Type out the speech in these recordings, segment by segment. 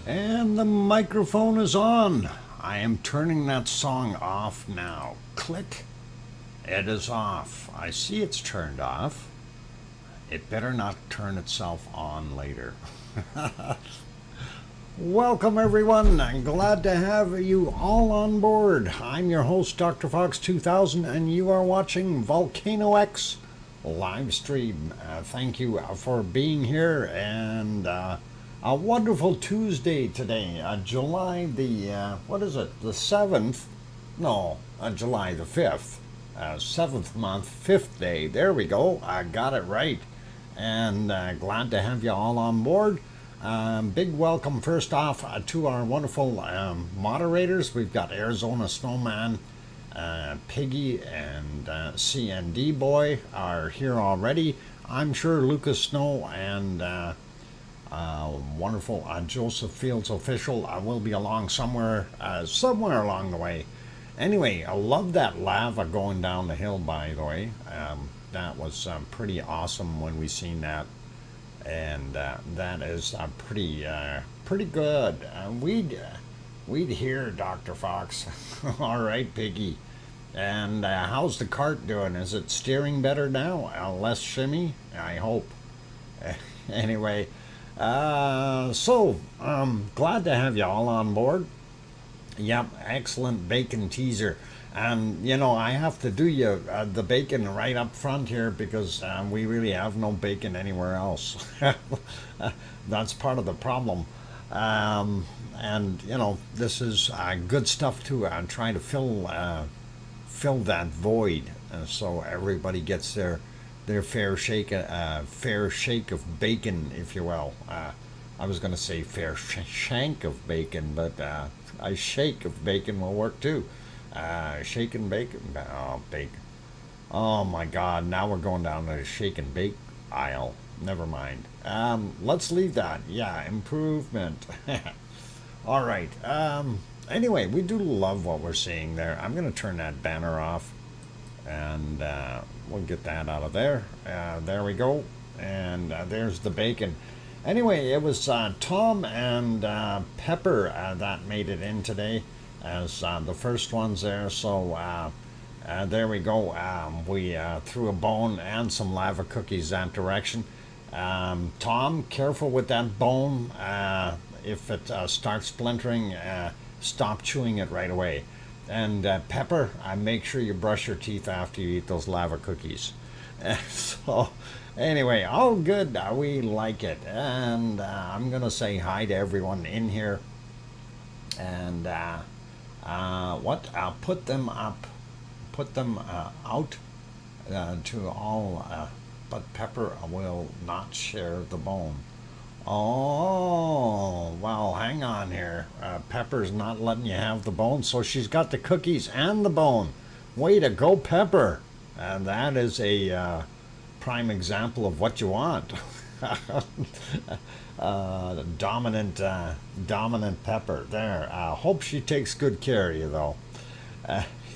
And the microphone is on. I am turning that song off now. Click. It is off. I see it's turned off. It better not turn itself on later. Welcome everyone. I'm glad to have you all on board. I'm your host DrFox2000 and you are watching VolcanoX live stream. Thank you for being here, and a wonderful Tuesday today, July the, what is it, the 7th? No, July the 5th. 7th month, 5th day. There we go. I got it right. And glad to have you all on board. Big welcome first off to our wonderful moderators. We've got Arizona Snowman, Piggy, and CND Boy are here already. I'm sure Lucas Snow and wonderful Joseph Fields Official will be along somewhere along the way. Anyway, I love that lava going down the hill, by the way. That was pretty awesome when we seen that. And that is pretty good. We'd hear Dr. Fox. All right, Piggy. And how's the cart doing? Is it steering better now? Less shimmy? I hope. Anyway, glad to have you all on board. Yep, excellent bacon teaser. And, I have to do you the bacon right up front here because we really have no bacon anywhere else. That's part of the problem. And, this is good stuff to try to fill that void so everybody gets their fair shake of bacon, if you will. I was going to say fair shank of bacon, but a shake of bacon will work too. Shake and bacon. Oh, bacon. Oh my God! Now we're going down to the shake and bake aisle. Never mind. Let's leave that. Yeah, improvement. All right. Anyway, we do love what we're seeing there. I'm going to turn that banner off, and we'll get that out of there. There we go. And there's the bacon. Anyway, it was Tom and Pepper that made it in today as the first ones there. So there we go. We threw a bone and some lava cookies that direction. Tom, careful with that bone. If it starts splintering, stop chewing it right away. And Pepper, make sure you brush your teeth after you eat those lava cookies. So anyway, all good. We like it. And I'm going to say hi to everyone in here. And I'll put them up, out to all, but Pepper will not share the bone. Oh, well, hang on here. Pepper's not letting you have the bone, so she's got the cookies and the bone. Way to go, Pepper. And that is a prime example of what you want. Dominant Pepper. There. Hope she takes good care of you, though.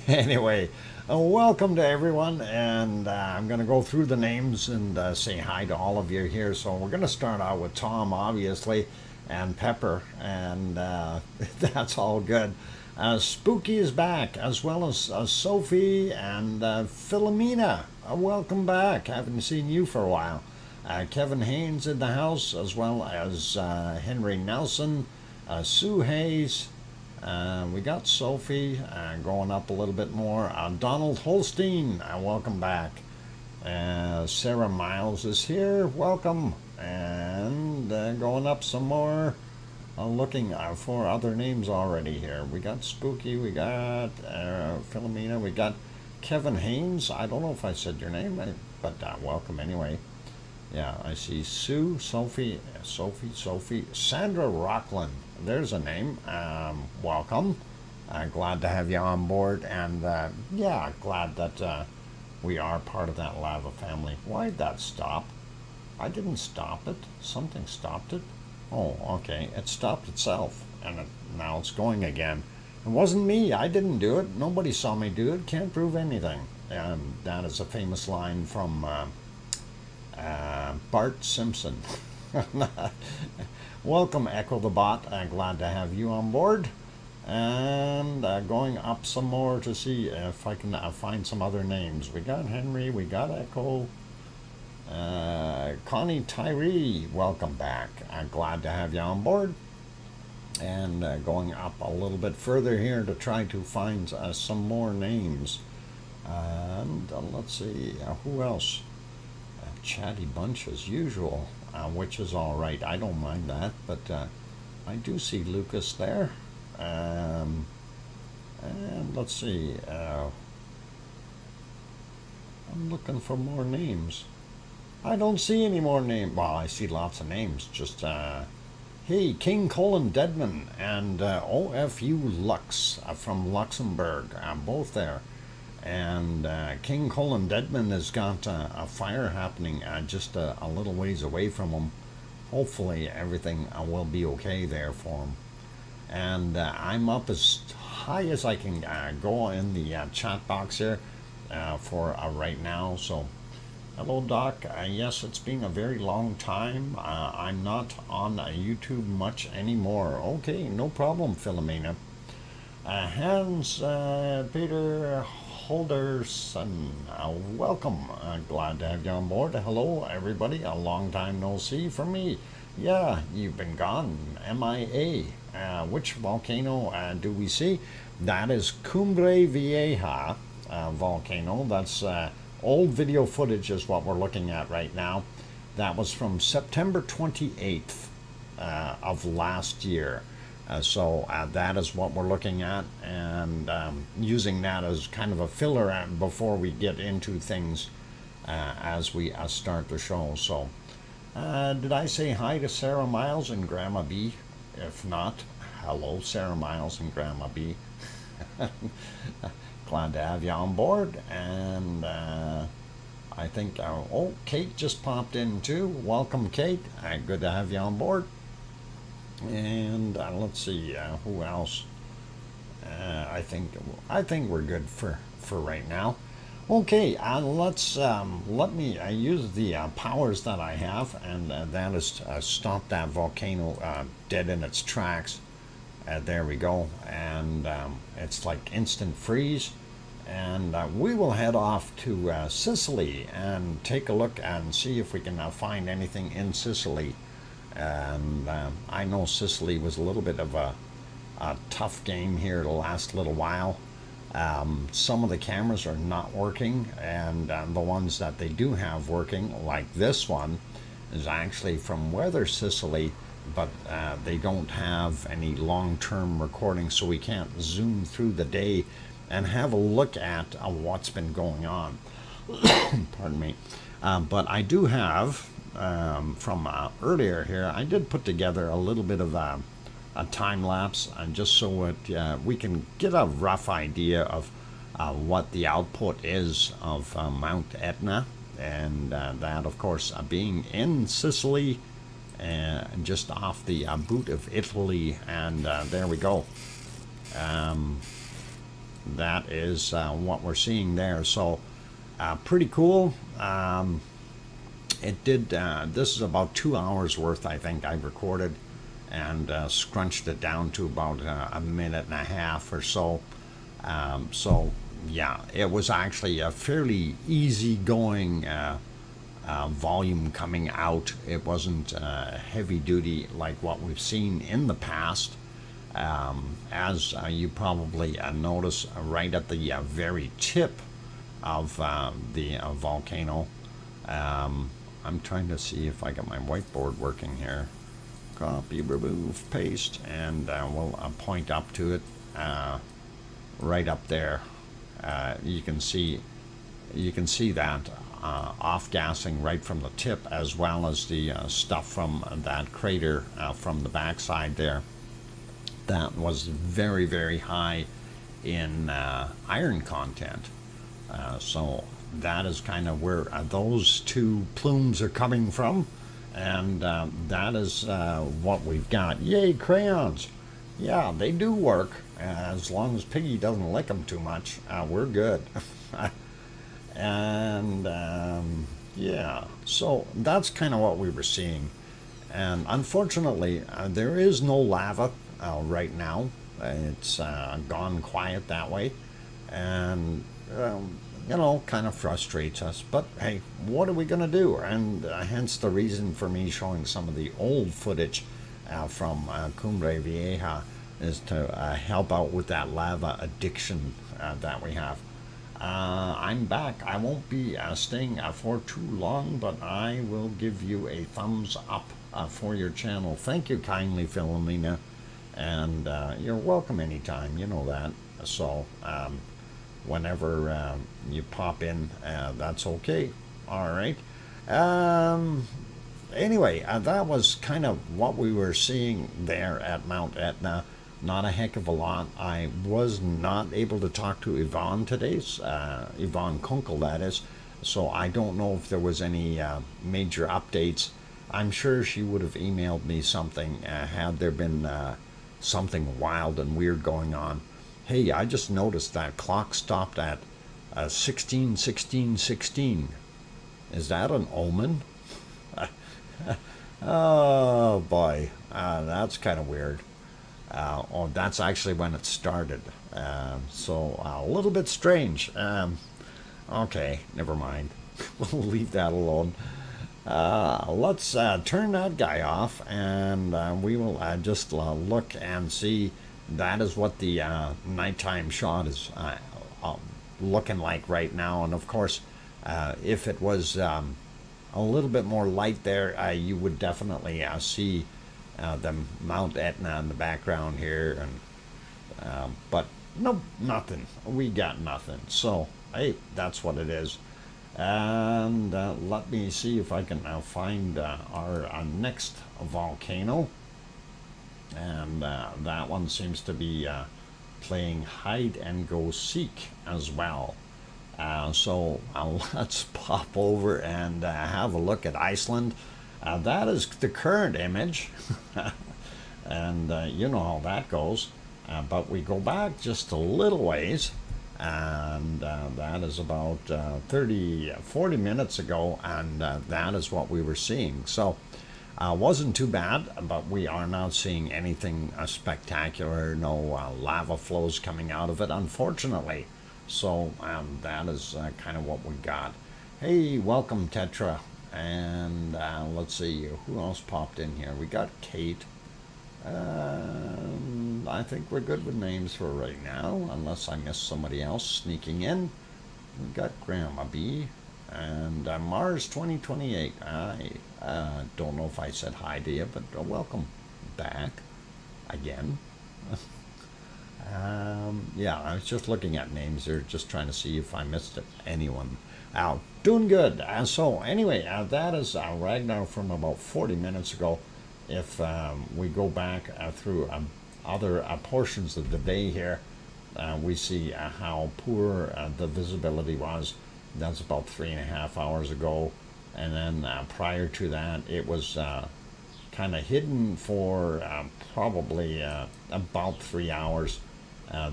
Anyway, welcome to everyone, and I'm going to go through the names and say hi to all of you here. So we're going to start out with Tom, obviously, and Pepper, and that's all good. Spooky is back, as well as Sophie and Philomena. Welcome back. Haven't seen you for a while. Kevin Haynes in the house, as well as Henry Nelson, Sue Hayes. We got Sophie going up a little bit more. Donald Holstein, welcome back. Sarah Miles is here, welcome. And going up some more. Looking for other names already here. We got Spooky, we got Philomena, we got Kevin Haynes. I don't know if I said your name, but welcome anyway. Yeah, I see Sue, Sophie, Sandra Rockland. There's a name. Welcome. Glad to have you on board, and yeah, glad that we are part of that lava family. Why'd that stop? I didn't stop it. Something stopped it. Oh, okay. It stopped itself, and now it's going again. It wasn't me. I didn't do it. Nobody saw me do it. Can't prove anything. That is a famous line from Bart Simpson. Welcome, Echo the Bot. Glad to have you on board. And going up some more to see if I can find some other names. We got Henry, we got Echo. Connie Tyree, welcome back. Glad to have you on board. And going up a little bit further here to try to find some more names. And let's see, who else? Chatty bunch as usual, which is all right. I don't mind that, but I do see Lucas there. And let's see. I'm looking for more names. I don't see any more names. Well, I see lots of names. Just hey, King Colin Deadman and OFU Lux from Luxembourg. Both there. And King Colin Deadman has got a fire happening just a little ways away from him. Hopefully everything will be okay there for him. And I'm up as high as I can go in the chat box here for right now. So, hello, Doc. Yes, it's been a very long time. I'm not on YouTube much anymore. Okay, no problem, Philomena. Hans Peter Holderson, welcome. Glad to have you on board. Hello, everybody. A long time no see from me. Yeah, you've been gone. MIA. Which volcano do we see? That is Cumbre Vieja volcano. That's old video footage is what we're looking at right now. That was from September 28th of last year. So that is what we're looking at, and using that as kind of a filler before we get into things as we start the show. So did I say hi to Sarah Miles and Grandma B? If not, hello Sarah Miles and Grandma B. Glad to have you on board. And I think oh, Kate just popped in too. Welcome, Kate. Good to have you on board. And let's see who else. I think we're good for right now. Okay, let me use the powers that I have, and that is stop that volcano dead in its tracks. There we go, and it's like instant freeze. And we will head off to Sicily and take a look and see if we can find anything in Sicily. And I know Sicily was a little bit of a tough game here the last little while. Some of the cameras are not working, and the ones that they do have working, like this one, is actually from Weather Sicily, but they don't have any long-term recording, so we can't zoom through the day and have a look at what's been going on. Pardon me. But I do have, from earlier here, I did put together a little bit of a time lapse, and just so we can get a rough idea of what the output is of Mount Etna, and that, of course, being in Sicily, and just off the boot of Italy, and there we go. That is what we're seeing there. So pretty cool. It did. This is about 2 hours worth, I think, I recorded, and scrunched it down to about a minute and a half or so. So yeah, it was actually a fairly easy-going volume coming out. It wasn't heavy duty like what we've seen in the past. As you probably notice, right at the very tip of the volcano. I'm trying to see if I got my whiteboard working here. Copy, remove, paste, and we'll point up to it right up there. You can see that off-gassing right from the tip, as well as the stuff from that crater from the backside there. That was very, very high in iron content. So that is kind of where those two plumes are coming from, and that is what we've got. Yay, crayons! Yeah, they do work, as long as Piggy doesn't lick them too much. We're good. And yeah, so that's kind of what we were seeing. And unfortunately, there is no lava right now. It's gone quiet that way, and you know, kind of frustrates us. But hey, what are we going to do? And hence the reason for me showing some of the old footage from Cumbre Vieja, is to help out with that lava addiction that we have. I'm back. I won't be staying for too long, but I will give you a thumbs up for your channel. Thank you kindly, Philomena. And you're welcome anytime, you know that. So whenever you pop in, that's okay. All right. Anyway, that was kind of what we were seeing there at Mount Etna. Not a heck of a lot. I was not able to talk to Yvonne today, Yvonne Kunkel, that is. So I don't know if there was any major updates. I'm sure she would have emailed me something had there been something wild and weird going on. Hey, I just noticed that clock stopped at 16:16:16. Is that an omen? Oh boy, that's kind of weird. Oh, that's actually when it started. So a little bit strange. Okay, never mind. We'll leave that alone. Let's turn that guy off, and we will just look and see. That is what the nighttime shot is looking like right now. And of course, if it was a little bit more light there, you would definitely see the Mount Etna in the background here. But no, nothing. We got nothing. So, hey, that's what it is. And let me see if I can find our next volcano. And that one seems to be playing hide and go seek as well. So let's pop over and have a look at Iceland. That is the current image. And you know how that goes. But we go back just a little ways, and that is about 40 minutes ago, and that is what we were seeing. So wasn't too bad, but we are not seeing anything spectacular, no lava flows coming out of it, unfortunately. So that is kind of what we got. Hey, welcome Tetra. And let's see, who else popped in here? We got Kate. I think we're good with names for right now, unless I missed somebody else sneaking in. We got Grandma B and Mars 2028. I don't know if I said hi to you, but welcome back again. Yeah, I was just looking at names there, just trying to see if I missed anyone. Doing good. So anyway, that is Ragnar from about 40 minutes ago. If we go back through other portions of the day here, we see how poor the visibility was. That's about 3.5 hours ago. And then prior to that, it was kind of hidden for probably about 3 hours.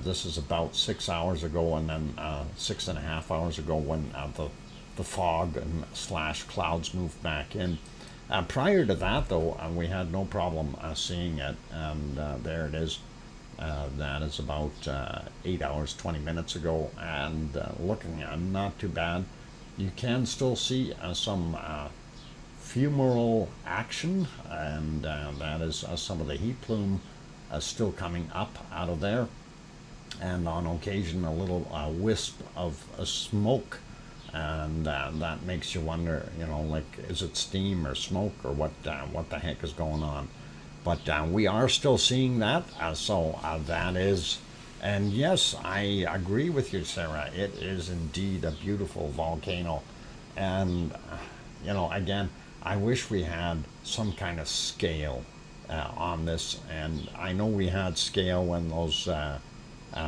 This is about 6 hours ago, and then 6.5 hours ago when the fog and / clouds moved back in. Prior to that, though, we had no problem seeing it, and there it is. That is about 8 hours, 20 minutes ago, and looking not too bad. You can still see some fumarole action, and that is some of the heat plume still coming up out of there, and on occasion a little wisp of smoke, and that makes you wonder, you know, like, is it steam or smoke or what the heck is going on? But we are still seeing that, so that is. And yes, I agree with you, Sarah. It is indeed a beautiful volcano. And, you know, again, I wish we had some kind of scale on this. And I know we had scale when those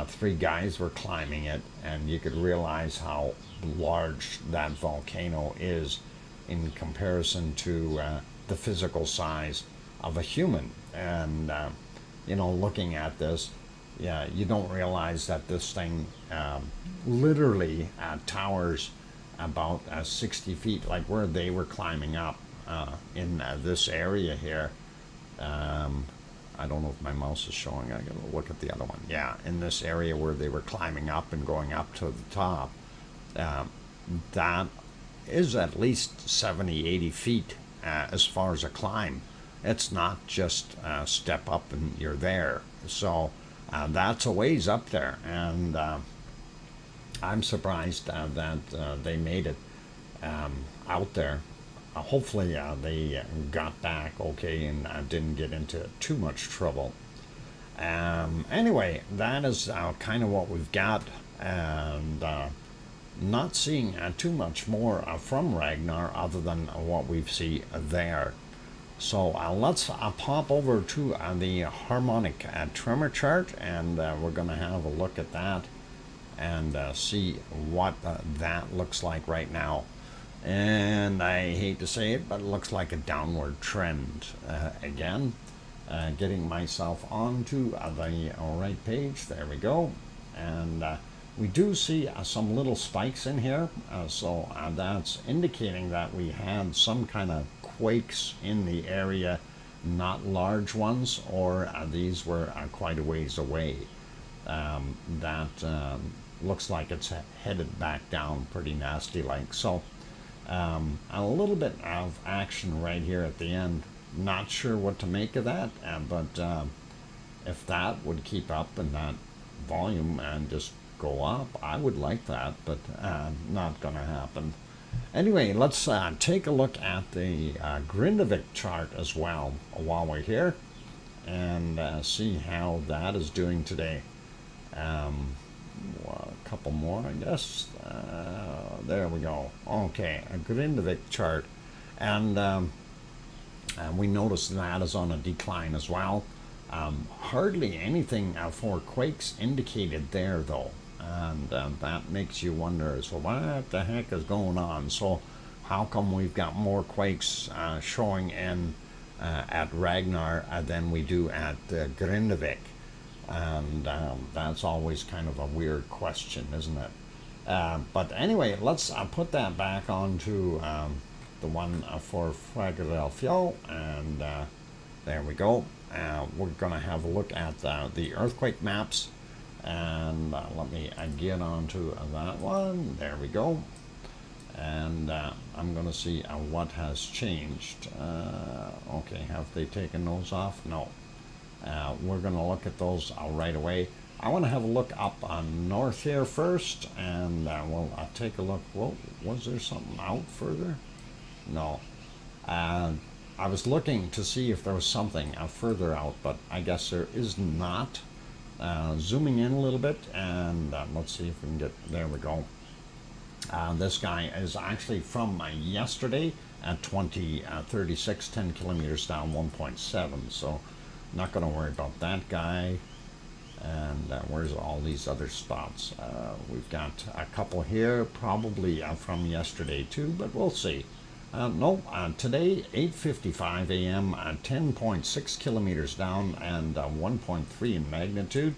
3 guys were climbing it, and you could realize how large that volcano is in comparison to the physical size of a human. And, you know, looking at this, yeah, you don't realize that this thing literally towers about 60 feet, like where they were climbing up in this area here. I don't know if my mouse is showing. I gotta look at the other one. Yeah, in this area where they were climbing up and going up to the top, that is at least 70, 80 feet as far as a climb. It's not just step up and you're there. So that's a ways up there, and I'm surprised that they made it out there. Hopefully they got back okay and didn't get into too much trouble. Anyway, that is kind of what we've got, and not seeing too much more from Ragnar other than what we see there. So let's pop over to the harmonic tremor chart, and we're going to have a look at that and see what that looks like right now. And I hate to say it, but it looks like a downward trend again. Getting myself onto the right page. There we go. and we do see some little spikes in here, so that's indicating that we had some kind of quakes in the area, not large ones, or these were quite a ways away. That looks like it's headed back down pretty nasty like. So a little bit of action right here at the end. Not sure what to make of that, but if that would keep up in that volume and just go up, I would like that, but not going to happen. Anyway, let's take a look at the Grindavik chart as well while we're here, and see how that is doing today. A couple more, I guess. There we go. Okay, a Grindavik chart, and we notice that is on a decline as well. Hardly anything for quakes indicated there, though, and that makes you wonder, so what the heck is going on? So how come we've got more quakes showing in at Ragnar than we do at Grindavik? And that's always kind of a weird question, isn't it? But anyway, let's put that back onto the one for Philadelphia, and there we go. We're going to have a look at the earthquake maps, and let me get onto that one. There we go. And I'm going to see what has changed. Okay, have they taken those off? No. We're going to look at those right away. I want to have a look up on north here first, and we'll take a look. Whoa, was there something out further? No. I was looking to see if there was something further out, but I guess there is not. Zooming in a little bit, and let's see if we can get, there we go. This guy is actually from yesterday at 2036, 10 kilometers down, 1.7, so not going to worry about that guy. And where's all these other spots? We've got a couple here, probably from yesterday too, but we'll see. No, today 8:55 a.m. 10.6 kilometers down and 1.3 in magnitude,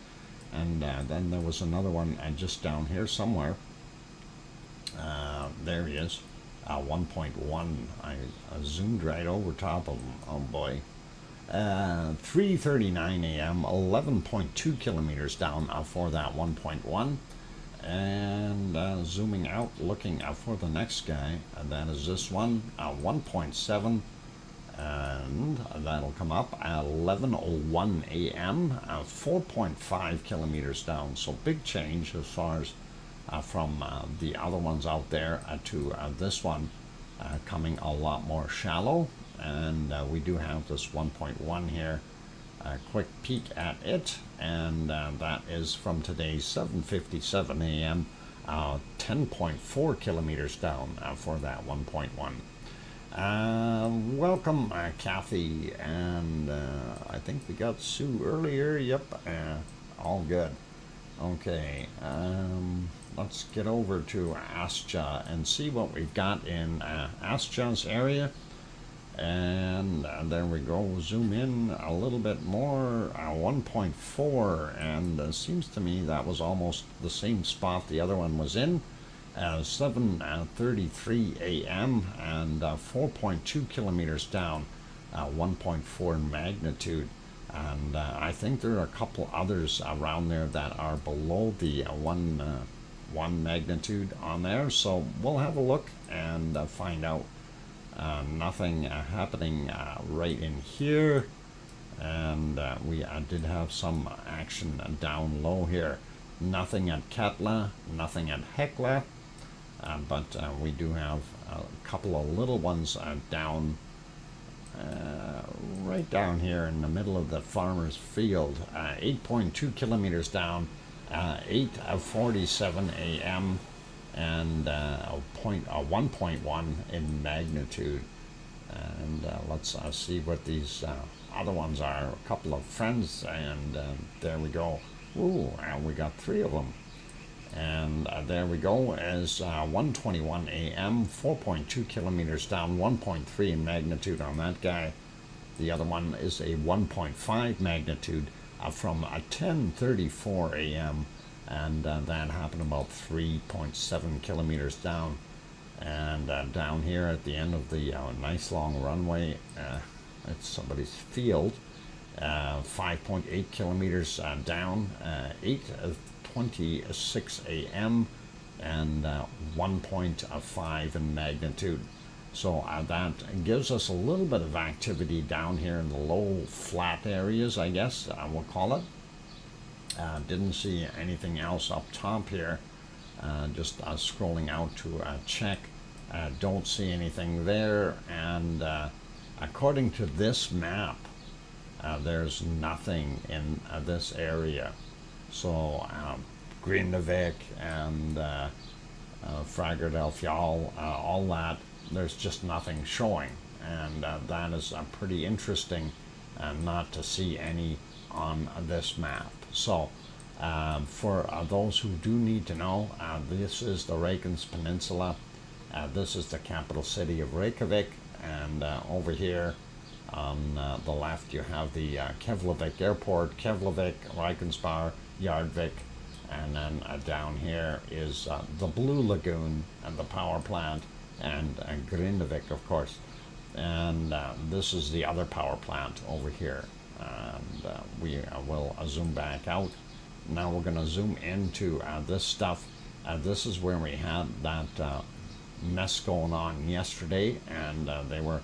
and then there was another one just down here somewhere. There he is, 1.1. I zoomed right over top of him. Oh boy. 3:39 a.m. 11.2 kilometers down for that 1.1. And zooming out, looking for the next guy, that is this one, 1.7, and that'll come up at 11:01 a.m. 4.5 kilometers down. So big change as far as from the other ones out there to this one, coming a lot more shallow. And we do have this 1.1 here. A quick peek at it, and that is from today's 7:57 a.m. 10.4 kilometers down for that 1.1. Welcome, Kathy, and I think we got Sue earlier. Yep, all good. Okay, let's get over to Astja and see what we've got in Astja's area. And there we go. Zoom in a little bit more. 1.4, and seems to me that was almost the same spot the other one was in. 7:33 a.m. and 4.2 kilometers down, 1.4 in magnitude. And I think there are a couple others around there that are below the one magnitude on there. So we'll have a look and find out. Nothing happening right in here, and we did have some action down low here. Nothing at Katla, nothing at Hekla, but we do have a couple of little ones down right down here in the middle of the farmer's field. 8.2 kilometers down, 8:47 a.m. and 1.1 in magnitude. And let's see what these other ones are. A couple of friends, and there we go. Ooh, we got 3 of them. And there we go, as 1:21 a.m., 4.2 kilometers down, 1.3 in magnitude on that guy. The other one is a 1.5 magnitude from 10:34 a.m. and that happened about 3.7 kilometers down. And down here at the end of the nice long runway, it's somebody's field, 5.8 kilometers down, 8:26 a.m. and 1.5 in magnitude. So that gives us a little bit of activity down here in the low flat areas, I guess we'll call it. Didn't see anything else up top here. Just scrolling out to check. Don't see anything there. And according to this map, there's nothing in this area. So Grindavik and Frager del Fial, all that, there's just nothing showing. And that is pretty interesting not to see any on this map. So for those who do need to know, this is the Reykjanes Peninsula. This is the capital city of Reykjavik, and over here on the left you have the Keflavik Airport, Keflavik, Reykjanesbær, Yardvik, and then down here is the Blue Lagoon and the power plant, and Grindavik, of course. And this is the other power plant over here. And we will zoom back out. Now we're going to zoom into this stuff. This is where we had that mess going on yesterday, and they were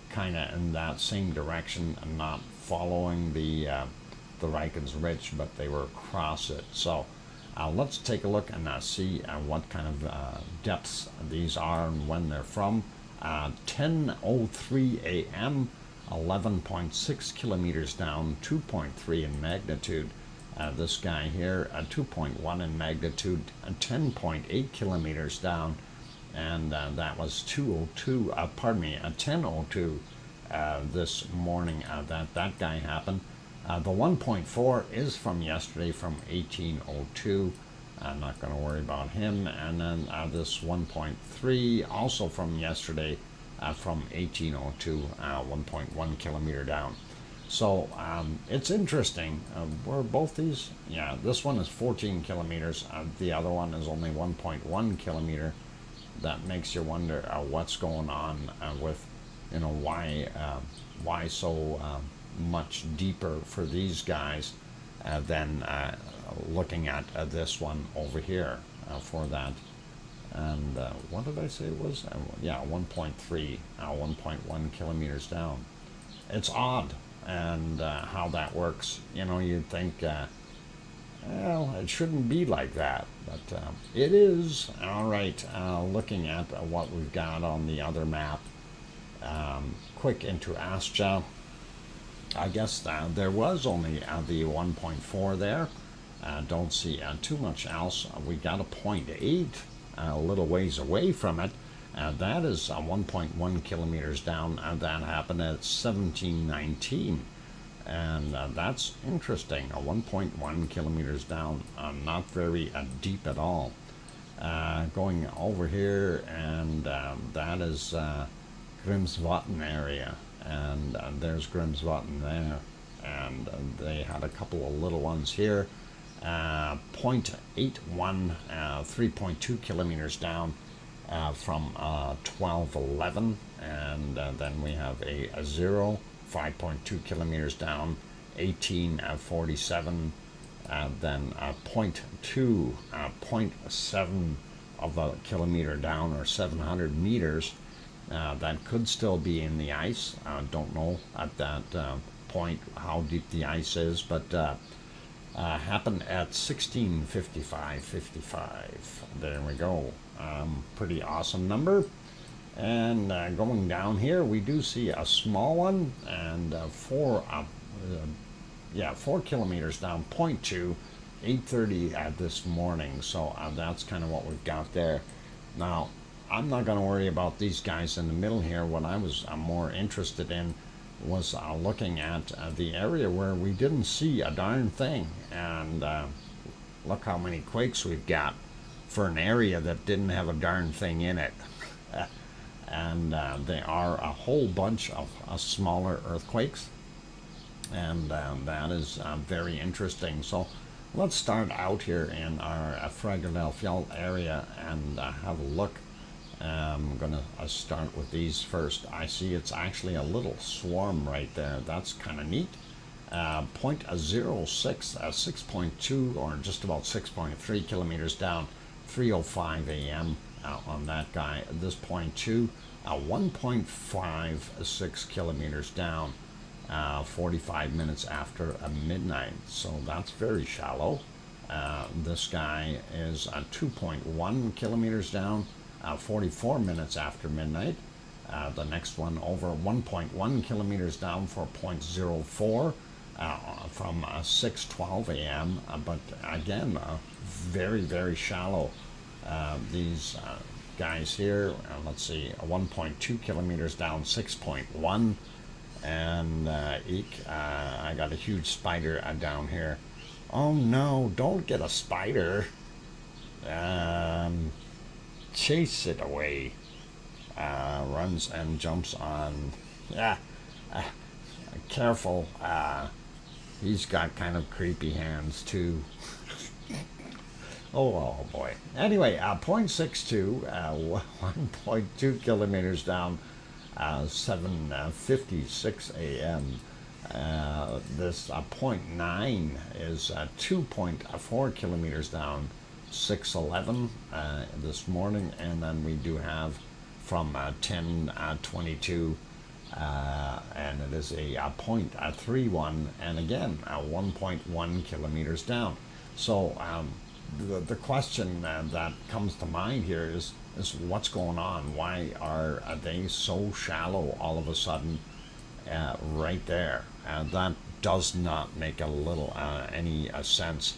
kind of in that same direction and not following the Reykjanes Ridge, but they were across it. So let's take a look and see what kind of depths these are and when they're from. 10:03 a.m. 11.6 kilometers down, 2.3 in magnitude. This guy here, 2.1 in magnitude, 10.8 kilometers down, and that was 10:02 this morning that guy happened. The 1.4 is from yesterday, from 18:02. I'm not going to worry about him. And then this 1.3, also from yesterday, from 18:02, 1.1 kilometer down. So it's interesting. Were both these? Yeah, this one is 14 kilometers. The other one is only 1.1 kilometer. That makes you wonder what's going on with, why so much deeper for these guys than looking at this one over here for that. And what did I say it was? 1.3, 1.1 kilometers down. It's odd, and how that works. You'd think, well, it shouldn't be like that, but it is. All right, looking at what we've got on the other map. Quick into Astra. I guess there was only the 1.4 there. Don't see too much else. We got a 0.8 a little ways away from it. That is 1.1 kilometers down. That happened at 1719. And that's interesting. 1.1 kilometers down, not very deep at all. Going over here, and that is Grimsvatn area. And there's Grimsvatn there. And they had a couple of little ones here. 0.81, 3.2 kilometers down from 1211, and then we have a 0, 5.2 kilometers down, 1847, then 0.2, 0.7 of a kilometer down, or 700 meters. That could still be in the ice. Don't know at that point how deep the ice is, but happened at 16:55:55. There we go. Pretty awesome number. And going down here, we do see a small one, and 4 kilometers down, 0.2, 8:30 this morning. So that's kind of what we've got there. Now, I'm not going to worry about these guys in the middle here. What I was more interested in was looking at the area where we didn't see a darn thing. And look how many quakes we've got for an area that didn't have a darn thing in it. And there are a whole bunch of smaller earthquakes, and that is very interesting. So let's start out here in our Frega del Fiel area and have a look. I'm going to start with these first. I see it's actually a little swarm right there. That's kind of neat. 0.06, 6.2 or just about 6.3 kilometers down, 3:05 a.m. On that guy. At this 0.2, 1.56 kilometers down, 45 minutes after midnight. So that's very shallow. This guy is 2.1 kilometers down, 44 minutes after midnight. The next one over 1.1 kilometers down for 0.04 from 6:12 a.m. But again, very, very shallow. These guys here, let's see, 1.2 kilometers down, 6.1. And I got a huge spider down here. Oh no, don't get a spider. Chase it away. Runs and jumps on. Yeah, careful. He's got kind of creepy hands too. Oh boy. Anyway, 0.62, 1.2 kilometers down, 7:56 a.m. This 0.9 is 2.4 kilometers down, 6:11 this morning, and then we do have from 10:22, and it is a 0.31, and again 1.1 kilometers down. So the question that comes to mind here is what's going on? Why are they so shallow all of a sudden right there? That does not make any sense.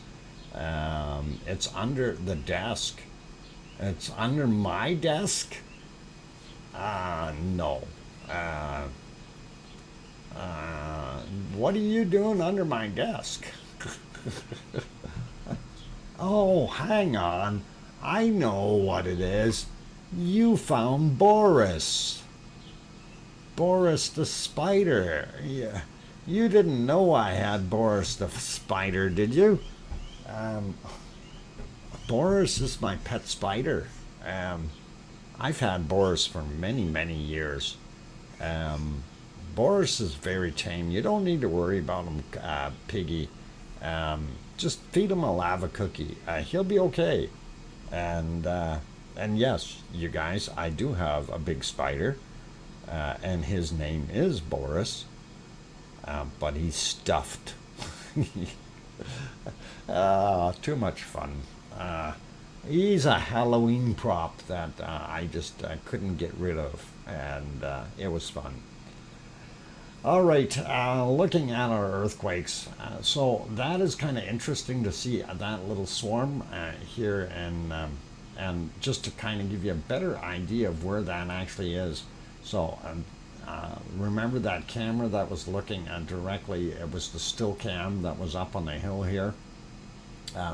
It's under the desk. It's under my desk? No. What are you doing under my desk? Oh, hang on. I know what it is. You found Boris. Boris the spider. Yeah. You didn't know I had Boris the spider, did you? Boris is my pet spider. I've had Boris for many, many years. Boris is very tame. You don't need to worry about him, Piggy. Just feed him a lava cookie. He'll be okay. And yes, you guys, I do have a big spider, and his name is Boris, but he's stuffed. Too much fun. He's a Halloween prop that I just couldn't get rid of, and it was fun. All right, looking at our earthquakes. So that is kind of interesting to see that little swarm here, and just to kind of give you a better idea of where that actually is. So remember that camera that was looking directly, it was the still cam that was up on the hill here.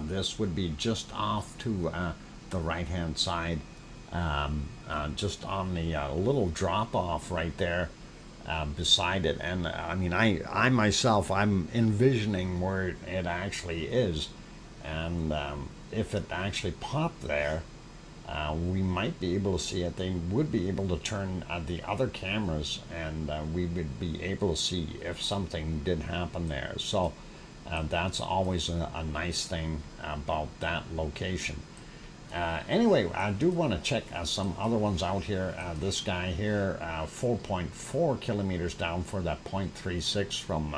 This would be just off to the right hand side, just on the little drop off right there. Beside it, and I mean, I myself, I'm envisioning where it actually is, and if it actually popped there, we might be able to see it. They would be able to turn the other cameras, and we would be able to see if something did happen there. So that's always a nice thing about that location. Anyway, I do want to check some other ones out here. This guy here, 4.4 kilometers down for that 0.36 from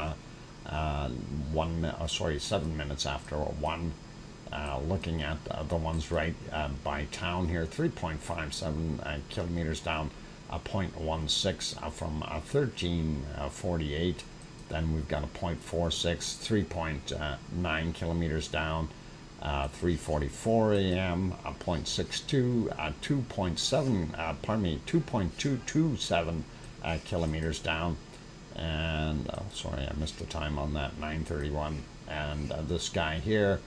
7 minutes after 1. Looking at the ones right by town here, 3.57 kilometers down, 0.16 from 13:48. Then we've got a 0.46, 3.9 kilometers down. 3:44 a.m. 0.62, 2.227 kilometers down, and sorry, I missed the time on that, 9:31. And this guy here,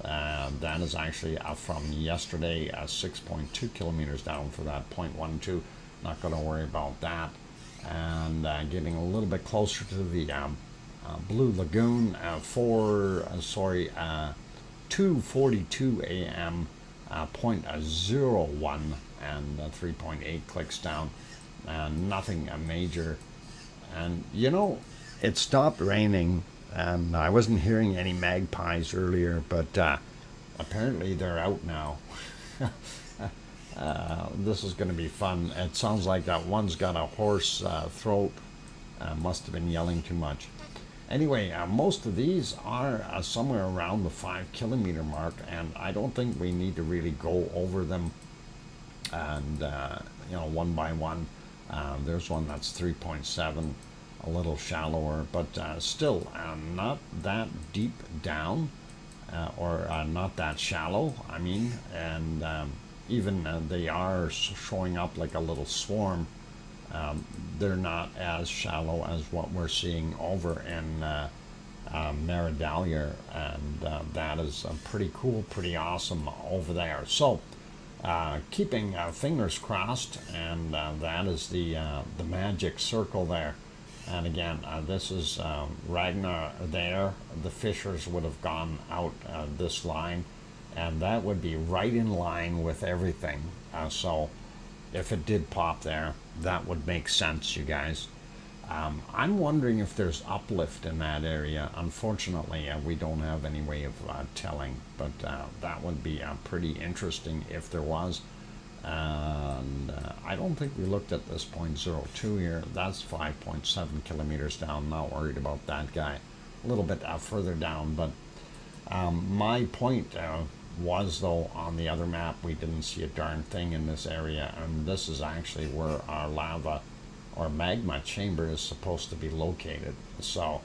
that is actually from yesterday, 6.2 kilometers down for that 0.12. Not going to worry about that. And getting a little bit closer to the Blue Lagoon, 2:42 a.m. 0.01 and 3.8 clicks down, nothing major. And you know, it stopped raining, and I wasn't hearing any magpies earlier, but apparently they're out now. This is going to be fun. It sounds like that one's got a hoarse throat. Must have been yelling too much. Anyway, most of these are somewhere around the 5 kilometer mark, and I don't think we need to really go over them and you know, one by one. There's one that's 3.7, a little shallower, but still not that deep down, or not that shallow, I mean, and even they are showing up like a little swarm. They're not as shallow as what we're seeing over in Merapi, and that is pretty cool, pretty awesome over there. So keeping fingers crossed, and that is the magic circle there. And again, this is Ragnar there. The fishers would have gone out this line, and that would be right in line with everything. So if it did pop there, that would make sense, you guys. I'm wondering if there's uplift in that area. Unfortunately, we don't have any way of telling, but that would be pretty interesting if there was. And I don't think we looked at this 0.02 here. That's 5.7 kilometers down. Not worried about that guy. A little bit further down, but my point was, though, on the other map we didn't see a darn thing in this area, and this is actually where our lava or magma chamber is supposed to be located. So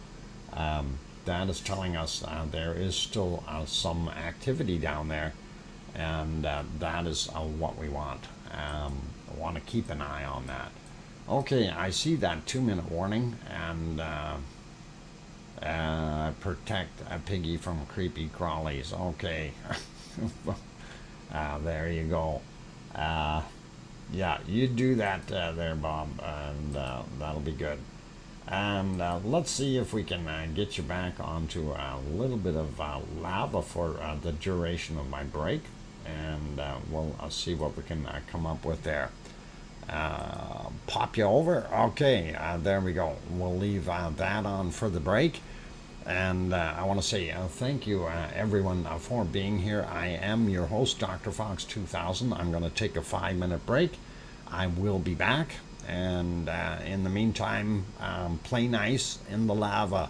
that is telling us there is still some activity down there, and that is what we want. I want to keep an eye on that. Okay, I see that 2-minute warning, and protect a piggy from creepy crawlies. Okay. There you go. Yeah, you do that there, Bob, and that'll be good. And let's see if we can get you back onto a little bit of lava for the duration of my break, and we'll see what we can come up with there. Pop you over. Okay, there we go. We'll leave that on for the break. And I want to say thank you, everyone, for being here. I am your host, DrFox2000. I'm going to take a 5-minute break. I will be back. And in the meantime, play nice in the lava.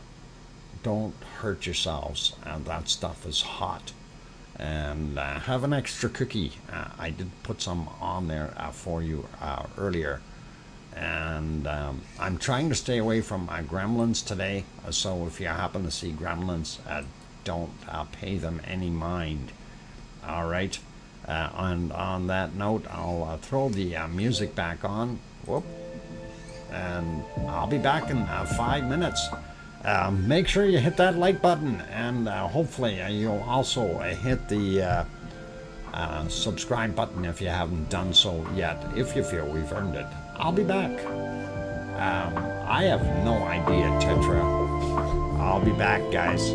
Don't hurt yourselves. That stuff is hot. And have an extra cookie. I did put some on there for you earlier. And I'm trying to stay away from gremlins today, so if you happen to see gremlins, don't pay them any mind. All right, and on that note, I'll throw the music back on. Whoop, and I'll be back in 5 minutes. Make sure you hit that like button, and hopefully you'll also hit the subscribe button if you haven't done so yet, if you feel we've earned it. I'll be back. I have no idea, Tetra. I'll be back, guys.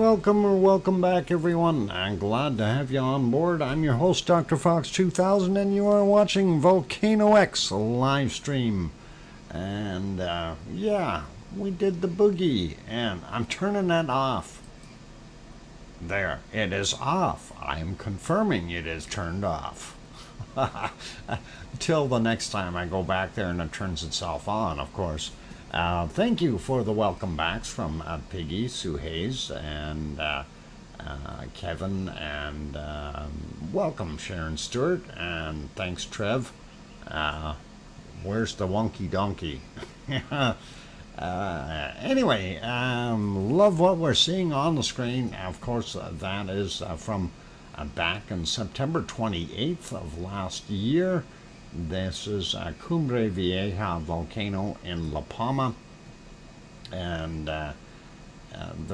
welcome or welcome back, everyone. I'm glad to have you on board. I'm your host, DrFox2000, and you are watching VolcanoX live stream. And yeah, we did the boogie, and I'm turning that off. There, it is off. I am confirming it is turned off. Till the next time I go back there and it turns itself on, of course. Thank you for the welcome backs from Piggy, Sue Hayes, and Kevin, and welcome Sharon Stewart, and thanks Trev. Where's the wonky donkey? Anyway, love what we're seeing on the screen. Of course, that is from back on September 28th of last year. This is Cumbre Vieja volcano in La Palma, and the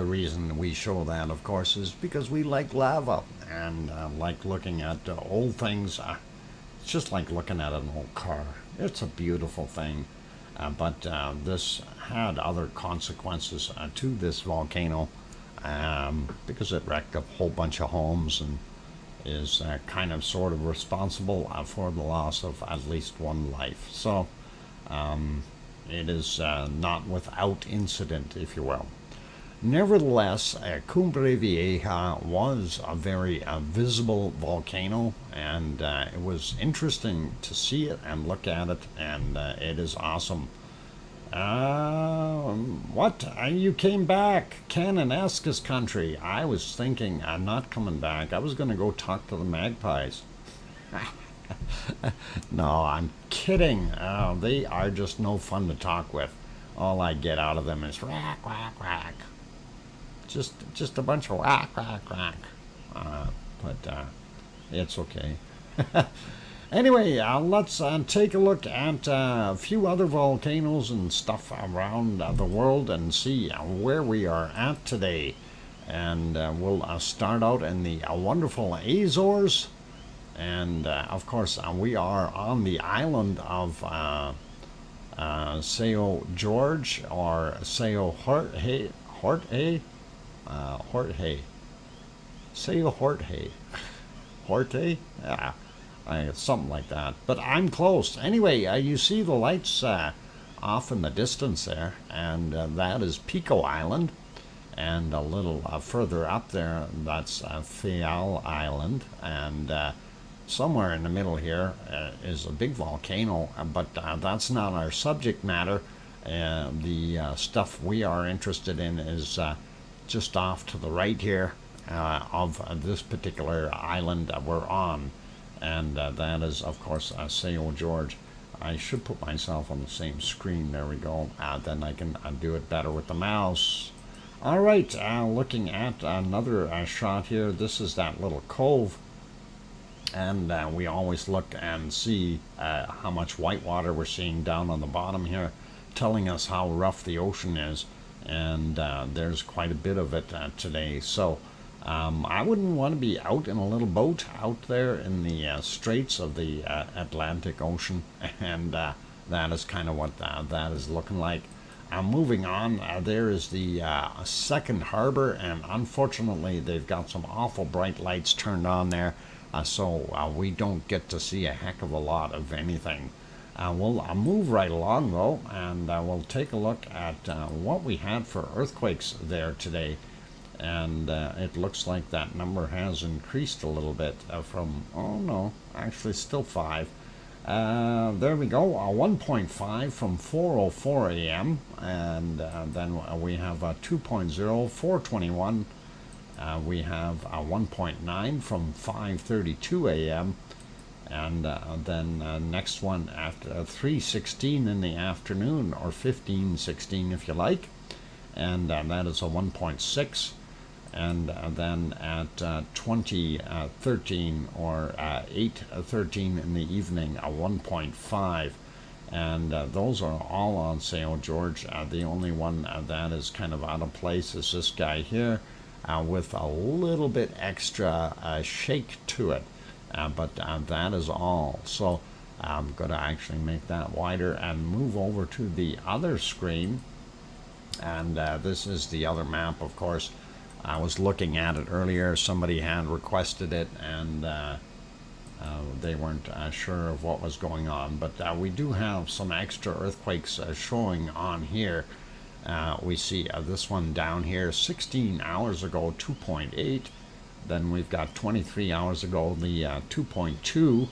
reason we show that, of course, is because we like lava and like looking at old things. It's just like looking at an old car. It's a beautiful thing, but this had other consequences to this volcano because it wrecked a whole bunch of homes and is kind of sort of responsible for the loss of at least one life. So it is not without incident, if you will. Nevertheless, Cumbre Vieja was a very visible volcano, and it was interesting to see it and look at it, and it is awesome. What? You came back? Cananaskis country. I was thinking I'm not coming back. I was going to go talk to the magpies. No, I'm kidding. They are just no fun to talk with. All I get out of them is whack, whack, whack. Just a bunch of whack, whack, whack. But it's okay. Anyway, let's take a look at a few other volcanoes and stuff around the world and see where we are at today. And we'll start out in the wonderful Azores. And of course, we are on the island of Sao George, or Sao Jorge. Sao Jorge. Jorge? Yeah. Something like that, but I'm close. Anyway, you see the lights off in the distance there, and that is Pico Island, and a little further up there, that's Fayal Island, and somewhere in the middle here is a big volcano, but that's not our subject matter. The stuff we are interested in is just off to the right here of this particular island that we're on. And that is, of course, Sao George. I should put myself on the same screen. There we go. Then I can do it better with the mouse. All right, looking at another shot here. This is that little cove. And we always look and see how much white water we're seeing down on the bottom here, telling us how rough the ocean is. And there's quite a bit of it today. So I wouldn't want to be out in a little boat out there in the straits of the Atlantic Ocean, and that is kind of what that is looking like. Moving on, there is the second harbor, and unfortunately they've got some awful bright lights turned on there, so we don't get to see a heck of a lot of anything. We'll move right along though, and we'll take a look at what we had for earthquakes there today. And it looks like that number has increased a little bit from, oh no, actually still 5. There we go, 1.5 from 4:04 a.m. And then we have 2.0, 4:21. We have 1.9 from 5:32 a.m. And then next one after 3:16 in the afternoon, or 15:16 if you like. And that is a 1.6. And then at 20:13 or 8:13 in the evening, a 1.5. And those are all on Sao George. The only one that is kind of out of place is this guy here, with a little bit extra shake to it. But that is all. So I'm going to actually make that wider and move over to the other screen. And this is the other map, of course. I was looking at it earlier. Somebody had requested it, and they weren't sure of what was going on. But we do have some extra earthquakes showing on here. We see this one down here 16 hours ago, 2.8. Then we've got 23 hours ago, the 2.2.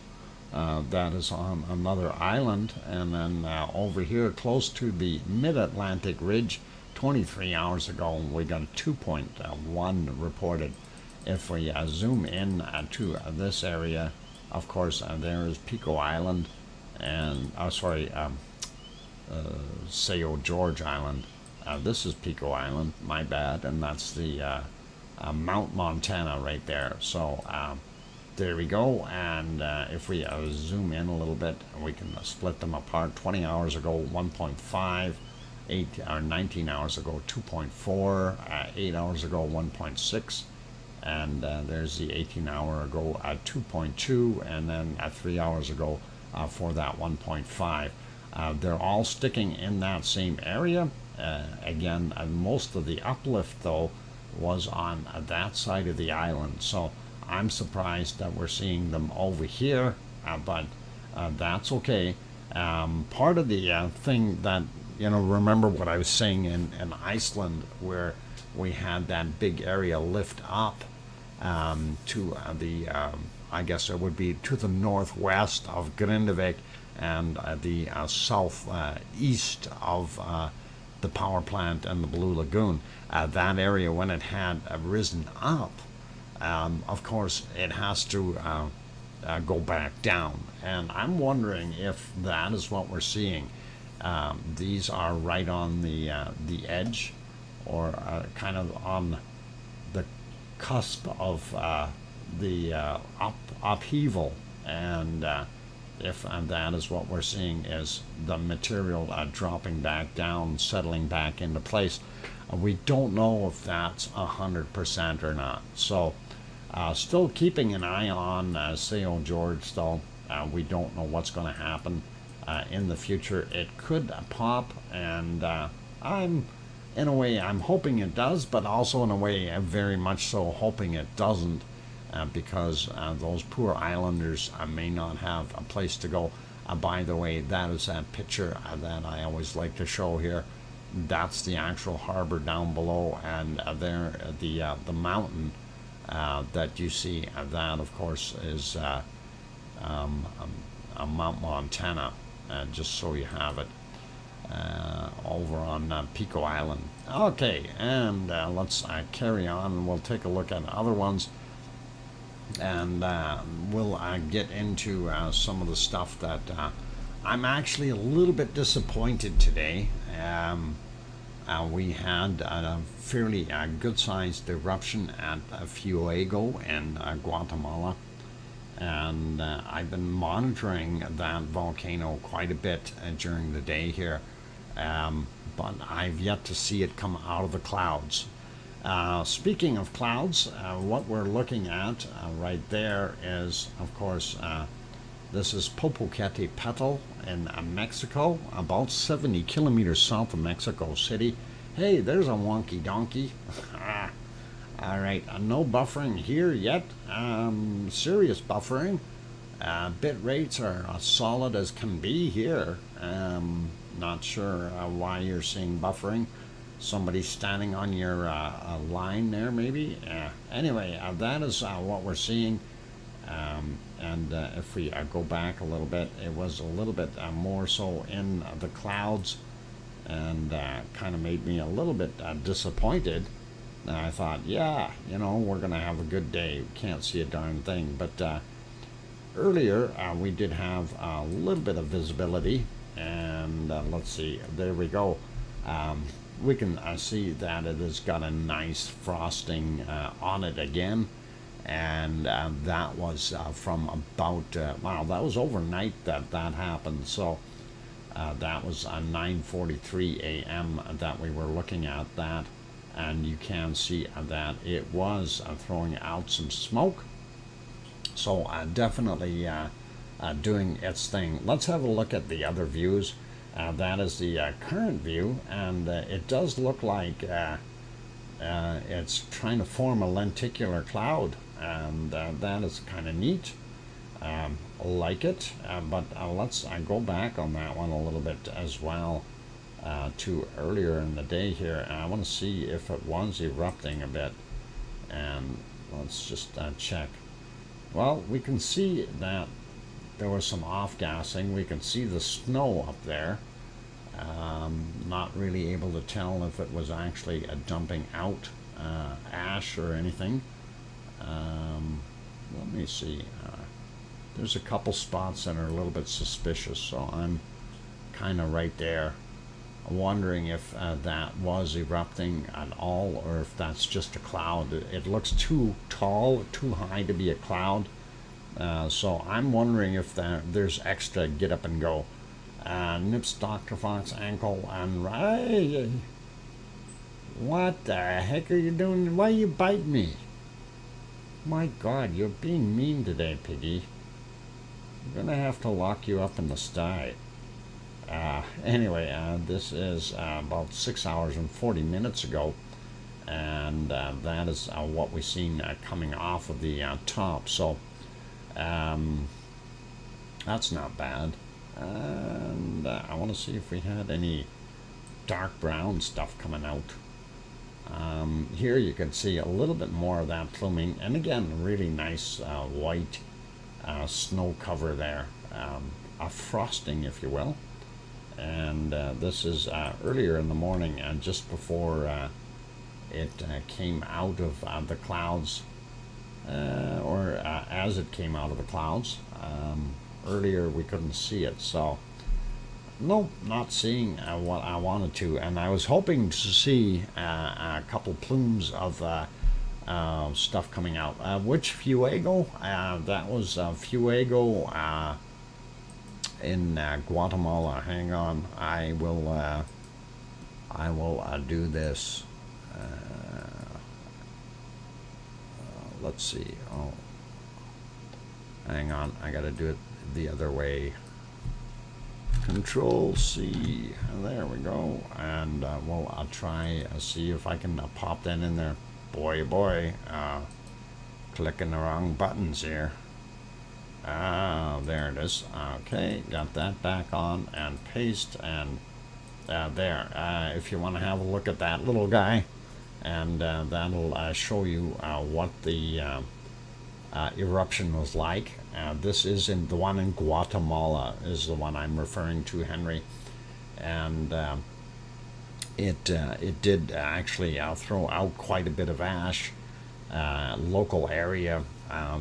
That is on another island. And then over here, close to the mid-Atlantic ridge, 23 hours ago, we got a 2.1 reported. If we zoom in to this area, of course, there is Pico Island, and Sao George Island. This is Pico Island, my bad, and that's the Mount Montana right there. So there we go. And if we zoom in a little bit, we can split them apart. 20 hours ago, 1.5. 19 hours ago, 2.4, 8 hours ago, 1.6, and there's the 18 hour ago at 2.2, and then 3 hours ago for that 1.5. They're all sticking in that same area. Again, most of the uplift though was on that side of the island, so I'm surprised that we're seeing them over here, but that's okay. Part of the thing that, remember what I was saying in Iceland, where we had that big area lift up to the, I guess it would be to the northwest of Grindavik and the southeast of the power plant and the Blue Lagoon. That area, when it had risen up, of course, it has to go back down. And I'm wondering if that is what we're seeing. These are right on the edge, or kind of on the cusp of the upheaval, and if that is what we're seeing, is the material dropping back down, settling back into place. We don't know if that's 100% or not. So still keeping an eye on Sao George, though. We don't know what's going to happen in the future. It could pop, and I'm hoping it does, but also in a way very much so hoping it doesn't, because those poor islanders may not have a place to go. By the way, that is that picture that I always like to show here. That's the actual harbor down below, and there the mountain that you see. That, of course, is Mount Montana. Just so you have it, over on Pico Island. Okay, and let's carry on, and we'll take a look at other ones, and we'll get into some of the stuff that I'm actually a little bit disappointed today. We had a fairly good-sized eruption at Fuego in Guatemala. And I've been monitoring that volcano quite a bit during the day here, but I've yet to see it come out of the clouds. Speaking of clouds, what we're looking at right there is, of course, this is Popocatépetl in Mexico, about 70 kilometers south of Mexico City. Hey, there's a wonky donkey. All right, no buffering here yet. Serious buffering. Bit rates are as solid as can be here. Not sure why you're seeing buffering. Somebody standing on your line there, maybe. Anyway, that is what we're seeing. And if we go back a little bit, it was a little bit more so in the clouds, and kind of made me a little bit disappointed. And I thought, yeah, we're going to have a good day. We can't see a darn thing. But earlier, we did have a little bit of visibility. And let's see, there we go. We can see that it has got a nice frosting on it again. And that was from about, wow, that was overnight that happened. So that was 9:43 a.m. that we were looking at that. And you can see that it was throwing out some smoke. So definitely doing its thing. Let's have a look at the other views. That is the current view, and it does look like it's trying to form a lenticular cloud, and that is kind of neat. Like it, but let's go back on that one a little bit as well, to earlier in the day here. I want to see if it was erupting a bit, and let's just check. Well, we can see that there was some off-gassing. We can see the snow up there. Not really able to tell if it was actually dumping out ash or anything. Let me see. There's a couple spots that are a little bit suspicious, so I'm kind of right there, wondering if that was erupting at all, or if that's just a cloud. It looks too tall, too high to be a cloud, so I'm wondering if there's extra get up and go. Nips Dr. Fox ankle and right. What the heck are you doing? Why you bite me? My God, you're being mean today, piggy. I'm gonna have to lock you up in the sty. Anyway, this is about 6 hours and 40 minutes ago, and that is what we've seen coming off of the top. So that's not bad. And I want to see if we had any dark brown stuff coming out. Here you can see a little bit more of that pluming, and again, really nice white snow cover there, a frosting, if you will. And this is earlier in the morning, just before it came out of the clouds, or as it came out of the clouds. Earlier we couldn't see it, so nope, not seeing what I wanted to. And I was hoping to see a couple plumes of stuff coming out. Which Fuego? That was Fuego in Guatemala. Hang on, I will do this. Let's see. Oh, hang on, I gotta do it the other way. Control C, there we go. And well, I'll try see if I can pop that in there. Boy, clicking the wrong buttons here. There it is. Okay, got that back on, and paste, and there. If you want to have a look at that little guy, and that'll show you what the eruption was like. This is the one in Guatemala, is the one I'm referring to, Henry, and it did actually throw out quite a bit of ash. Local area,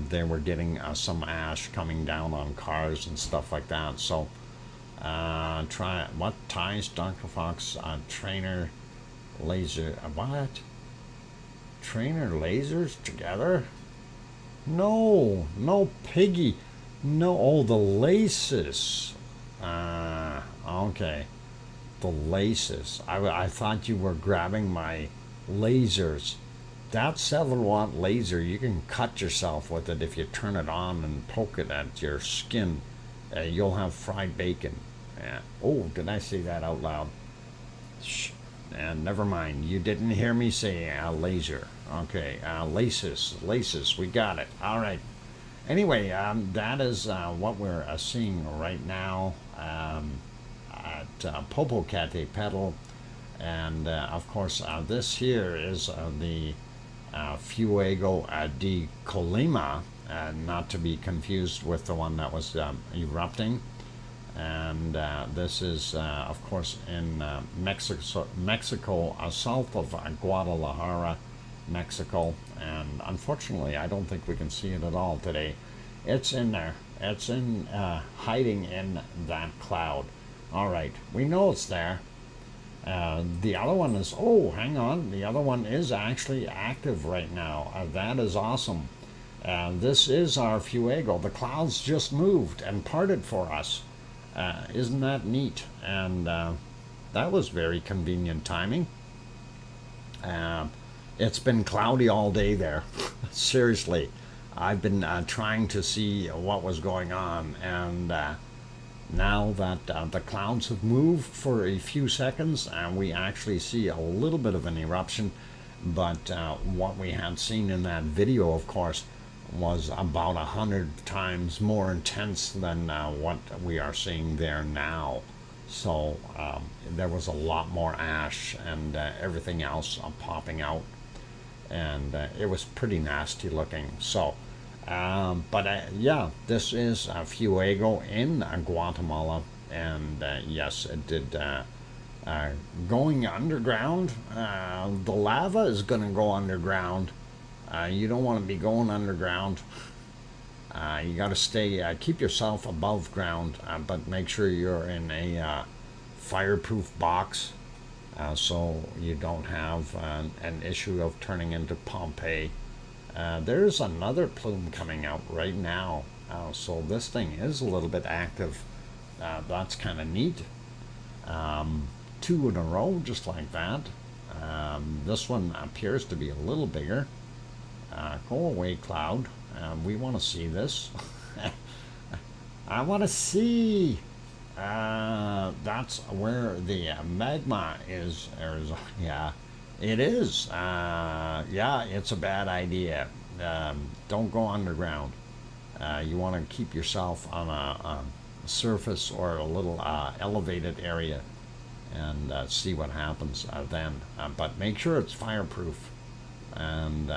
they were getting some ash coming down on cars and stuff like that. So try what ties Dr. Fox trainer laser what trainer lasers together? No, piggy. No, oh, the laces. Okay. The laces. I thought you were grabbing my lasers. That 7-watt laser, you can cut yourself with it if you turn it on and poke it at your skin. You'll have fried bacon. Oh, did I say that out loud? Shh. And never mind, you didn't hear me say laser. Okay, laces, we got it. All right. Anyway, that is what we're seeing right now at Popocatépetl, and of course this here is the Fuego de Colima, not to be confused with the one that was erupting. And this is, of course, in Mexico, south of Guadalajara, Mexico. And unfortunately, I don't think we can see it at all today. It's in there. It's in hiding in that cloud. All right, we know it's there. The other one is, oh, hang on. The other one is actually active right now. That is awesome. This is our Fuego. The clouds just moved and parted for us. Isn't that neat? And that was very convenient timing. It's been cloudy all day there. Seriously, I've been trying to see what was going on, and now that the clouds have moved for a few seconds, and we actually see a little bit of an eruption. But what we had seen in that video, of course, was about 100 times more intense than what we are seeing there now. So there was a lot more ash and everything else popping out, and it was pretty nasty looking. So yeah, this is Fuego in Guatemala, and yes, it did going underground. The lava is going to go underground. You don't want to be going underground. You got to stay, keep yourself above ground, but make sure you're in a fireproof box, so you don't have an issue of turning into Pompeii. There's another plume coming out right now, so this thing is a little bit active. That's kind of neat. 2 in a row, just like that. This one appears to be a little bigger. Go away, cloud. We want to see this. I want to see. That's where the magma is. Yeah, it is. Yeah, it's a bad idea. Don't go underground. You want to keep yourself on a surface or a little elevated area, and see what happens then. But make sure it's fireproof, and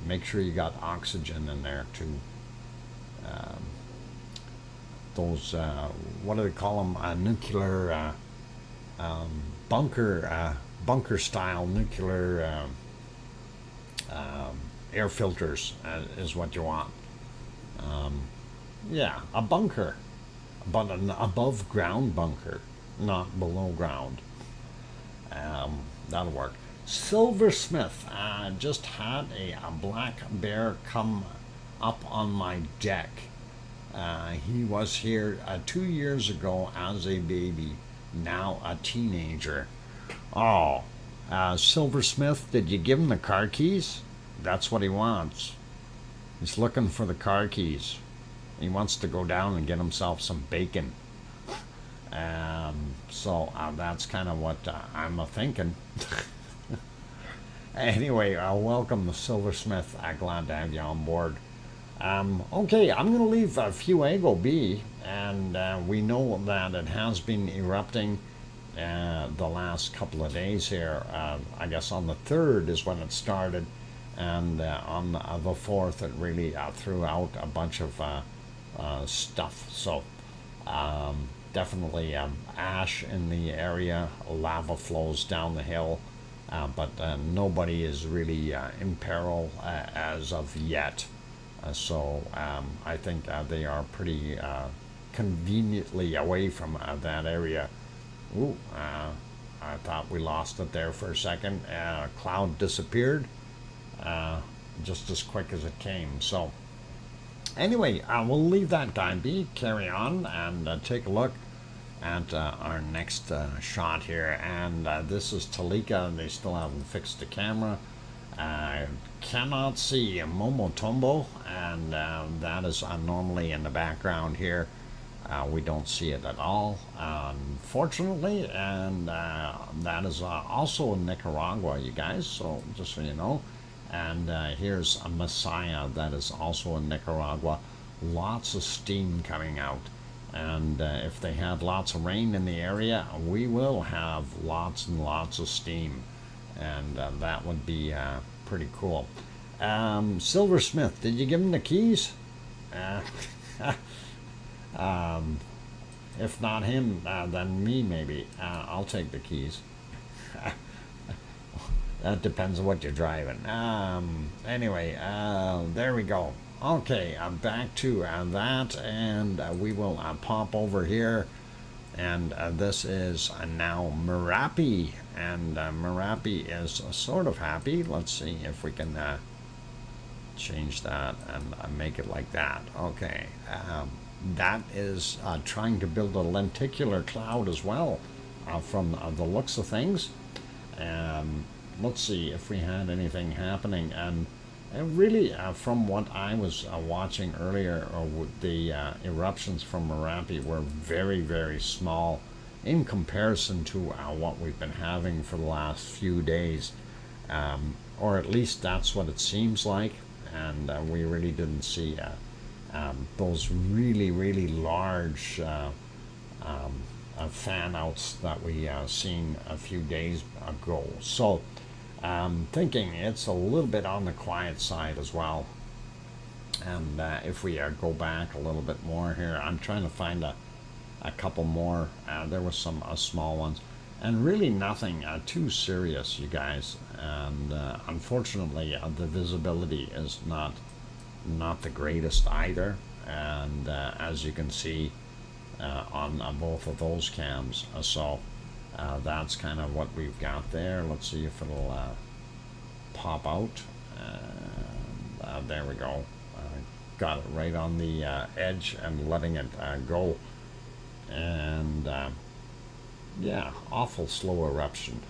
make sure you got oxygen in there too. Those what do they call them? Nuclear bunker style nuclear air filters is what you want. Yeah, a bunker, but an above ground bunker, not below ground. That'll work. Silversmith just had a black bear come up on my deck. He was here 2 years ago as a baby, now a teenager. Oh, Silversmith, did you give him the car keys? That's what he wants. He's looking for the car keys. He wants to go down and get himself some bacon. So that's kind of what I'm thinking. Anyway, welcome to Silversmith. Glad to have you on board. Okay, I'm going to leave Fuego be, and we know that it has been erupting the last couple of days here. I guess on the 3rd is when it started, and on the 4th it really threw out a bunch of stuff. So definitely ash in the area, lava flows down the hill, but nobody is really in peril as of yet. So I think they are pretty conveniently away from that area. Ooh, I thought we lost it there for a second. Cloud disappeared just as quick as it came. So anyway, we'll leave that guy be, carry on, and take a look at our next shot here. And this is Talika. They still haven't fixed the camera. I cannot see Momotombo, and that is normally in the background here. We don't see it at all, unfortunately, and that is also in Nicaragua, you guys, so just so you know. And here's a Messiah that is also in Nicaragua. Lots of steam coming out, and if they have lots of rain in the area, we will have lots and lots of steam, and that would be pretty cool. Silversmith, did you give him the keys? If not him, then me maybe. I'll take the keys. That depends on what you're driving. Anyway, there we go. Okay, back to that, and we will pop over here. And this is now Merapi, and Merapi is sort of happy. Let's see if we can change that and make it like that. Okay, that is trying to build a lenticular cloud as well, from the looks of things. Let's see if we had anything happening, and really from what I was watching earlier, the eruptions from Merapi were very, very small in comparison to what we've been having for the last few days. or at least that's what it seems like. And we really didn't see those really large fan outs that we seen a few days ago. So I'm thinking it's a little bit on the quiet side as well. And if we go back a little bit more here, I'm trying to find a couple more. There were some small ones, and really nothing too serious, you guys. And unfortunately, the visibility is not the greatest either. And as you can see on both of those cams, so that's kind of what we've got there. Let's see if it'll pop out. There we go. Got it right on the edge and letting it go. And yeah, awful slow eruption.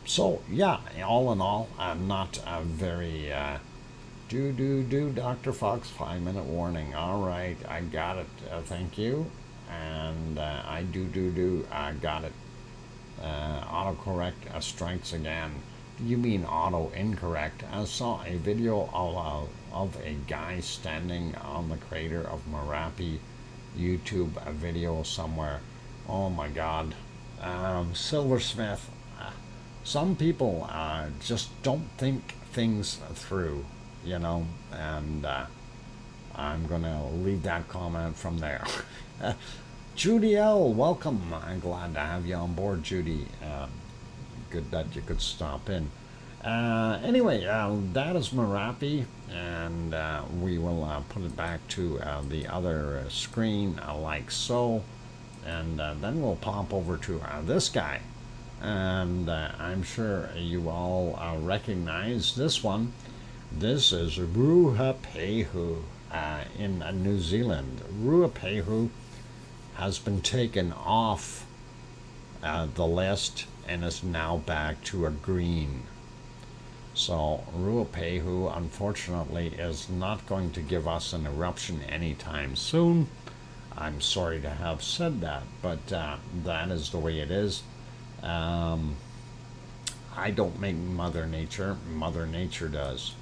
So yeah, all in all, not very Dr. Fox, 5-minute warning. All right, I got it. Thank you. And I got it. Autocorrect strikes again. You mean auto incorrect? I saw a video of a guy standing on the crater of Merapi. YouTube a video somewhere. Oh my God. Silversmith. Some people just don't think things through, you know, and I'm gonna leave that comment from there. Judy L, welcome. I'm glad to have you on board, Judy. Good that you could stop in. Anyway, that is Merapi, and we will put it back to the other screen like so, and then we'll pop over to this guy. And I'm sure you all recognize this one. This is Ruapehu in New Zealand. Ruapehu has been taken off the list and is now back to a green. So Ruapehu, unfortunately, is not going to give us an eruption anytime soon. I'm sorry to have said that, but that is the way it is. I don't make Mother Nature. Mother Nature does.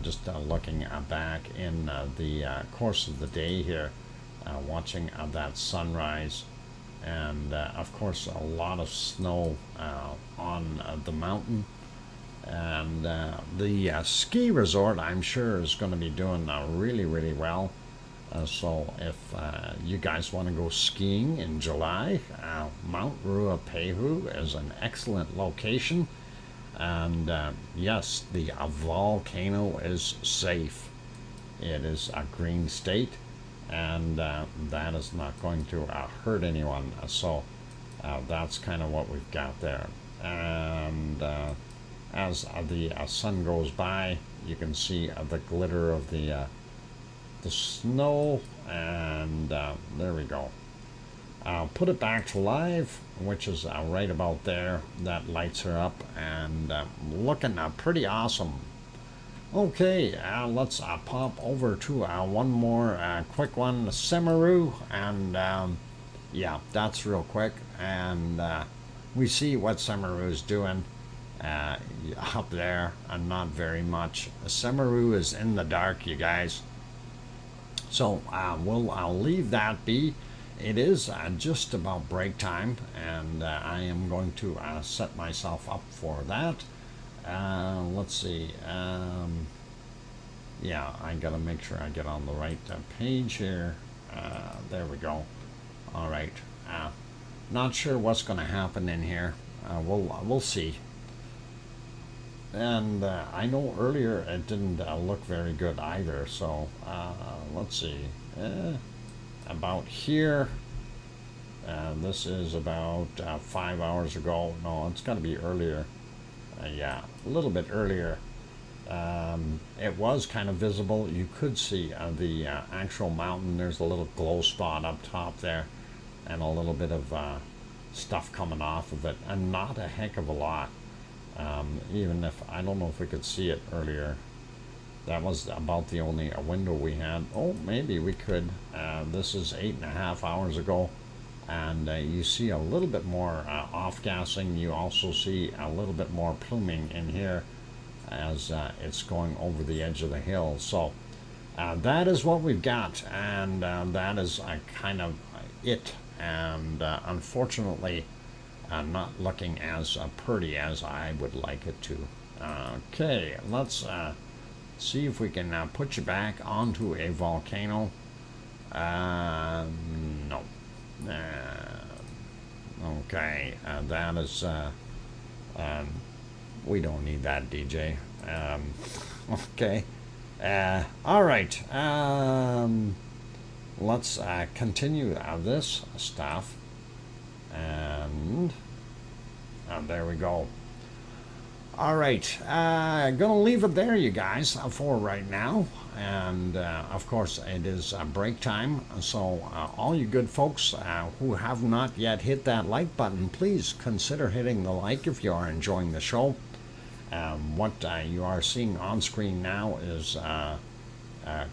Just looking back in the course of the day here, watching that sunrise, and of course a lot of snow on the mountain. And the ski resort, I'm sure, is going to be doing really well. So if you guys want to go skiing in July, Mount Ruapehu is an excellent location. And yes, the volcano is safe. It is a green state, and that is not going to hurt anyone. So that's kind of what we've got there. And as the sun goes by, you can see the glitter of the snow, and there we go. I'll put it back to live, which is right about there. That lights her up, and looking pretty awesome. Okay, let's pop over to one more quick one, Semaru, and yeah, that's real quick. And we see what Semaru is doing up there, and not very much. Semaru is in the dark, you guys. So I'll leave that be. It is just about break time, and I am going to set myself up for that. Let's see. Yeah, I gotta make sure I get on the right page here. There we go. All right. Not sure what's going to happen in here. We'll see. And I know earlier it didn't look very good either. So let's see. About here. This is about 5 hours ago. No, it's got to be earlier. Yeah, a little bit earlier. It was kind of visible. You could see the actual mountain. There's a little glow spot up top there, and a little bit of stuff coming off of it, and not a heck of a lot. Even if I don't know if we could see it earlier. That was about the only window we had. Oh, maybe we could. This is 8.5 hours ago. and you see a little bit more off-gassing. You also see a little bit more pluming in here as it's going over the edge of the hill. So that is what we've got, and that is kind of it. And unfortunately, not looking as pretty as I would like it to. Okay, let's see if we can put you back onto a volcano. No. Okay, that is, we don't need that, DJ. Okay. All right. Let's continue this stuff. And there we go. All right, gonna leave it there, you guys, for right now. And of course, it is break time. So all you good folks who have not yet hit that like button, please consider hitting the like if you are enjoying the show. What you are seeing on screen now is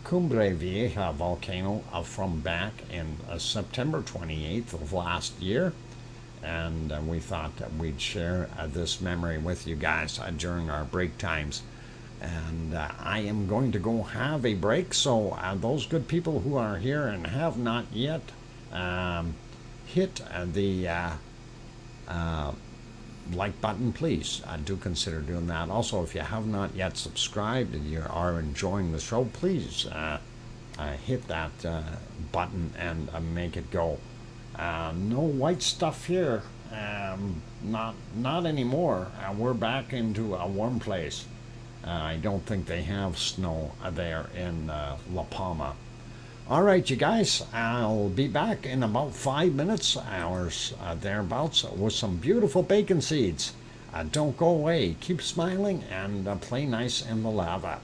Cumbre Vieja volcano from back in September 28th of last year. And we thought that we'd share this memory with you guys during our break times. And I am going to go have a break, so those good people who are here and have not yet hit the like button, please do consider doing that. Also, if you have not yet subscribed and you are enjoying the show, please hit that button and make it go. No white stuff here, not anymore. We're back into a warm place. I don't think they have snow there in La Palma. All right, you guys, I'll be back in about 5 minutes, hours thereabouts, with some beautiful bacon seeds. Don't go away. Keep smiling and play nice in the lava.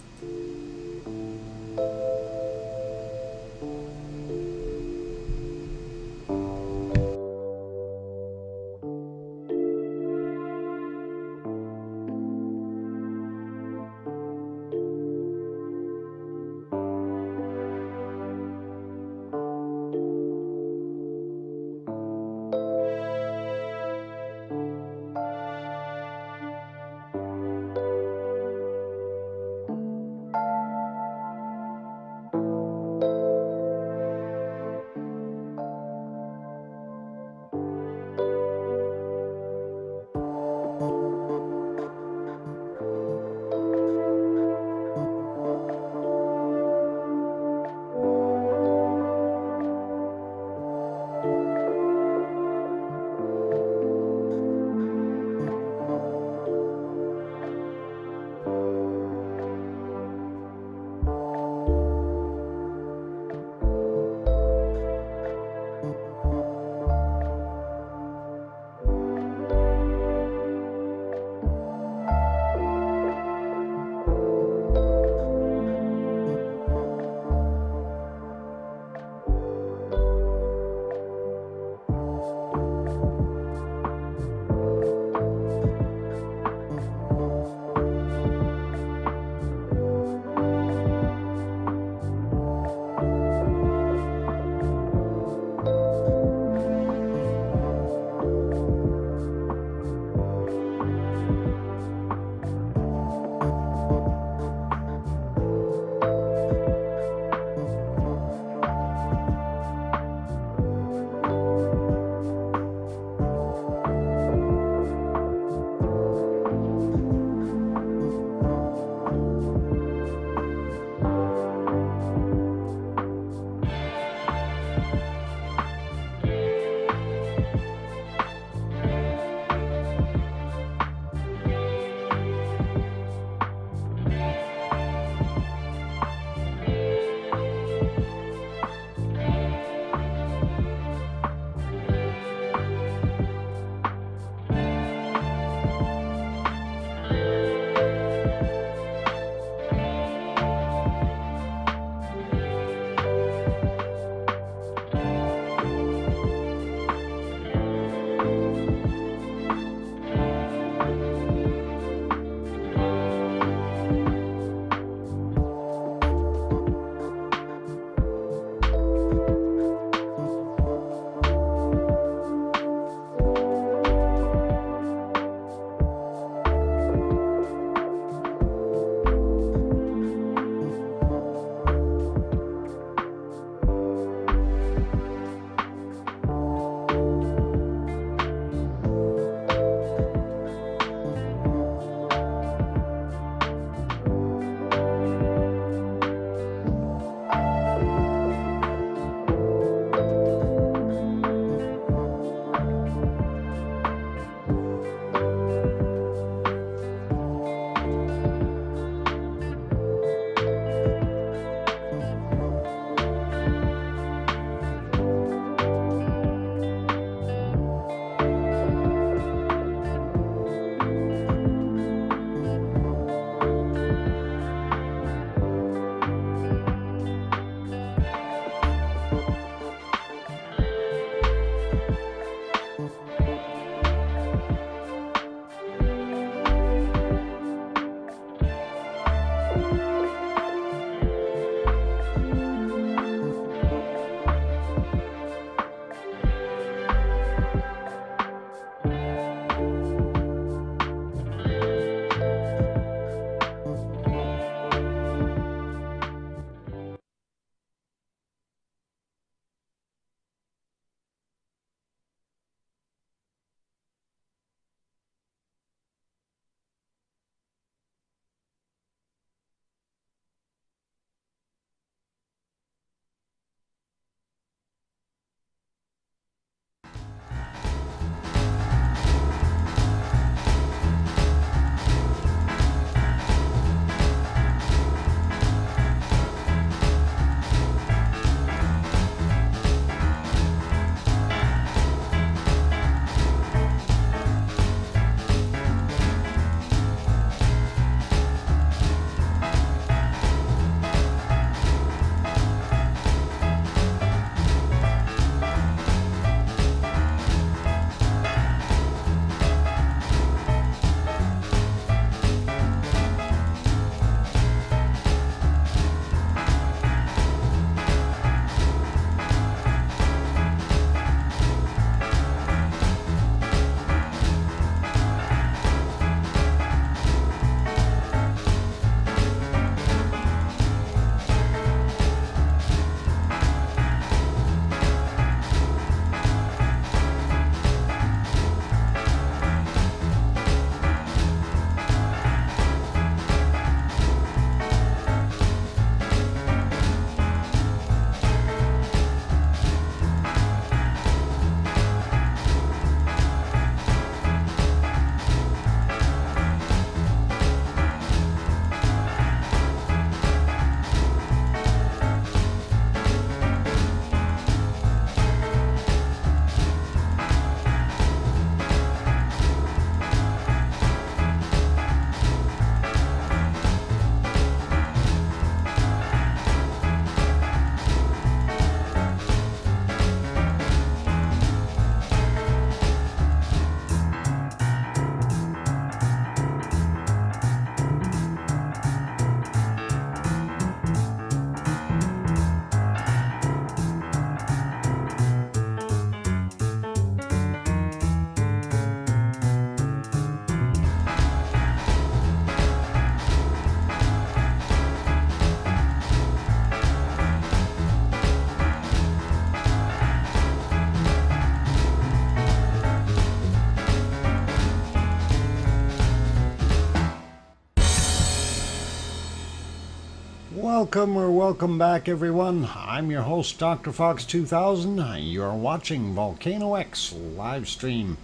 Welcome back, everyone. I'm your host, DrFox2000. You're watching VolcanoX live stream.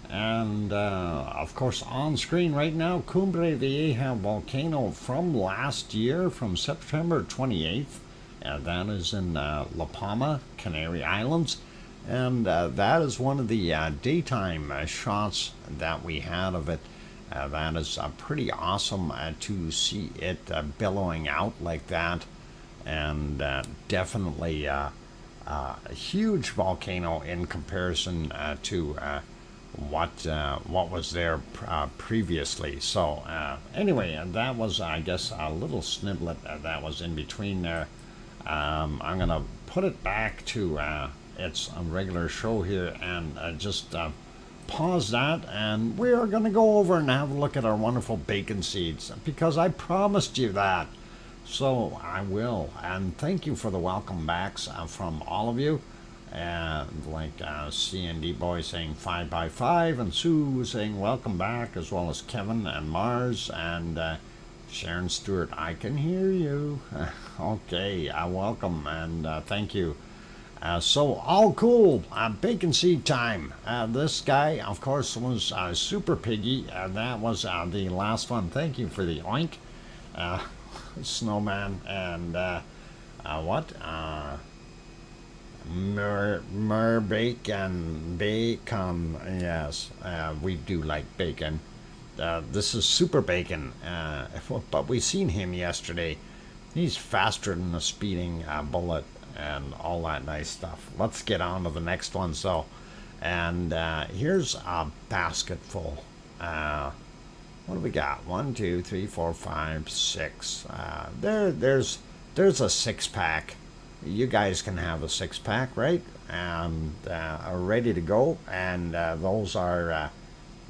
And, of course, on screen right now, Cumbre Vieja volcano from last year, from September 28th. That is in La Palma, Canary Islands. And that is one of the daytime shots that we had of it. That is pretty awesome to see it billowing out like that, and definitely a huge volcano in comparison to what was there previously. So anyway, that was, I guess, a little sniblet that was in between there. I'm gonna put it back to its regular show here and just pause that, and we are going to go over and have a look at our wonderful bacon seeds, because I promised you that. So I will, and thank you for the welcome backs from all of you, like C&D Boy saying 5x5, and Sue saying welcome back, as well as Kevin and Mars, and Sharon Stewart, I can hear you. Okay, welcome, and thank you. So all cool, bacon seed time. This guy, of course, was Super Piggy. That was the last one. Thank you for the oink, Snowman, and what? Bacon. Yes, we do like bacon. This is Super Bacon, but we seen him yesterday. He's faster than a speeding bullet, and all that nice stuff. Let's get on to the next one. So, and here's a basketful. what do we got? 1, 2, 3, 4, 5, 6. There's a 6-pack. You guys can have a 6-pack, right? Are ready to go, and those are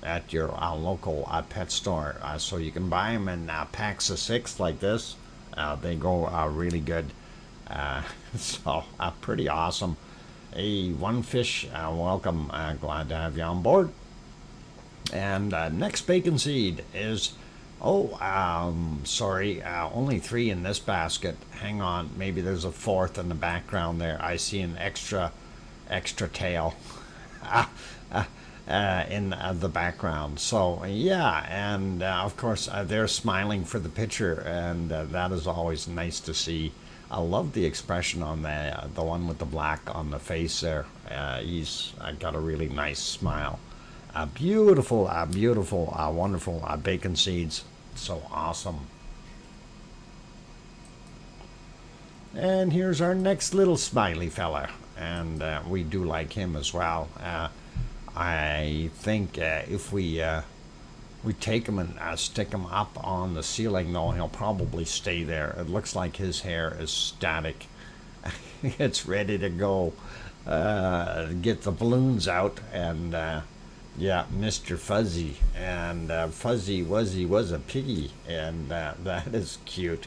at your local pet store. So you can buy them in packs of 6 like this. They go really good. So pretty awesome. Hey, One Fish, welcome. Glad to have you on board. And next bacon seed is, sorry, only 3 in this basket. Hang on, maybe there's a 4th in the background there. I see an extra tail in the background. So yeah, and of course they're smiling for the picture, and that is always nice to see. I love the expression on the one with the black on the face there. He's got a really nice smile. Beautiful, wonderful bacon seeds. So awesome. And here's our next little smiley fella, and we do like him as well. I think if we take him and stick him up on the ceiling, though, he'll probably stay there. It looks like his hair is static. It's ready to go. Get the balloons out, and yeah, Mr. Fuzzy. And Fuzzy was a piggy, and that is cute.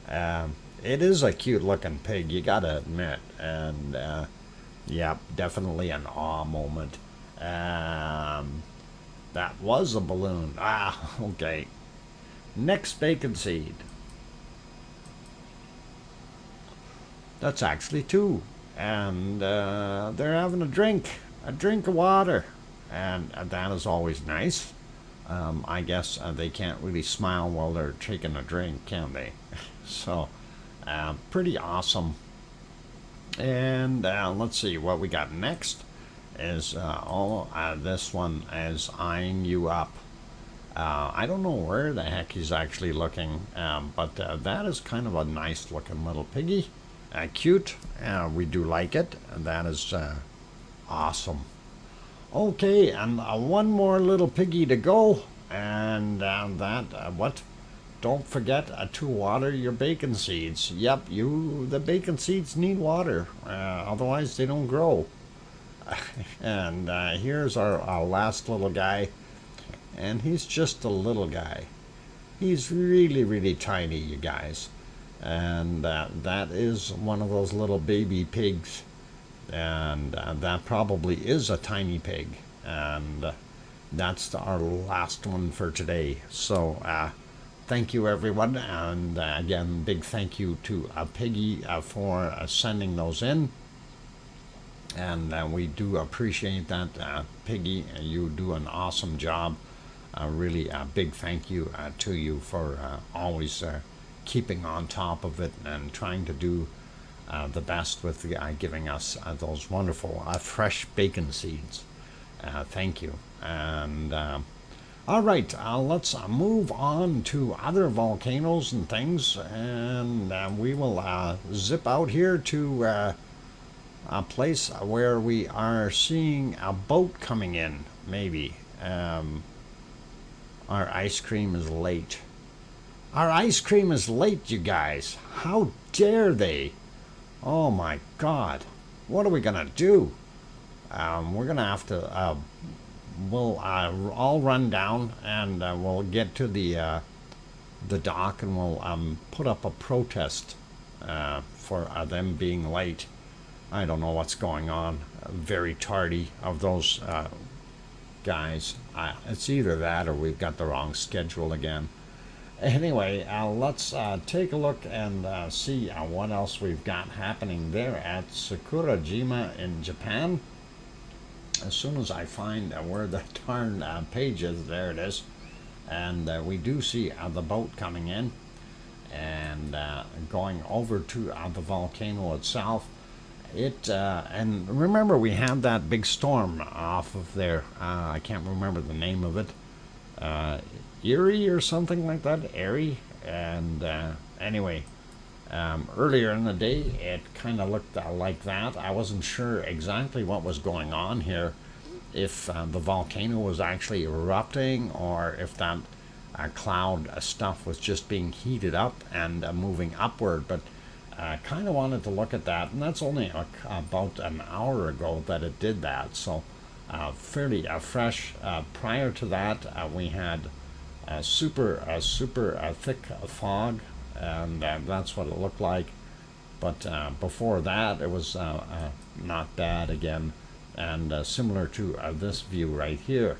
It is a cute looking pig, you gotta admit. And yeah, definitely an awe moment. That was a balloon. Okay. Next bacon seed. That's actually 2. And they're having a drink of water. And that is always nice. I guess they can't really smile while they're taking a drink, can they? So, pretty awesome. And let's see what we got next. Is this one is eyeing you up. I don't know where the heck he's actually looking, but that is kind of a nice looking little piggy. Cute. We do like it. That is awesome. Okay, and one more little piggy to go, and what? Don't forget to water your bacon seeds. Yep, the bacon seeds need water, otherwise they don't grow. And here's our last little guy, and he's just a little guy. He's really tiny, you guys, and that is one of those little baby pigs, and that probably is a tiny pig, and that's our last one for today. So thank you, everyone, and again, big thank you to Piggy for sending those in. And we do appreciate that, Piggy. You do an awesome job. Really a big thank you to you for always keeping on top of it and trying to do the best with giving us those wonderful fresh bacon seeds. Thank you. And all right, let's move on to other volcanoes and things, and we will zip out here to a place where we are seeing a boat coming in, maybe. Our ice cream is late. Our ice cream is late, you guys. How dare they? Oh my God. What are we gonna do? We're gonna have to, we'll all run down, and we'll get to the dock, and we'll put up a protest for them being late. I don't know what's going on. Very tardy of those guys. It's either that or we've got the wrong schedule again. Anyway, let's take a look and see what else we've got happening there at Sakurajima in Japan. As soon as I find where the darn page is, there it is. And we do see the boat coming in and going over to the volcano itself. And remember, we had that big storm off of there. I can't remember the name of it. Erie or something like that. Erie. And anyway, earlier in the day, it kind of looked like that. I wasn't sure exactly what was going on here. If the volcano was actually erupting, or if that cloud stuff was just being heated up and moving upward. But kind of wanted to look at that, and that's only about an hour ago that it did that. So fairly fresh. Prior to that, we had super thick fog, and that's what it looked like. But before that, it was not bad again, and similar to this view right here.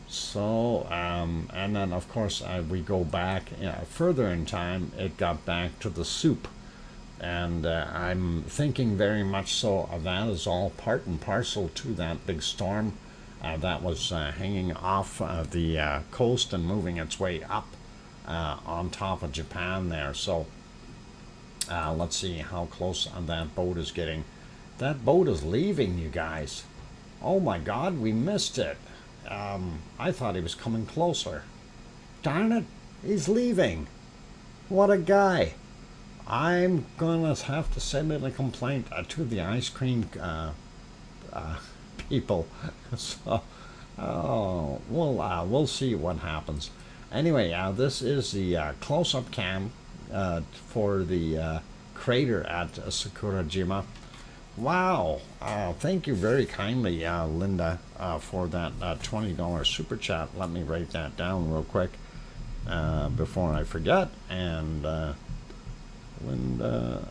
So, and then of course we go back further in time, it got back to the soup. And I'm thinking very much so that is all part and parcel to that big storm that was hanging off the coast and moving its way up on top of Japan there. So let's see how close that boat is getting. That boat is leaving, you guys. Oh my God, we missed it. I thought he was coming closer. Darn it, he's leaving. What a guy. I'm gonna have to send in a complaint to the ice cream people. So, we'll see what happens. Anyway, this is the close-up cam for the crater at Sakurajima. Wow! Thank you very kindly, Linda, for that $20 super chat. Let me write that down real quick before I forget. And Linda,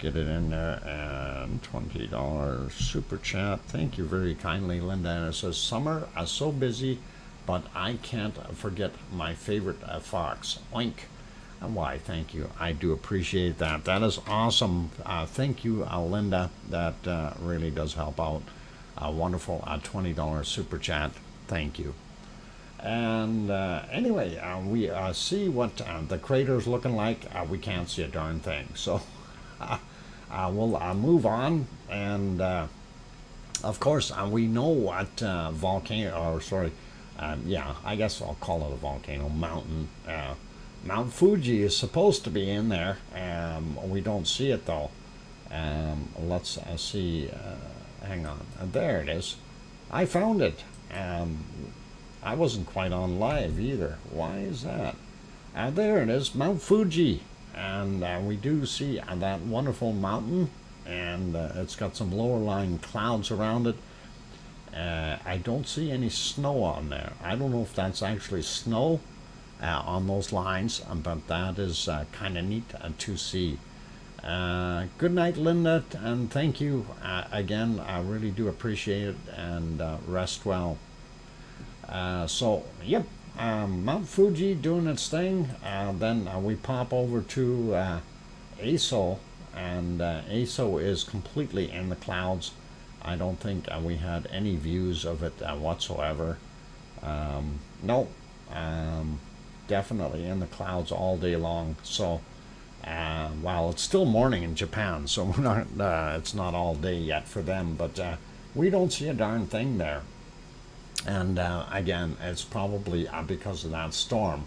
get it in there, and $20 super chat. Thank you very kindly, Linda. And it says, summer is so busy, but I can't forget my favorite fox. Oink. And why, thank you. I do appreciate that. That is awesome. Thank you, Linda. That really does help out. Wonderful $20 super chat. Thank you. And anyway, we see what the crater's looking like. We can't see a darn thing. So we'll move on. And of course, we know what volcano, or sorry, yeah, I guess I'll call it a volcano, mountain. Mount Fuji is supposed to be in there. We don't see it though. Let's see. Hang on. There it is. I found it. I wasn't quite on live either. Why is that? There it is, Mount Fuji. And we do see that wonderful mountain. And it's got some lower lying clouds around it. I don't see any snow on there. I don't know if that's actually snow on those lines, but that is kind of neat to see. Good night, Linda, and thank you again. I really do appreciate it, and rest well. So, yep, Mount Fuji doing its thing. Then we pop over to Aso, and Aso is completely in the clouds. I don't think we had any views of it whatsoever. No, definitely in the clouds all day long. So, while it's still morning in Japan, so we're not, it's not all day yet for them, but we don't see a darn thing there. And again, it's probably because of that storm.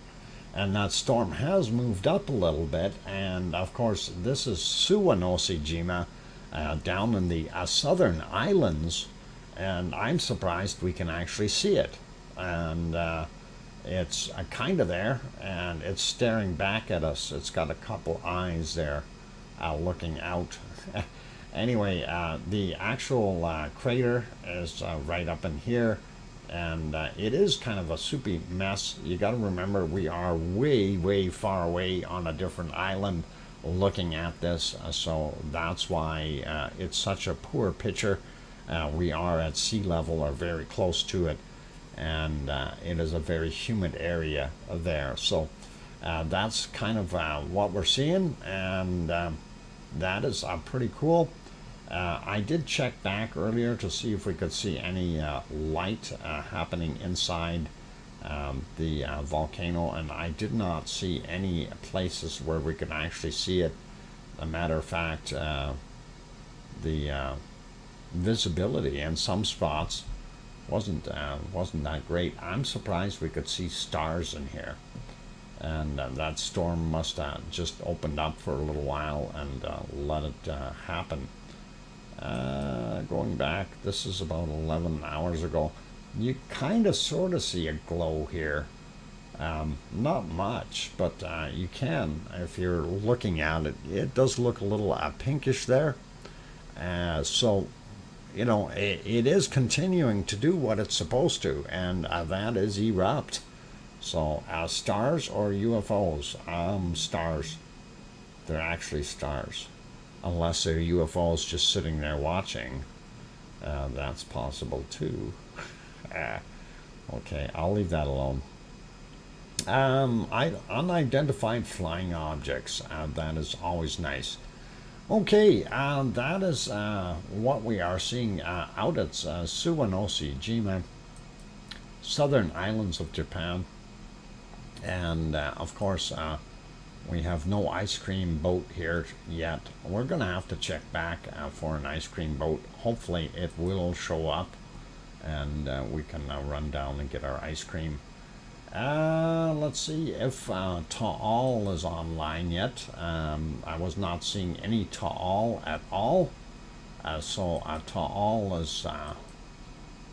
And that storm has moved up a little bit. And of course, this is Suwanosejima down in the southern islands. And I'm surprised we can actually see it. And it's kind of there. And it's staring back at us. It's got a couple eyes there looking out. Anyway, the actual crater is right up in here. And it is kind of a soupy mess. You got to remember, we are way, way far away on a different island looking at this. So that's why it's such a poor picture. We are at sea level or very close to it. And it is a very humid area there. So that's kind of what we're seeing. And that is pretty cool. I did check back earlier to see if we could see any light happening inside the volcano, and I did not see any places where we could actually see it. As a matter of fact, the visibility in some spots wasn't that great. I'm surprised we could see stars in here, and that storm must have just opened up for a little while and let it happen. Going back, this is about 11 hours ago. you kind of sort of see a glow here. Not much, but you can, if you're looking at it, it does look a little pinkish there. So, you know, it is continuing to do what it's supposed to, and that is erupt. So, stars or UFOs? Stars. They're actually stars. Unless they're UFOs just sitting there watching. That's possible too. Okay, I'll leave that alone. Unidentified flying objects. That is always nice. Okay, that is what we are seeing out at Suwanosejima, southern islands of Japan. And of course, we have no ice cream boat here yet. We're going to have to check back for an ice cream boat. Hopefully it will show up and we can run down and get our ice cream. Let's see if Ta'al is online yet. I was not seeing any Ta'al at all. So Ta'al is,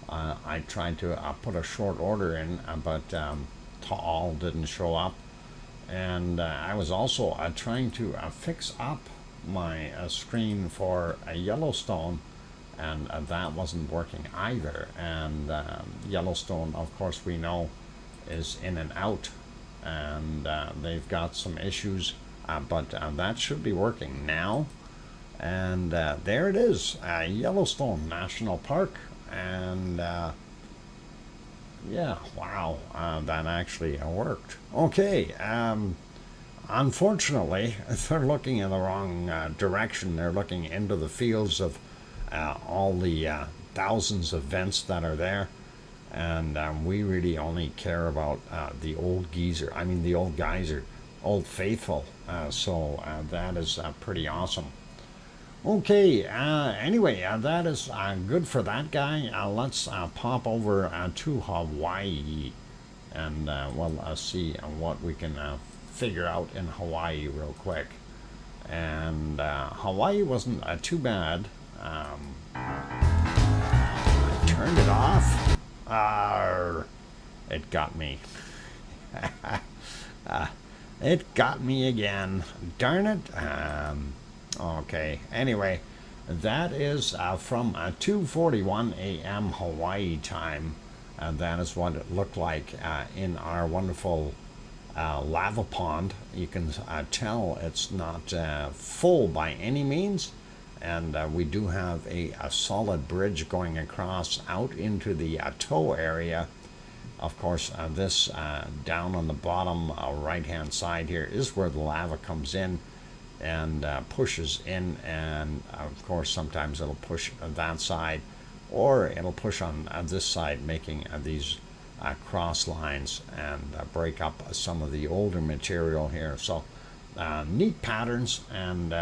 I tried to put a short order in, but Ta'al didn't show up. And I was also trying to fix up my screen for a Yellowstone, and that wasn't working either. And Yellowstone, of course, we know is in and out, and they've got some issues, but that should be working now. And there it is, Yellowstone National Park. And yeah, wow, that actually worked. Okay, unfortunately, they're looking in the wrong direction. They're looking into the fields of all the thousands of vents that are there. And we really only care about the old geyser. I mean, the old geyser, Old Faithful. So that is pretty awesome. Okay, anyway, that is good for that guy. Let's pop over to Hawaii, and we'll see what we can figure out in Hawaii real quick. And Hawaii wasn't too bad. I turned it off. It got me. It got me again. Darn it. Okay. Anyway, that is from 2:41 a.m. Hawaii time. That is what it looked like in our wonderful lava pond. You can tell it's not full by any means. And we do have a solid bridge going across out into the tow area. Of course, this down on the bottom right-hand side here is where the lava comes in and pushes in. And of course, sometimes it'll push that side, or it'll push on this side, making these cross lines and break up some of the older material here. So neat patterns. And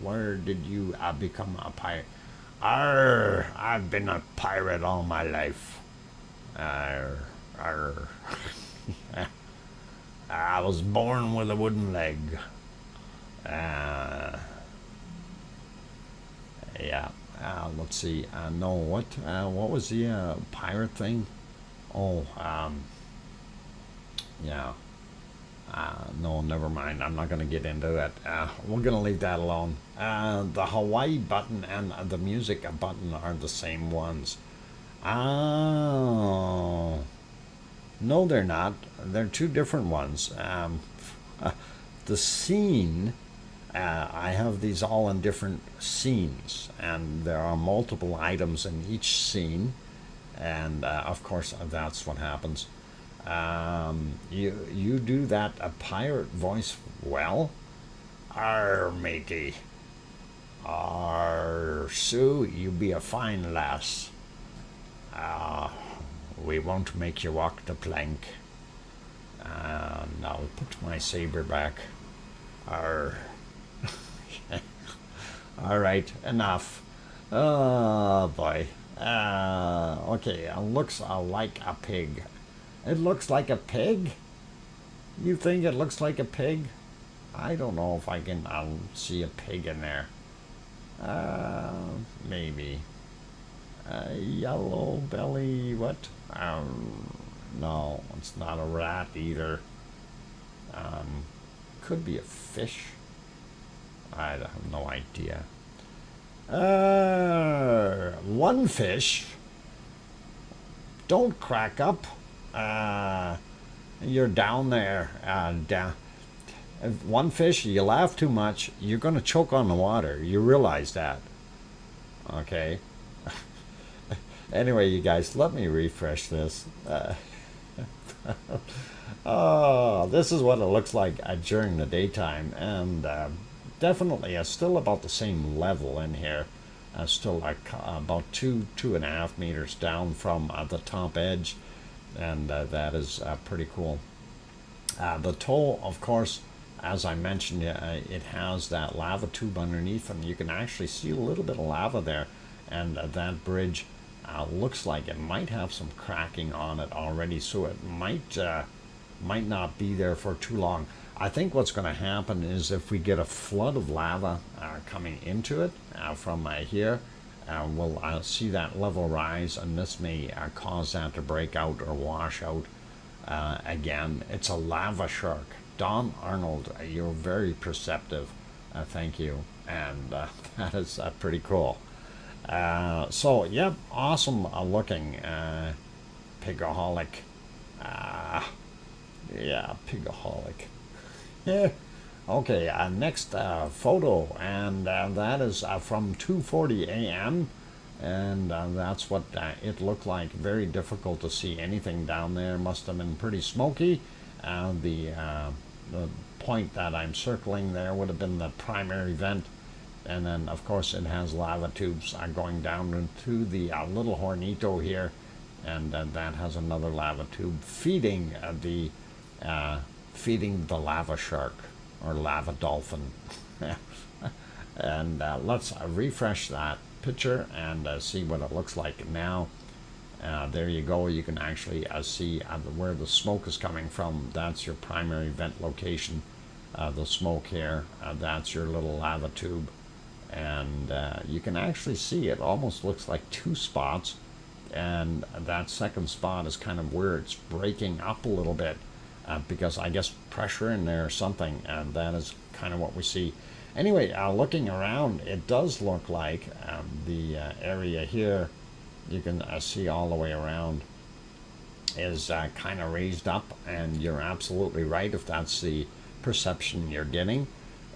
where did you become a pirate? I've been a pirate all my life. I was born with a wooden leg. Yeah. Let's see. No, what was the pirate thing? Oh, yeah. No, never mind. I'm not going to get into that. We're going to leave that alone. The Hawaii button and the music button are the same ones. Oh. No, they're not. They're two different ones. The scene, I have these all in different scenes, and there are multiple items in each scene. And, of course, that's what happens. You do that pirate voice well. Arr, matey. Arr, Sue, you be a fine lass. We won't make you walk the plank. Now put my saber back. Arr. All right, enough. Oh boy. Okay, it looks like a pig. It looks like a pig? You think it looks like a pig? I don't know if I can see a pig in there. Maybe. Yellow belly, what? No, it's not a rat either. Could be a fish. I have no idea. One fish. Don't crack up. You're down there. One fish, you laugh too much, you're going to choke on the water. You realize that. Okay. Anyway, you guys, let me refresh this. Oh, this is what it looks like during the daytime, and definitely still about the same level in here. Still like about 2.5 meters down from the top edge, and that is pretty cool. The toe, of course, as I mentioned, it has that lava tube underneath, and you can actually see a little bit of lava there, and that bridge looks like it might have some cracking on it already, so it might not be there for too long. I think what's going to happen is if we get a flood of lava coming into it from here, we'll see that level rise, and this may cause that to break out or wash out again. It's a lava shark. Don Arnold, you're very perceptive. Thank you. And that is pretty cool. So, yep, awesome looking pigaholic. Yeah, pigaholic. Yeah. Okay, next photo, and that is from 2:40 a.m. and that's what it looked like. Very difficult to see anything down there. Must have been pretty smoky. The point that I'm circling there would have been the primary vent, and then of course it has lava tubes going down into the little hornito here, and that has another lava tube feeding the lava shark or lava dolphin. And let's refresh that picture and see what it looks like now. There you go. You can actually see where the smoke is coming from. That's your primary vent location. The smoke here, that's your little lava tube. And you can actually see it almost looks like two spots. And that second spot is kind of where it's breaking up a little bit because I guess pressure in there or something. And that is kind of what we see. Anyway, looking around, it does look like the area here, you can see all the way around, is kind of raised up, and you're absolutely right if that's the perception you're getting.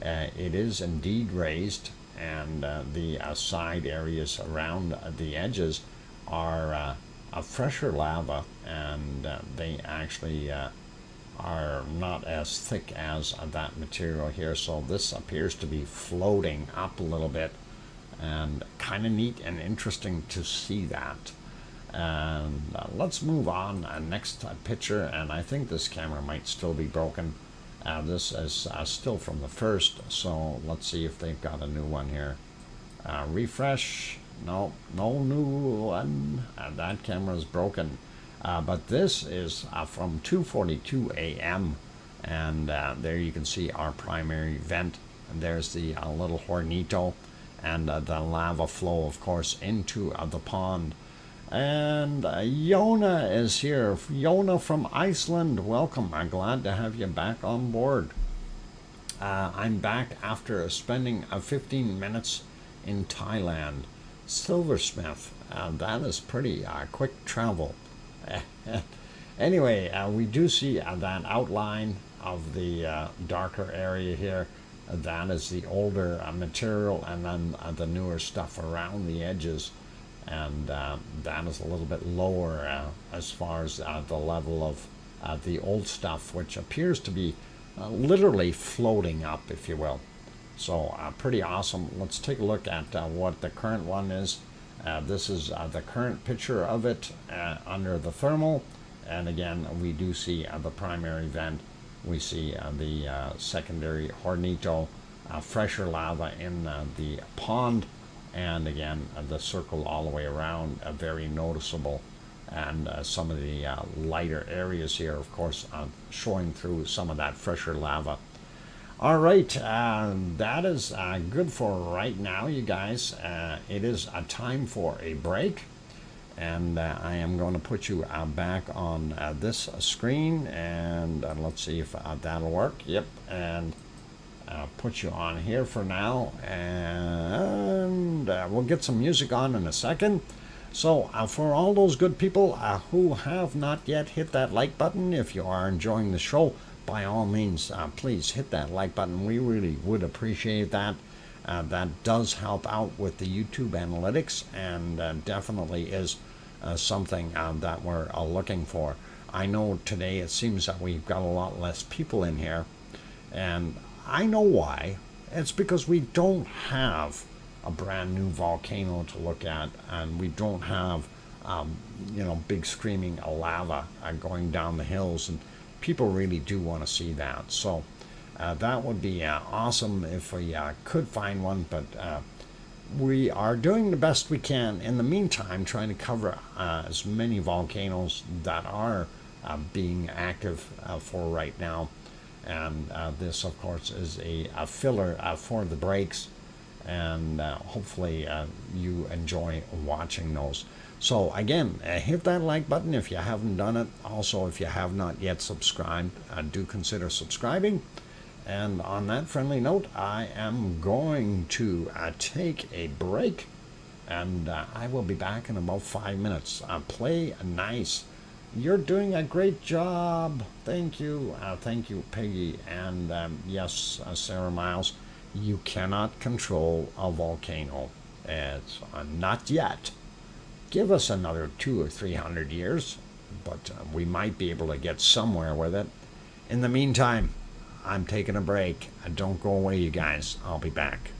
It is indeed raised, and the side areas around the edges are fresher lava, and they actually are not as thick as that material here, so this appears to be floating up a little bit, and kind of neat and interesting to see that. And let's move on. Next picture, and I think this camera might still be broken. This is still from the first, so let's see if they've got a new one here. Refresh. No new one. That camera is broken. But this is from 2:42 a.m. and there you can see our primary vent. And there's the little hornito, and the lava flow, of course, into the pond. And Yona is here. Yona from Iceland, welcome. I'm glad to have you back on board. I'm back after spending 15 minutes in Thailand. Silversmith, that is pretty quick travel. Anyway, we do see that outline of the darker area here. That is the older material, and then the newer stuff around the edges, and that is a little bit lower as far as the level of the old stuff, which appears to be literally floating up, if you will. So pretty awesome. Let's take a look at what the current one is. This is the current picture of it under the thermal, and again we do see the primary vent. We see the secondary hornito, fresher lava in the pond, and again the circle all the way around, very noticeable, and some of the lighter areas here, of course, showing through some of that fresher lava. All right, that is good for right now, you guys. It is a time for a break. And I am going to put you back on this screen, and let's see if that'll work. Yep, and put you on here for now, and we'll get some music on in a second. So for all those good people who have not yet hit that like button, if you are enjoying the show, by all means, please hit that like button. We really would appreciate that. That does help out with the YouTube analytics, and definitely is something that we're looking for. I know today it seems that we've got a lot less people in here, and I know why. It's because we don't have a brand new volcano to look at, and we don't have big screaming lava going down the hills, and people really do want to see that. So that would be awesome if we could find one, but we are doing the best we can in the meantime, trying to cover as many volcanoes that are being active for right now. And this, of course, is a filler for the breaks, and hopefully you enjoy watching those. So again, hit that like button if you haven't done it. Also, if you have not yet subscribed, do consider subscribing. And on that friendly note, I am going to take a break, and I will be back in about 5 minutes. Play nice. You're doing a great job. Thank you, Peggy. And yes, Sarah Miles, you cannot control a volcano. It's not yet. Give us another 200 or 300 years, but we might be able to get somewhere with it. In the meantime, I'm taking a break. Don't go away, you guys. I'll be back.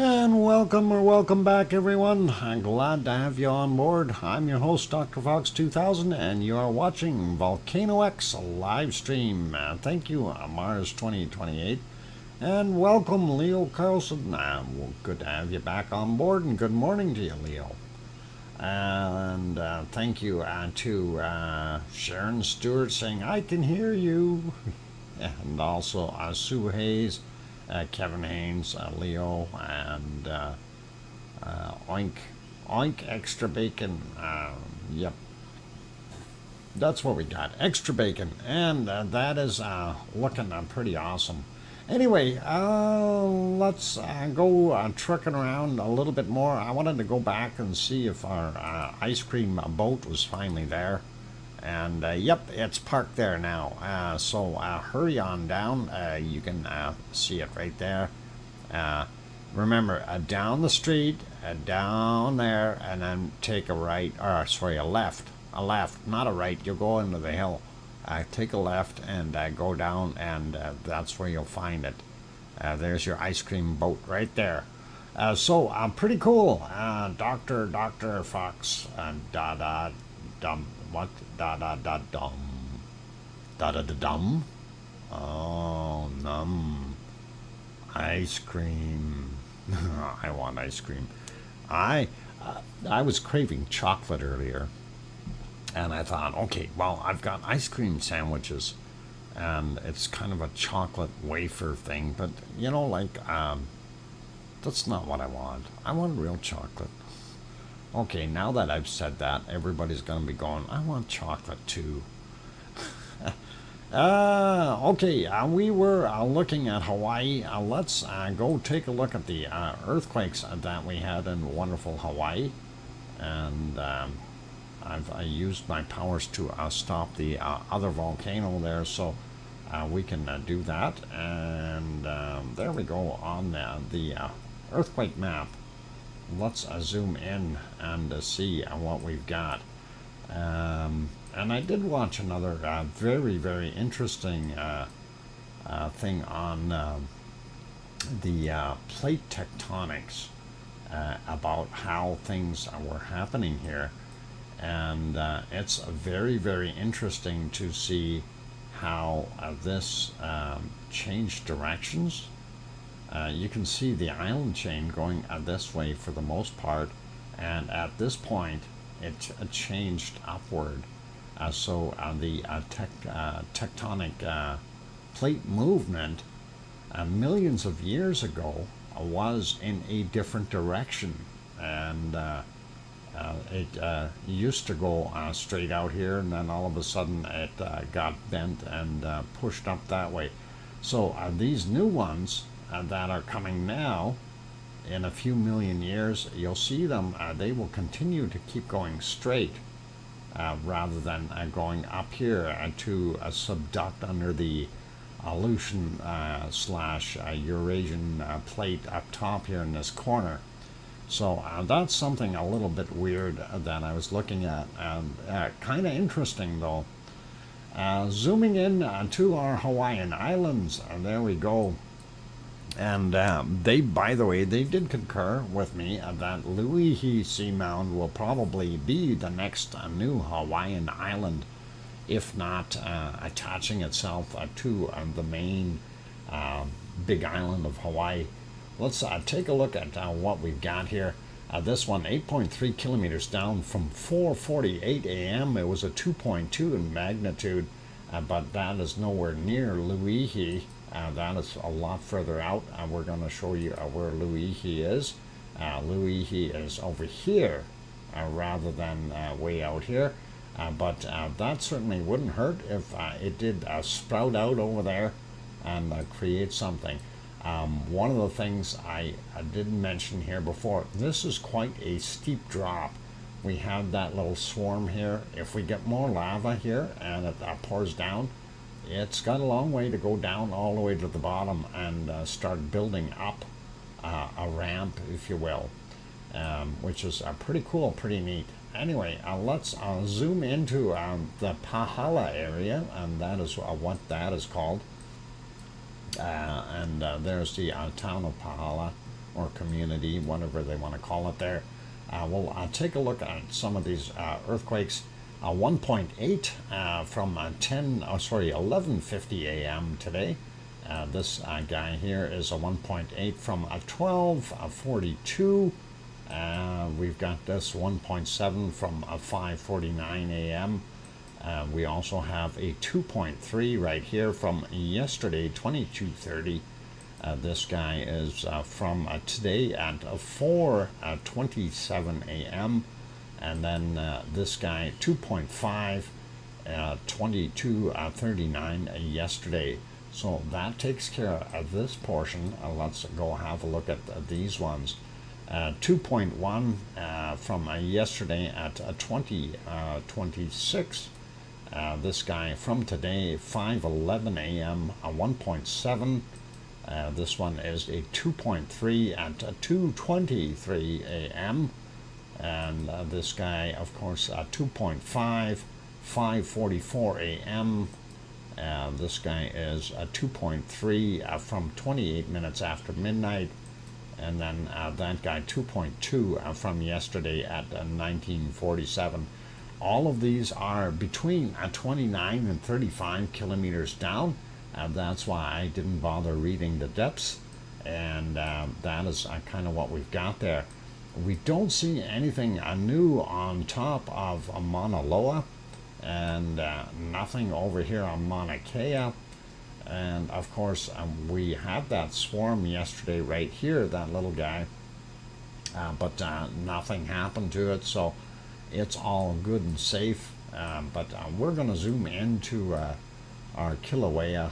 And welcome or welcome back, everyone. I'm glad to have you on board. I'm your host, DrFox2000, and you are watching VolcanoX live stream. Thank you, Mars 2028. And welcome, Leo Carlson. Good to have you back on board, and good morning to you, Leo. And thank you to Sharon Stewart saying, I can hear you. And also Sue Hayes. Kevin Haynes, Leo, and Oink Extra Bacon. Yep, that's what we got, extra bacon, and that is looking pretty awesome. Anyway, let's go trucking around a little bit more. I wanted to go back and see if our ice cream boat was finally there. And yep, it's parked there now. So hurry on down. You can see it right there. Remember, down the street, down there, and then take a right, or sorry, a left, not a right. You'll go into the hill. Take a left and go down, and that's where you'll find it. There's your ice cream boat right there. So pretty cool. Dr. Fox, dum. What? Dum. Dum. Oh, num. Ice cream. I want ice cream. I was craving chocolate earlier, and I thought, okay, well, I've got ice cream sandwiches, and it's kind of a chocolate wafer thing, but you know, like, that's not what I want. I want real chocolate. Okay, now that I've said that, everybody's going to be going, I want chocolate too. Okay, we were looking at Hawaii. Let's go take a look at the earthquakes that we had in wonderful Hawaii. And I've used my powers to stop the other volcano there, so we can do that. And there we go on the earthquake map. Let's zoom in and see what we've got. And I did watch another very, very interesting thing on the plate tectonics about how things were happening here. And it's very, very interesting to see how this changed directions. You can see the island chain going this way for the most part, and at this point it changed upward. So the tectonic plate movement millions of years ago was in a different direction, and it used to go straight out here, and then all of a sudden it got bent and pushed up that way. So these new ones that are coming now, in a few million years, you'll see them, they will continue to keep going straight rather than going up here to subduct under the Aleutian slash Eurasian plate up top here in this corner. So that's something a little bit weird that I was looking at. Kind of interesting though. Zooming in to our Hawaiian Islands, there we go. And they, by the way, they did concur with me that Luihi Seamound will probably be the next new Hawaiian island, if not attaching itself to the main big island of Hawaii. Let's take a look at what we've got here. This one, 8.3 kilometers down from 4:48 a.m. It was a 2.2 in magnitude, but that is nowhere near Luihi. That is a lot further out. We're going to show you where Luihi is. Luihi is over here rather than way out here. But that certainly wouldn't hurt if it did sprout out over there and create something. One of the things I didn't mention here before, this is quite a steep drop. We have that little swarm here. If we get more lava here and it pours down, it's got a long way to go down all the way to the bottom and start building up a ramp, if you will, which is pretty cool, pretty neat. Anyway, let's zoom into the Pahala area, and that is what that is called. And there's the town of Pahala. or community, whatever they want to call it there. We'll take a look at some of these earthquakes. 1.8 from 11:50 a.m. today. This guy here is a 1.8 from 12:42. We've got this 1.7 from 5:49 a.m. We also have a 2.3 right here from yesterday, 22:30. This guy is from today at 4:27 a.m. And then this guy, 2.5, 22:39 yesterday. So that takes care of this portion. Let's go have a look at these ones. 2.1 from yesterday at 20:26. This guy from today, 5:11 a.m. 1.7. This one is a 2.3 at 2:23 a.m. And this guy, of course, 2.5, 5:44 a.m. This guy is 2.3 from 28 minutes after midnight. And then that guy, 2.2 from yesterday at 19:47. All of these are between 29 and 35 kilometers down. That's why I didn't bother reading the depths. And that is kind of what we've got there. We don't see anything new on top of Mauna Loa, and nothing over here on Mauna Kea. And of course, we had that swarm yesterday right here, that little guy, but nothing happened to it, so it's all good and safe. But we're going to zoom into our Kilauea,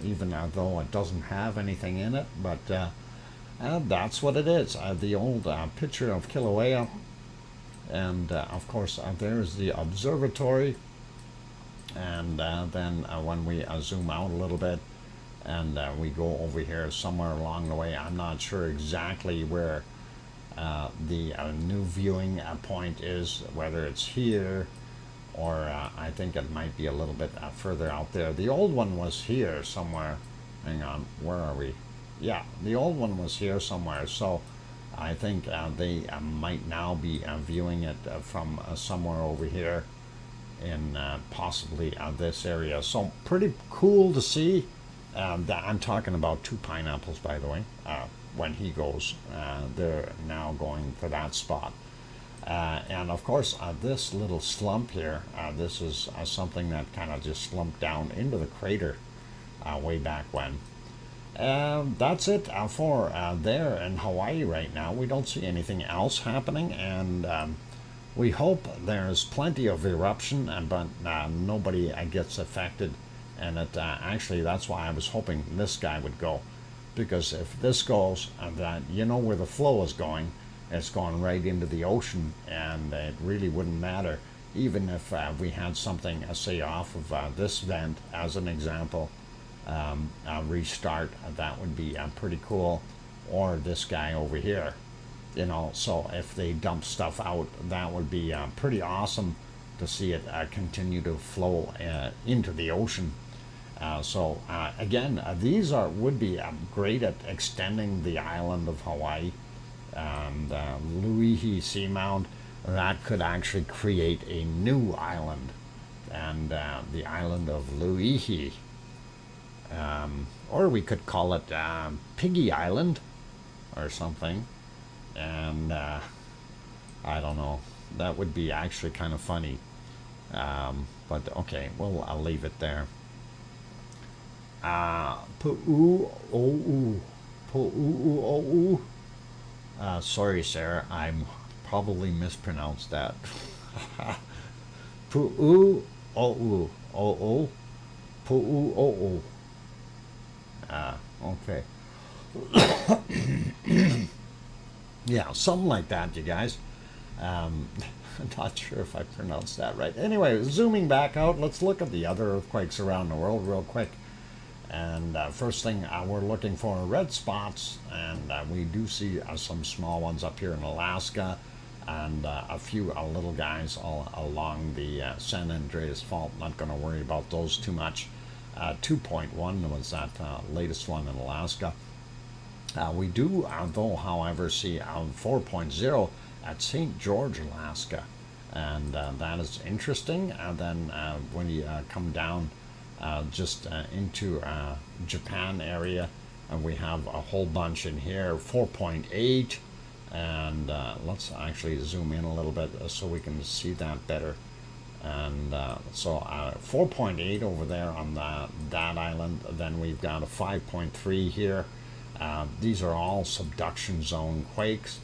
even though it doesn't have anything in it, but that's what it is, the old picture of Kilauea. And of course, there's the observatory. And then when we zoom out a little bit and we go over here somewhere along the way, I'm not sure exactly where the new viewing point is, whether it's here or I think it might be a little bit further out there. The old one was here somewhere. Hang on, where are we? Yeah, the old one was here somewhere, so I think they might now be viewing it from somewhere over here in possibly this area. So pretty cool to see. I'm talking about two pineapples, by the way. When he goes, they're now going for that spot. And of course, this little slump here, this is something that kind of just slumped down into the crater way back when. That's it for there in Hawaii right now. We don't see anything else happening, and we hope there's plenty of eruption, but nobody gets affected. And it actually, that's why I was hoping this guy would go, because if this goes, that you know where the flow is going, it's going right into the ocean, and it really wouldn't matter, even if we had something, say, off of this vent, as an example. Restart, that would be pretty cool, or this guy over here, you know. So if they dump stuff out, that would be pretty awesome to see it continue to flow into the ocean. So again, these would be great at extending the island of Hawaii. And Luihi Seamount, that could actually create a new island, and the island of Luihi. Or we could call it Piggy Island or something. And I don't know, that would be actually kind of funny. But okay, well, I'll leave it there. Pu'u-o-u. Pu'u-o-u. Sorry, Sarah, I probably mispronounced that. Pu'u-o-u. O-o. Pu'u-o-u. Okay. Yeah, something like that, you guys. Not sure if I pronounced that right. Anyway, zooming back out, let's look at the other earthquakes around the world real quick. And first thing, we're looking for red spots, and we do see some small ones up here in Alaska, and a few little guys all along the San Andreas Fault. Not going to worry about those too much. 2.1 was that latest one in Alaska. We do, though, however, see 4.0 at St. George, Alaska, and that is interesting. And then when you come down just into Japan area, we have a whole bunch in here, 4.8, and let's actually zoom in a little bit so we can see that better. And so 4.8 over there on that island. Then we've got a 5.3 here. These are all subduction zone quakes,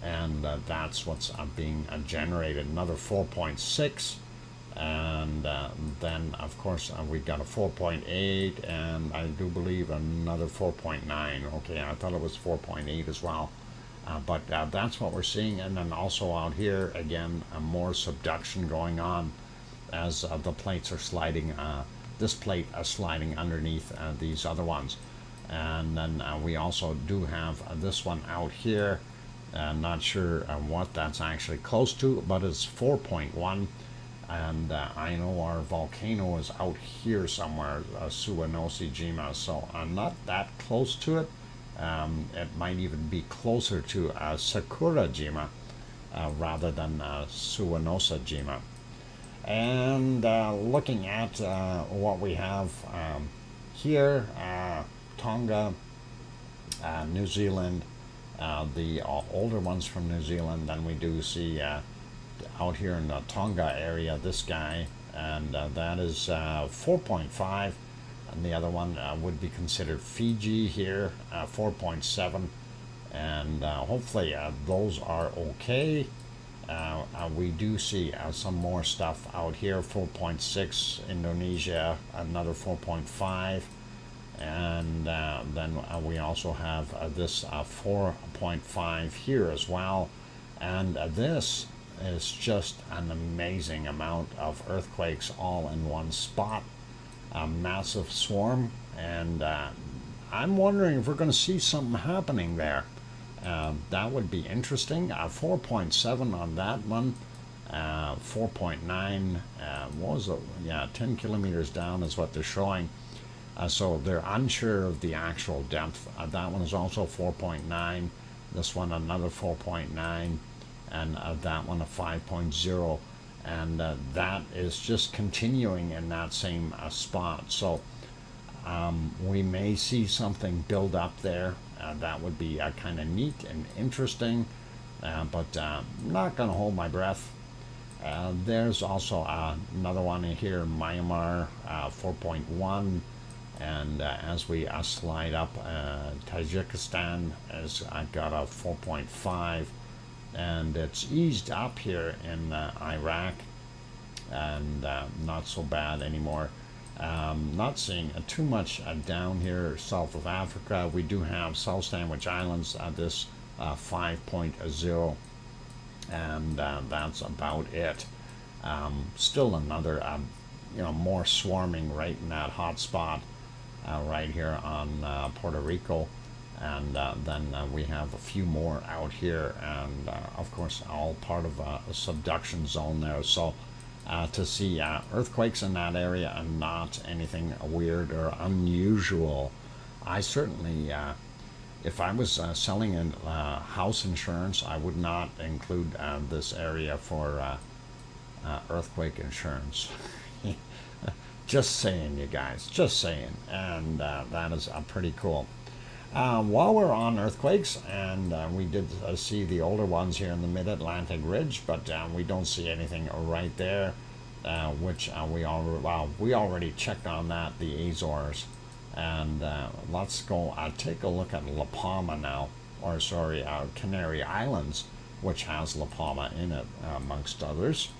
and that's what's being generated. Another 4.6, and then of course we've got a 4.8, and I do believe another 4.9. Okay, I thought it was 4.8 as well, but that's what we're seeing. And then also out here again, more subduction going on as the plates are sliding. This plate is sliding underneath these other ones. And then we also do have this one out here. Not sure what that's actually close to, but it's 4.1. And I know our volcano is out here somewhere, Suwanosejima, so I'm not that close to it. It might even be closer to Sakurajima rather than Suwanosejima. And looking at what we have here, Tonga, New Zealand, the older ones from New Zealand. Then we do see out here in the Tonga area this guy, and that is 4.5, and the other one would be considered Fiji here, 4.7, and hopefully those are okay. We do see some more stuff out here, 4.6 Indonesia, another 4.5, and then we also have this 4.5 here as well. And this is just an amazing amount of earthquakes all in one spot, a massive swarm, and I'm wondering if we're going to see something happening there. That would be interesting. 4.7 on that one, 4.9 what was it? Yeah, 10 kilometers down is what they're showing. So they're unsure of the actual depth. That one is also 4.9. This one another 4.9, and that one a 5.0, and that is just continuing in that same spot. So we may see something build up there. That would be kind of neat and interesting, but not going to hold my breath. There's also another one in here, Myanmar, 4.1, and as we slide up, Tajikistan has got a 4.5, and it's eased up here in Iraq, and not so bad anymore. Not seeing too much down here south of Africa. We do have South Sandwich Islands, this 5.0, and that's about it. Still another, more swarming right in that hot spot right here on Puerto Rico, and then we have a few more out here, and of course all part of a subduction zone there. So to see earthquakes in that area and not anything weird or unusual. I certainly, if I was selling house insurance, I would not include this area for earthquake insurance. Just saying, you guys, just saying. And that is pretty cool. While we're on earthquakes, and we did see the older ones here in the mid-Atlantic ridge, but we don't see anything right there, which we already checked on that, the Azores. And let's go take a look at La Palma now, or sorry, Canary Islands, which has La Palma in it, amongst others.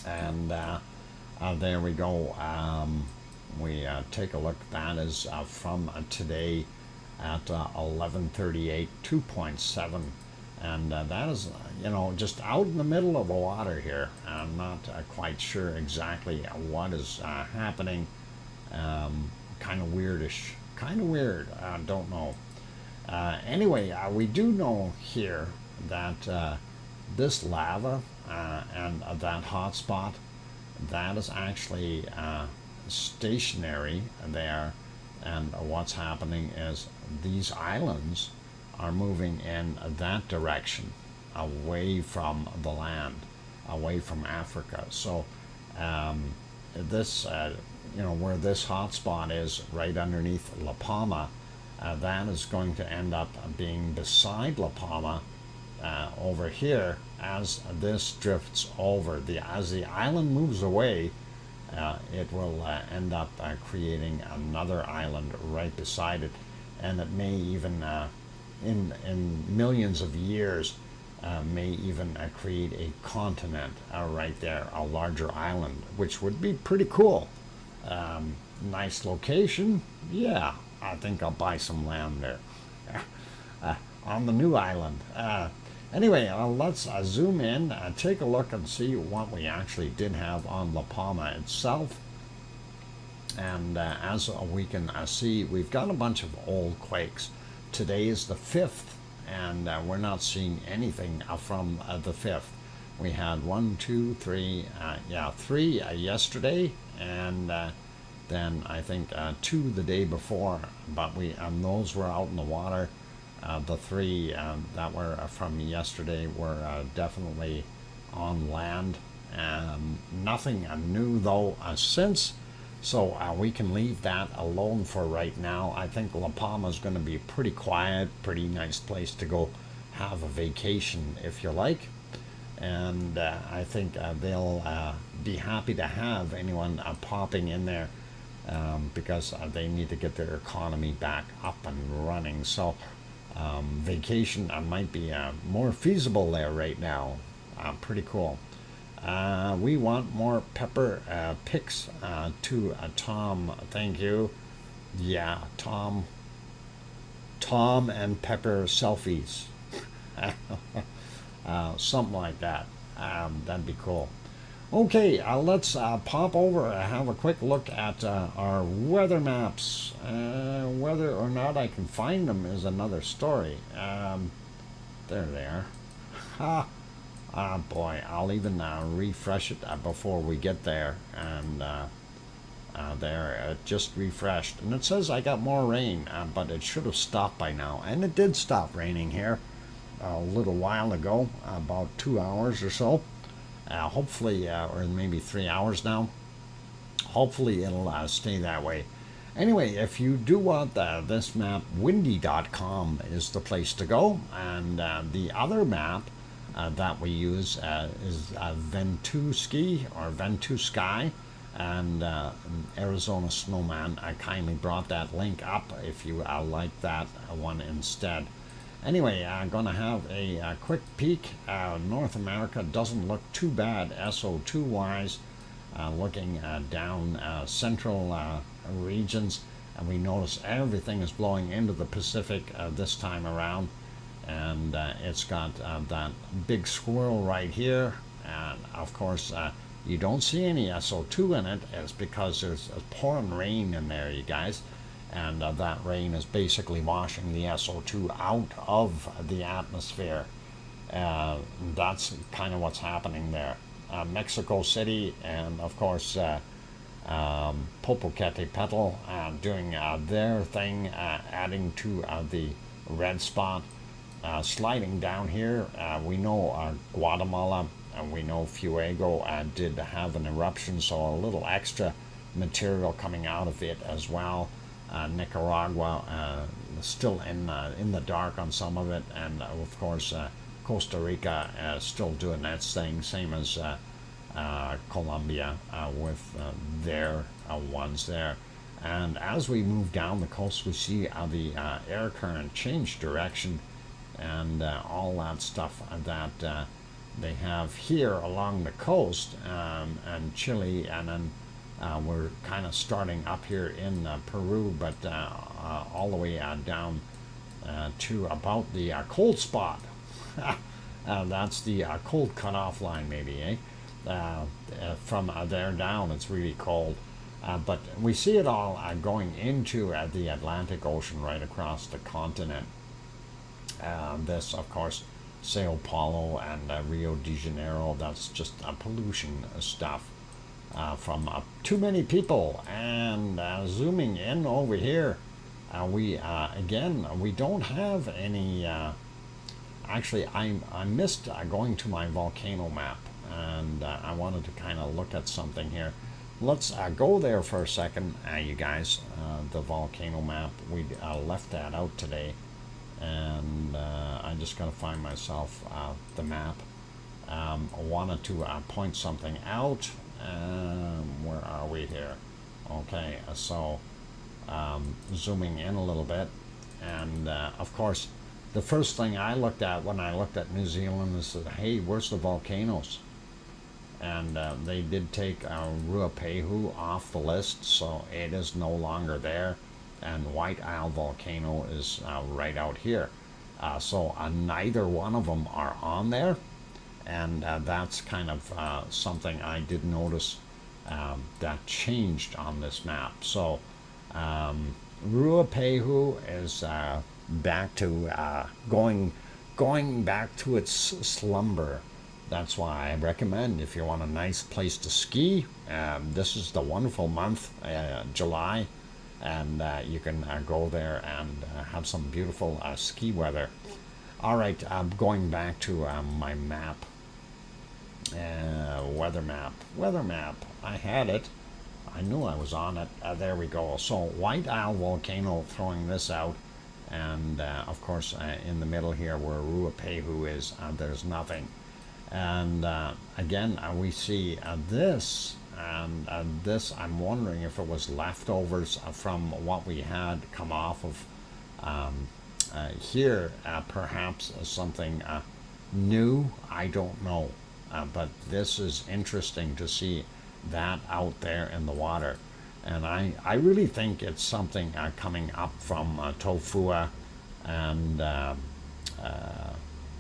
And there we go. We take a look. That is from today at 11:38, 2.7, and that is just out in the middle of the water here. I'm not quite sure exactly what is happening. Kind of weirdish, kind of weird. Don't know. Anyway, we do know here that this lava and that hot spot, that is actually stationary there And what's happening is these islands are moving in that direction, away from the land, away from Africa. So this, where this hotspot is, right underneath La Palma, that is going to end up being beside La Palma over here as this drifts over. As the island moves away, it will end up creating another island right beside it, and it may even, in millions of years, may even create a continent right there, a larger island, which would be pretty cool. Nice location, yeah. I think I'll buy some land there on the new island. Anyway, let's zoom in, take a look and see what we actually did have on La Palma itself. And as we can see, we've got a bunch of old quakes. Today is the 5th, and we're not seeing anything from the 5th. We had 1, 2, 3, 3 yesterday, and then I think 2 the day before, but those were out in the water. The 3 that were from yesterday were definitely on land. Nothing new though since, so we can leave that alone for right now. I think La Palma is going to be pretty quiet, pretty nice place to go have a vacation if you like. And I think they'll be happy to have anyone popping in there, because they need to get their economy back up and running. So vacation might be more feasible there right now. Pretty cool. We want more pepper pics to Tom. Thank you. Yeah, Tom and pepper selfies. Something like that. That'd be cool. Okay, let's pop over and have a quick look at our weather maps. Whether or not I can find them is another story. There they are. Ha! Boy, I'll even refresh it before we get there. And there, it just refreshed. And it says I got more rain, but it should have stopped by now. And it did stop raining here a little while ago, about 2 hours or so. Hopefully, or maybe 3 hours now. Hopefully it'll stay that way. Anyway, if you do want this map, windy.com is the place to go. And the other map that we use is Ventusky or Ventusky. And Arizona Snowman kindly brought that link up if you like that one instead. Anyway, I'm going to have a quick peek. North America doesn't look too bad SO2 wise. Looking down central regions, and we notice everything is blowing into the Pacific this time around. And it's got that big swirl right here. And of course, you don't see any SO2 in it. It's because there's pouring rain in there, you guys. And that rain is basically washing the SO2 out of the atmosphere. That's kind of what's happening there. Mexico City and of course Popocatépetl doing their thing, adding to the red spot. Sliding down here, we know Guatemala and we know Fuego did have an eruption, so a little extra material coming out of it as well. Nicaragua still in the dark on some of it, and of course Costa Rica still doing its thing, same as Colombia with their ones there. And as we move down the coast, we see the air current change direction, and all that stuff that they have here along the coast, and Chile, and then we're kind of starting up here in Peru, but all the way down to about the cold spot. That's the cold cutoff line, maybe, eh? From there down, it's really cold. But we see it all going into the Atlantic Ocean right across the continent. This, of course, Sao Paulo and Rio de Janeiro, that's just pollution stuff. From too many people and zooming in over here, we don't have any. Actually, I missed going to my volcano map, and I wanted to kind of look at something here. Let's go there for a second, you guys. The volcano map, we left that out today, and I just gotta find myself the map. I wanted to point something out. Where are we here? Okay, so zooming in a little bit, and of course, the first thing I looked at when I looked at New Zealand is, hey, where's the volcanoes? And they did take Ruapehu off the list, so it is no longer there. And White Isle Volcano is right out here. So neither one of them are on there. And that's kind of something I did notice that changed on this map. So Ruapehu is back to going back to its slumber. That's why I recommend, if you want a nice place to ski, this is the wonderful month, July, and you can go there and have some beautiful ski weather. All right, I'm going back to my map. Weather map. I had it. I knew I was on it. There we go. So White Isle Volcano, throwing this out, and of course in the middle here where Ruapehu is, there's nothing. And again, we see this, and this, I'm wondering if it was leftovers from what we had come off of here, perhaps something new, I don't know. But this is interesting to see that out there in the water. And I really think it's something coming up from Tofua and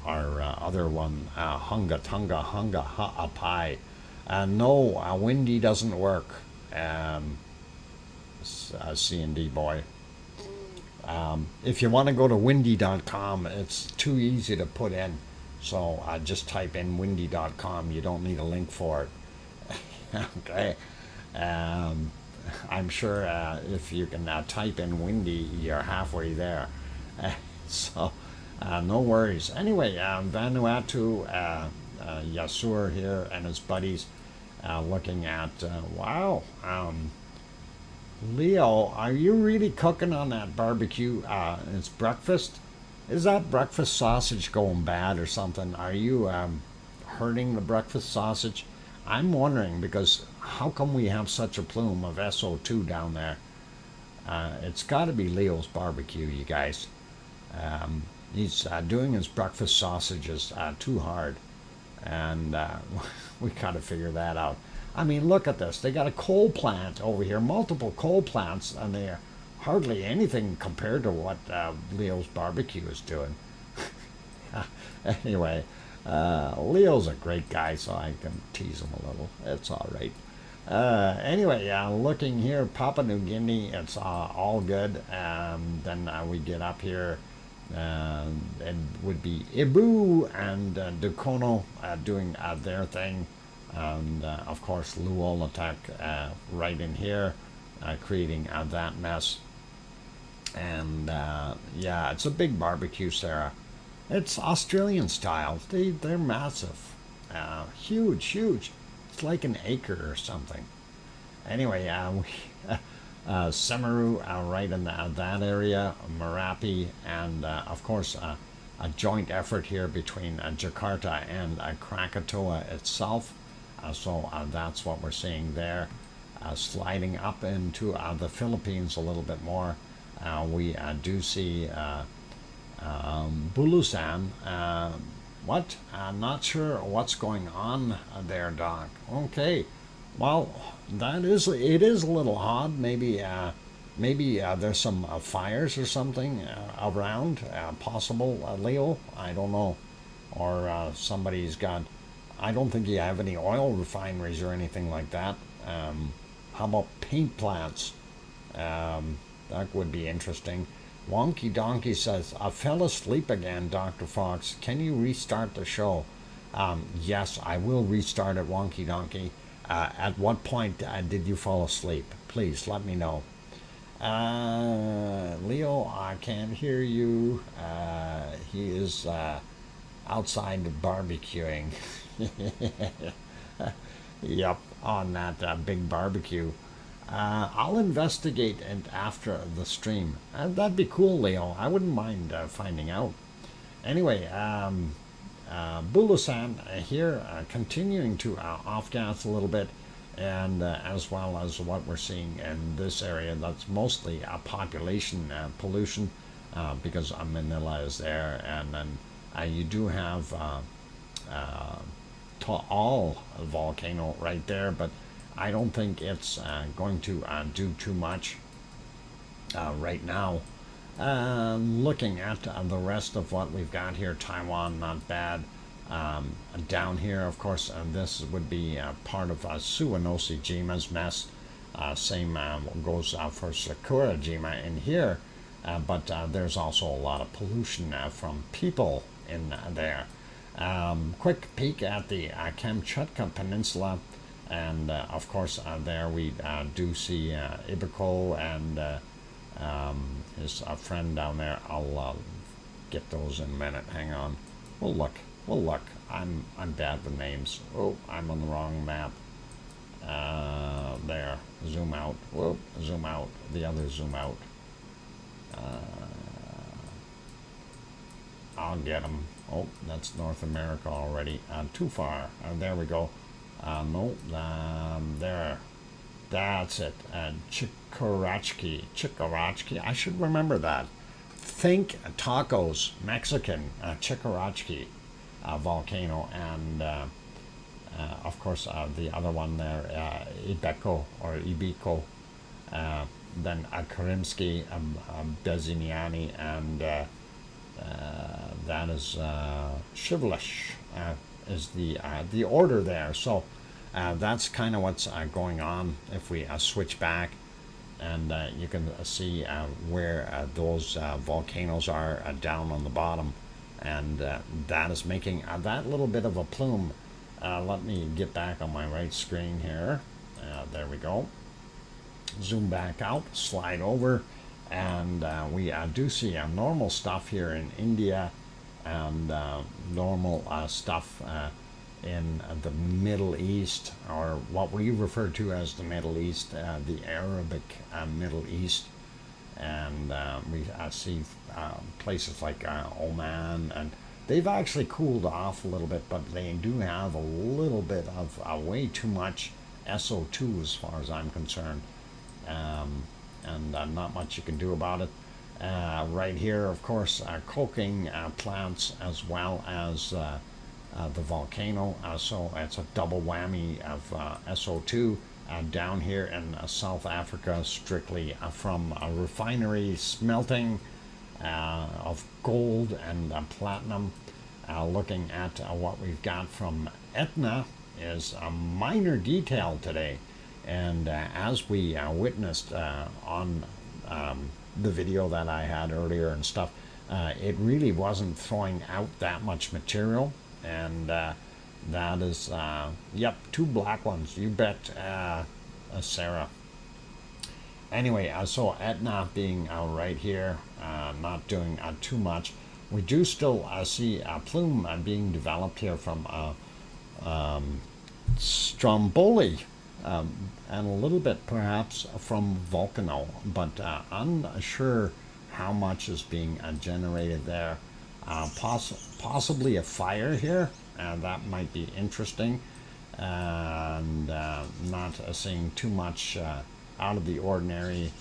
our other one, Hunga Ha'apai. No, windy doesn't work. C&D boy. If you want to go to windy.com, it's too easy to put in. So just type in windy.com. You don't need a link for it. Okay. I'm sure if you can type in windy, you're halfway there. So no worries. Anyway, Vanuatu, Yasur here and his buddies looking at, wow, Leo, are you really cooking on that barbecue? It's breakfast? Is that breakfast sausage going bad or something? Are you hurting the breakfast sausage? I'm wondering, because how come we have such a plume of SO2 down there? It's got to be Leo's barbecue, you guys. He's doing his breakfast sausages too hard, and we got to figure that out. I mean, look at this. They got a coal plant over here, multiple coal plants, and they're hardly anything compared to what Leo's barbecue is doing. Anyway, Leo's a great guy, so I can tease him a little. It's all right. Anyway, looking here, Papua New Guinea, it's all good. Then we get up here, it would be Ibu and Dukono doing their thing. And of course, Luolatak right in here, creating that mess. And yeah, it's a big barbecue, Sarah. It's Australian style. They're massive, huge. It's like an acre or something. Anyway, Semeru right in that area, Merapi, and of course a joint effort here between Jakarta and Krakatoa itself. So that's what we're seeing there. Sliding up into the Philippines a little bit more, we do see Bulusan. What? I'm not sure what's going on there, Doc. Okay, well, it is a little odd. Maybe there's some fires or something around. Possible, Leo. I don't know, or somebody's got. I don't think you have any oil refineries or anything like that. How about paint plants? That would be interesting. Wonky Donkey says, I fell asleep again, Dr. Fox. Can you restart the show? Yes, I will restart it, Wonky Donkey. At what point did you fall asleep? Please let me know. Leo, I can't hear you. He is outside barbecuing. Yep, on that big barbecue. I'll investigate it after the stream. That'd be cool, Leo. I wouldn't mind finding out. Anyway, Bulasan here, continuing to off-gas a little bit, and as well as what we're seeing in this area, that's mostly population pollution, because Manila is there, and then you do have all volcano right there, but I don't think it's going to do too much right now. Looking at the rest of what we've got here, Taiwan, not bad. Down here, of course, this would be part of Suwanosejima mess. Same goes for Sakurajima in here, but there's also a lot of pollution from people in there. Quick peek at the Kamchatka Peninsula, and of course there we do see Ibiko and his friend down there. I'll get those in a minute. Hang on. We'll look. I'm bad with names. Oh, I'm on the wrong map. There. Zoom out. Whoop. Zoom out. The other zoom out. I'll get them. Oh, that's North America already. Too far. There we go. No. There. That's it. Chikorachki. I should remember that. Think tacos, Mexican, Chikorachki volcano, and of course the other one there, Ibeko or Ibiko, then Karimsky, Bezimiani, and that is Shivlish is the order there. So that's kind of what's going on. If we switch back, and you can see where those volcanoes are down on the bottom, and that is making that little bit of a plume. Let me get back on my right screen here. There we go. Zoom back out, slide over, and we do see normal stuff here in India, and normal stuff in the Middle East, or what we refer to as the Middle East, the Arabic Middle East, and we see places like Oman, and they've actually cooled off a little bit, but they do have a little bit of way too much SO2 as far as I'm concerned, and not much you can do about it. Right here, of course, coking plants, as well as the volcano, so it's a double whammy of SO2 down here in South Africa, strictly from a refinery smelting of gold and platinum. Looking at what we've got from Etna is a minor detail today, and as we witnessed on the video that I had earlier and stuff, it really wasn't throwing out that much material. And that is, yep, two black ones, you bet, Sarah. Anyway, so Etna being right here, not doing too much. We do still see a plume being developed here from Stromboli, and a little bit perhaps from Volcano, but unsure how much is being generated there. Possibly a fire here, and that might be interesting, and not seeing too much out of the ordinary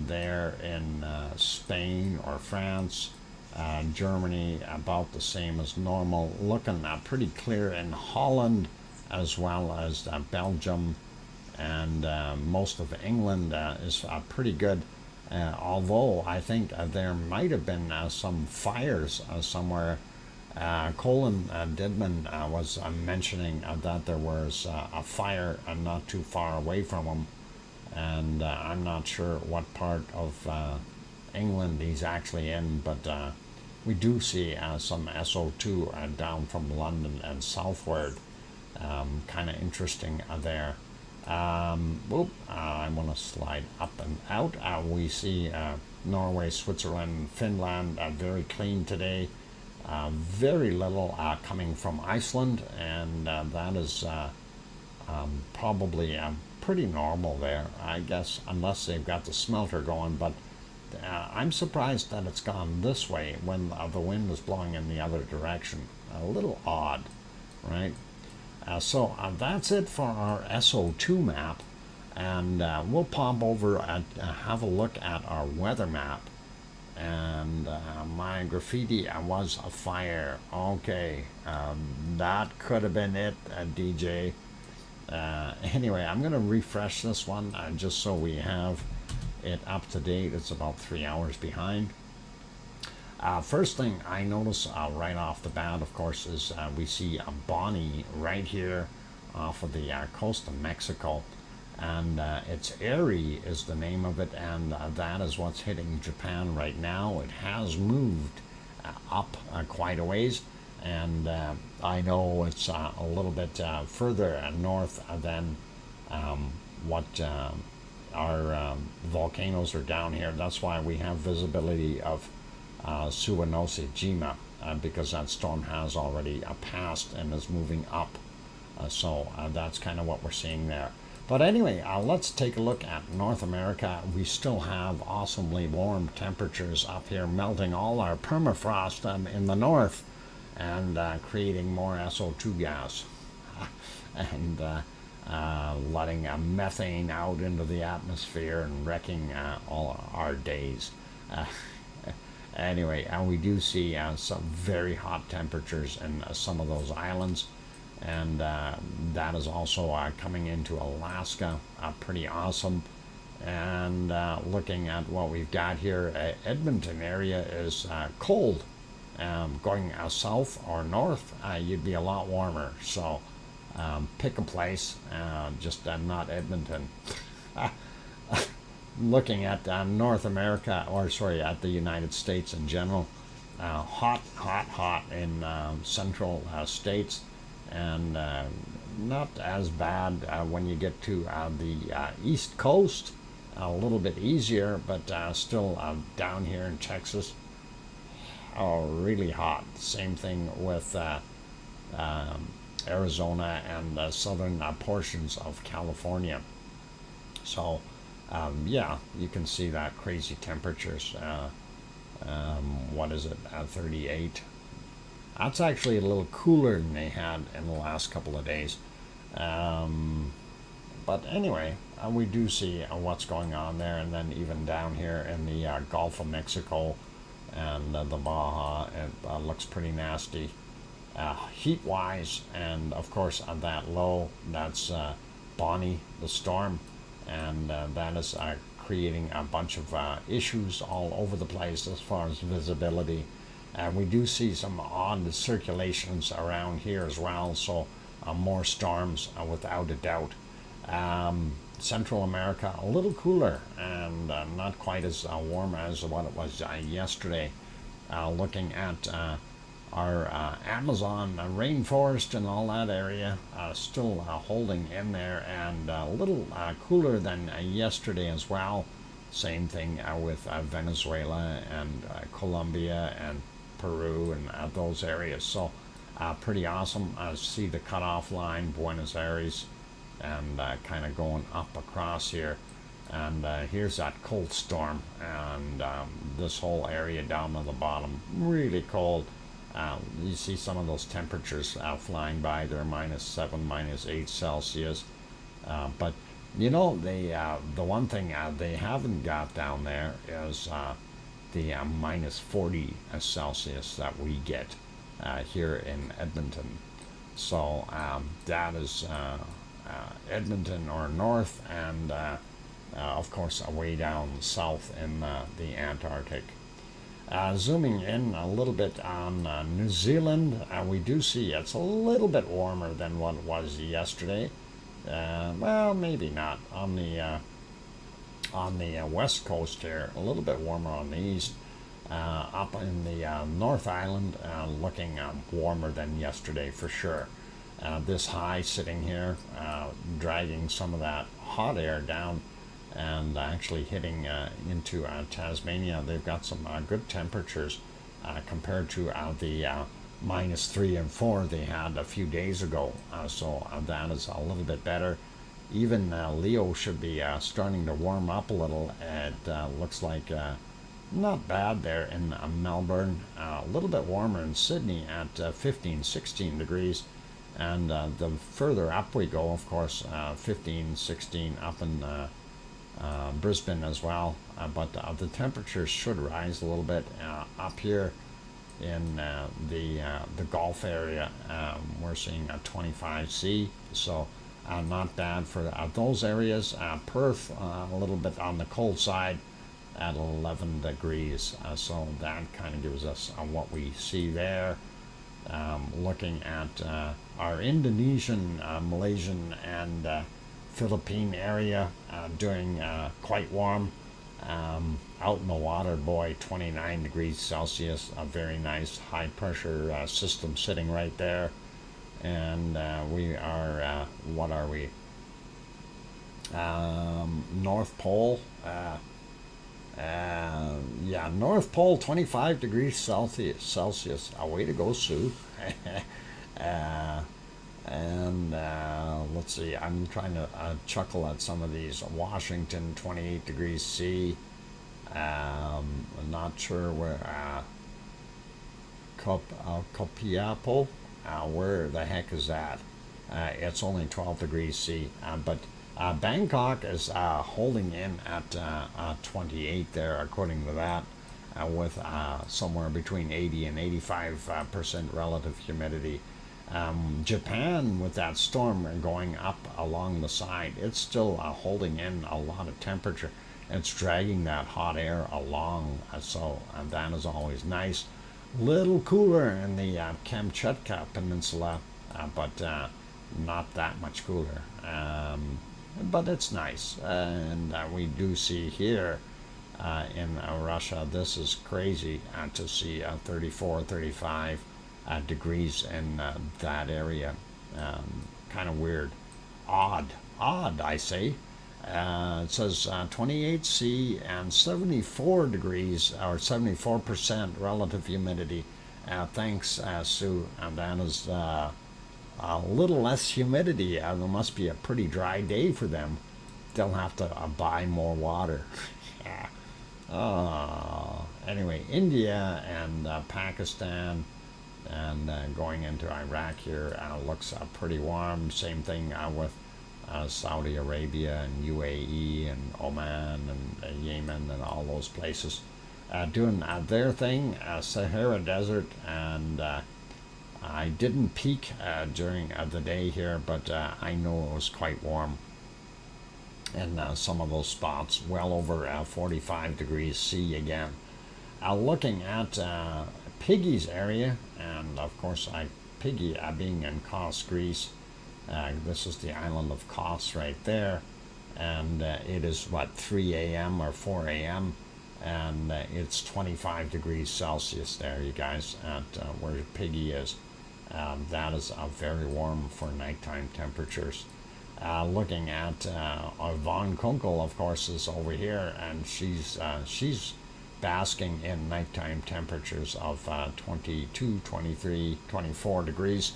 there in Spain or France. Germany about the same as normal, looking pretty clear in Holland, as well as Belgium, and most of England is pretty good. Although I think there might have been some fires somewhere. Colin Didman was mentioning that there was a fire not too far away from him, and I'm not sure what part of England he's actually in, but we do see some SO2 down from London and southward. Kind of interesting there. I want to slide up and out. We see Norway, Switzerland, Finland very clean today. Very little coming from Iceland, and that is probably pretty normal there, I guess, unless they've got the smelter going. But I'm surprised that it's gone this way when the wind is blowing in the other direction. A little odd, right? So that's it for our SO2 map, and we'll pop over and have a look at our weather map. And my graffiti was a fire. Okay, that could have been it, DJ. Anyway, I'm going to refresh this one just so we have it up to date. It's about 3 hours behind. First thing I notice right off the bat, of course, is we see Bonnie right here off of the coast of Mexico. And it's Airy is the name of it, and that is what's hitting Japan right now. It has moved up quite a ways, and I know it's a little bit further north than what our volcanoes are down here. That's why we have visibility of Suwanosejima, because that storm has already passed and is moving up. So that's kind of what we're seeing there. But anyway, let's take a look at North America. We still have awesomely warm temperatures up here, melting all our permafrost in the north and creating more SO2 gas and letting methane out into the atmosphere and wrecking all our days. Anyway, we do see some very hot temperatures in some of those islands. And that is also coming into Alaska, pretty awesome. And looking at what we've got here, Edmonton area is cold. Going south or north, you'd be a lot warmer. So pick a place, just not Edmonton. Looking at North America, or sorry, at the United States in general, hot in central states. And not as bad when you get to the East Coast, a little bit easier, but still down here in Texas, really hot. Same thing with Arizona and southern portions of California. So yeah, you can see that crazy temperatures. What is it, 38? That's actually a little cooler than they had in the last couple of days. But anyway, we do see what's going on there, and then even down here in the Gulf of Mexico and the Baja, it looks pretty nasty heat-wise. And of course, on that low, that's Bonnie, the storm, and that is creating a bunch of issues all over the place as far as visibility. We do see some odd circulations around here as well, so more storms without a doubt. Central America, a little cooler and not quite as warm as what it was yesterday. Looking at our Amazon rainforest and all that area, still holding in there, and a little cooler than yesterday as well. Same thing with Venezuela and Colombia and Peru and those areas. So pretty awesome. See the cutoff line, Buenos Aires, and kind of going up across here. And here's that cold storm, and this whole area down on the bottom, really cold. You see some of those temperatures flying by. They're -7, -8 Celsius. But you know, the one thing they haven't got down there is the -40 Celsius that we get here in Edmonton. So that is Edmonton or north, and of course way down south in the Antarctic. Zooming in a little bit on New Zealand, we do see it's a little bit warmer than what it was yesterday. Well, maybe not on the west coast here, a little bit warmer on the east. Up in the North Island, looking warmer than yesterday for sure. this high sitting here, dragging some of that hot air down and actually hitting into Tasmania. They've got some good temperatures compared to the -3 and 4 they had a few days ago. So that is a little bit better. Even Leo should be starting to warm up a little. It looks like not bad there in Melbourne. A little bit warmer in Sydney at 15, 16 degrees. And the further up we go, of course, 15, 16 up in Brisbane as well. But the temperatures should rise a little bit up here in the Gulf area. We're seeing a 25C, so not bad for those areas. Perth, a little bit on the cold side at 11 degrees. So that kind of gives us what we see there. Looking at our Indonesian, Malaysian, and Philippine area doing quite warm. Out in the water, boy, 29 degrees Celsius, a very nice high pressure system sitting right there. And we are, what are we? North Pole. Yeah, North Pole, 25 degrees Celsius. Way to go, Sue. And let's see, I'm trying to chuckle at some of these. Washington, 28 degrees C. I'm not sure where. Copiapo, where the heck is that? It's only 12 degrees C. But Bangkok is holding in at 28 there, according to that, with somewhere between 80 and 85% relative humidity. Japan, with that storm going up along the side, it's still holding in a lot of temperature. It's dragging that hot air along, so that is always nice. Little cooler in the Kamchatka Peninsula, but not that much cooler. But it's nice. And we do see here in Russia, this is crazy to see 34, 35 degrees in that area. Kind of weird. Odd, I say. It says 28C and 74 degrees, or 74% relative humidity. Thanks, Sue. And that is a little less humidity. There must be a pretty dry day for them. They'll have to buy more water. Anyway, India and Pakistan and going into Iraq here looks pretty warm. Same thing with Saudi Arabia and UAE and Oman and Yemen and all those places doing their thing. Sahara Desert, and I didn't peek during the day here, but I know it was quite warm in some of those spots, well over 45 degrees C again. Looking at Piggy's area, and of course Piggy being in Kos, Greece. This is the island of Kos right there, and it is what, 3 a.m. or 4 a.m. and it's 25 degrees Celsius there, you guys, at where Piggy is. That is very warm for nighttime temperatures. Looking at Von Kunkel, of course, is over here, and she's basking in nighttime temperatures of 22, 23, 24 degrees.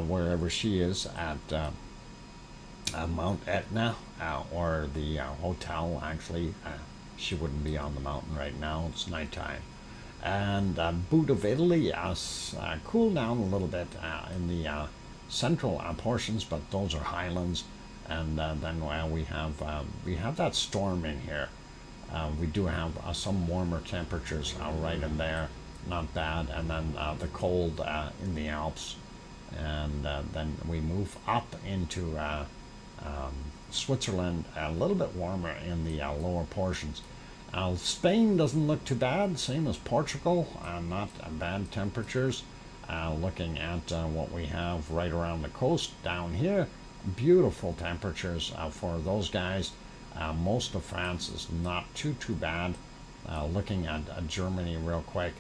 Wherever she is at Mount Etna, or the hotel, actually. She wouldn't be on the mountain right now, it's nighttime. And Boot of Italy cooled down a little bit in the central portions, but those are highlands. And then we have that storm in here. We do have some warmer temperatures right in there, not bad. And then the cold in the Alps. And then we move up into Switzerland, a little bit warmer in the lower portions. Spain doesn't look too bad, same as Portugal, not bad temperatures. Looking at what we have right around the coast down here, beautiful temperatures for those guys. Most of France is not too bad. Looking at Germany real quick,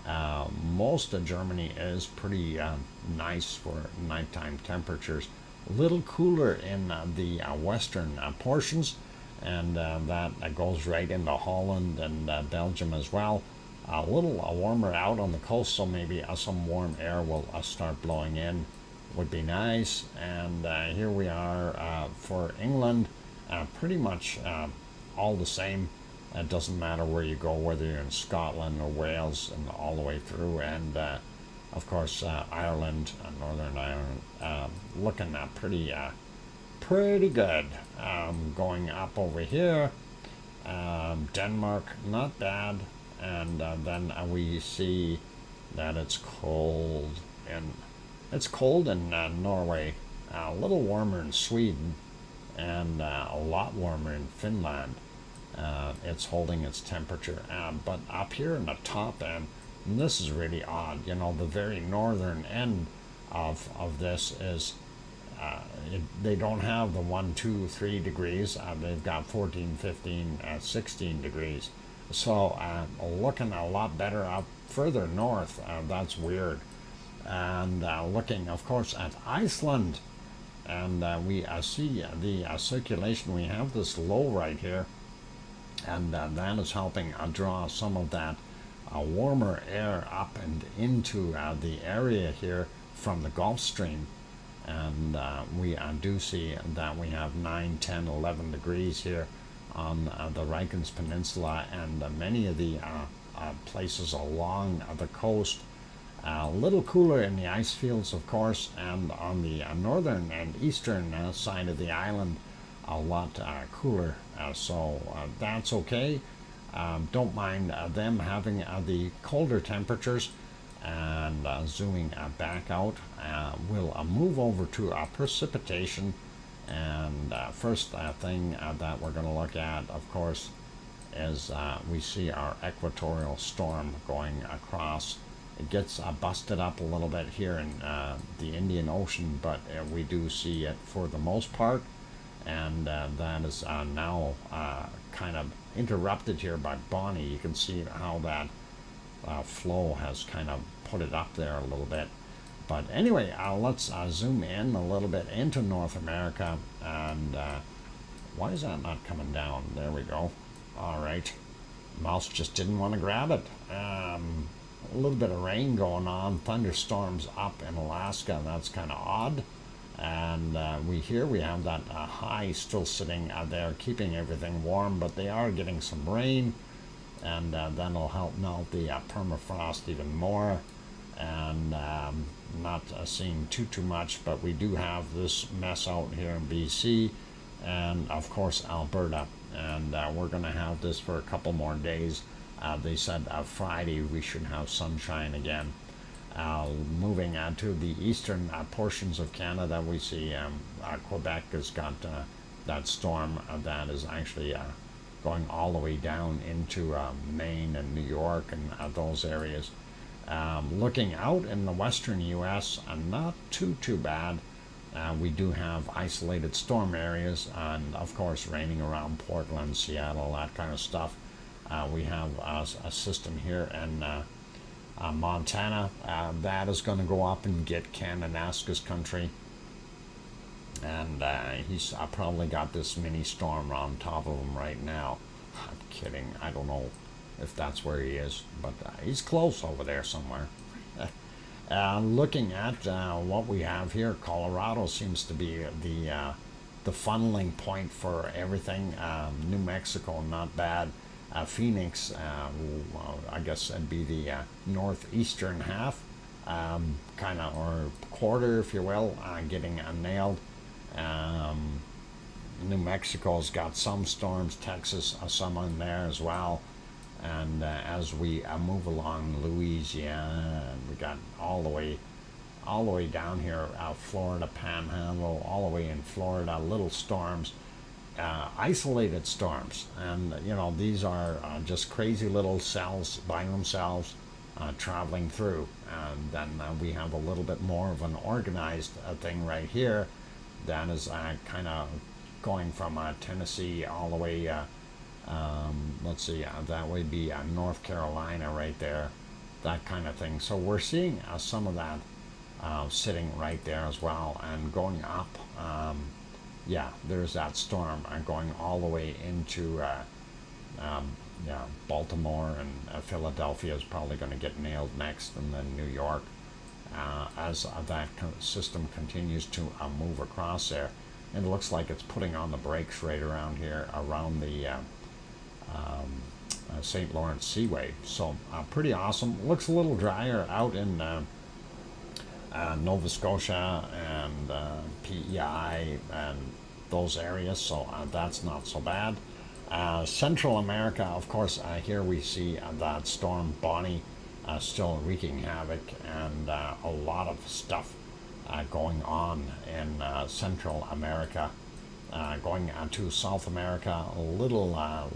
Most of Germany is pretty nice for nighttime temperatures. A little cooler in the western portions, and that goes right into Holland and Belgium as well. A little warmer out on the coast, so maybe some warm air will start blowing in. Would be nice. And here we are for England, pretty much all the same. It doesn't matter where you go, whether you're in Scotland or Wales and all the way through. And of course, Ireland, Northern Ireland, looking pretty good. Going up over here, Denmark, not bad. And then we see that it's cold in Norway, a little warmer in Sweden, and a lot warmer in Finland. It's holding its temperature, but up here in the top end, and this is really odd. You know, the very northern end of this is they don't have the 1, 2, 3 degrees. They've got 14, 15, 16 degrees. So looking a lot better up further north. That's weird. And looking, of course, at Iceland, and we see the circulation. We have this low right here, and that is helping draw some of that warmer air up and into the area here from the Gulf Stream. And we do see that we have 9, 10, 11 degrees here on the Reykjanes Peninsula, and many of the places along the coast. A little cooler in the ice fields, of course, and on the northern and eastern side of the island, a lot cooler. So that's okay. Don't mind them having the colder temperatures. And zooming back out, we'll move over to precipitation. And first thing that we're going to look at, of course, is we see our equatorial storm going across. It gets busted up a little bit here in the Indian Ocean, but we do see it for the most part. And that is now kind of interrupted here by Bonnie. You can see how that flow has kind of put it up there a little bit. But anyway, let's zoom in a little bit into North America. And why is that not coming down? There we go. All right. Mouse just didn't want to grab it. A little bit of rain going on. Thunderstorms up in Alaska. That's kind of odd. And we have that high still sitting there, keeping everything warm. But they are getting some rain. And that'll help melt the permafrost even more. And not seeing too much, but we do have this mess out here in BC and of course Alberta, and we're going to have this for a couple more days. They said Friday we should have sunshine again. Moving to the eastern portions of Canada, we see Quebec has got that storm that is actually going all the way down into Maine and New York and those areas. Looking out in the western U.S., not too bad. We do have isolated storm areas, and of course raining around Portland, Seattle, that kind of stuff. We have a system here in Montana that is going to go up and get Kananaska's country, and he's probably got this mini storm on top of him right now. I'm kidding. I don't know if that's where he is, but he's close over there somewhere. Looking at what we have here, Colorado seems to be the funneling point for everything. New Mexico, not bad. Phoenix, I guess that'd be the northeastern half, kind of, or quarter, if you will, getting nailed. New Mexico's got some storms, Texas, some in there as well. And as we move along Louisiana, we got all the way down here, Florida Panhandle, all the way in Florida, little storms, isolated storms. And these are just crazy little cells by themselves traveling through. And then we have a little bit more of an organized thing right here that is kind of going from Tennessee all the way let's see, that would be North Carolina right there. that kind of thing. So we're seeing some of that sitting right there as well and going up. Yeah, there's that storm going all the way into yeah, Baltimore, and Philadelphia is probably going to get nailed next, and then New York. As that system continues to move across there, it looks like it's putting on the brakes right around here, around the St. Lawrence Seaway. So pretty awesome. Looks a little drier out in Nova Scotia and PEI and those areas, so that's not so bad. Central America, of course, here we see that storm Bonnie still wreaking havoc, and a lot of stuff going on in Central America. Going to South America, a little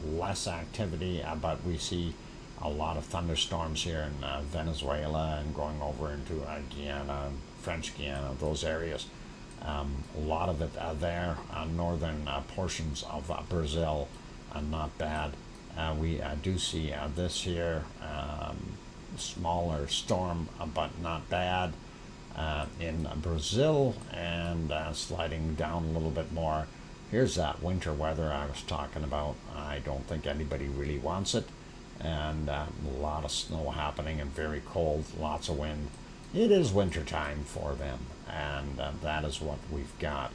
less activity, but we see a lot of thunderstorms here in Venezuela and going over into Guyana, French Guiana, those areas. A lot of it there, northern portions of Brazil, not bad. We do see this here, smaller storm, but not bad in Brazil, and sliding down a little bit more. Here's that winter weather I was talking about. I don't think anybody really wants it, and a lot of snow happening and very cold, lots of wind. It is winter time for them, and that is what we've got.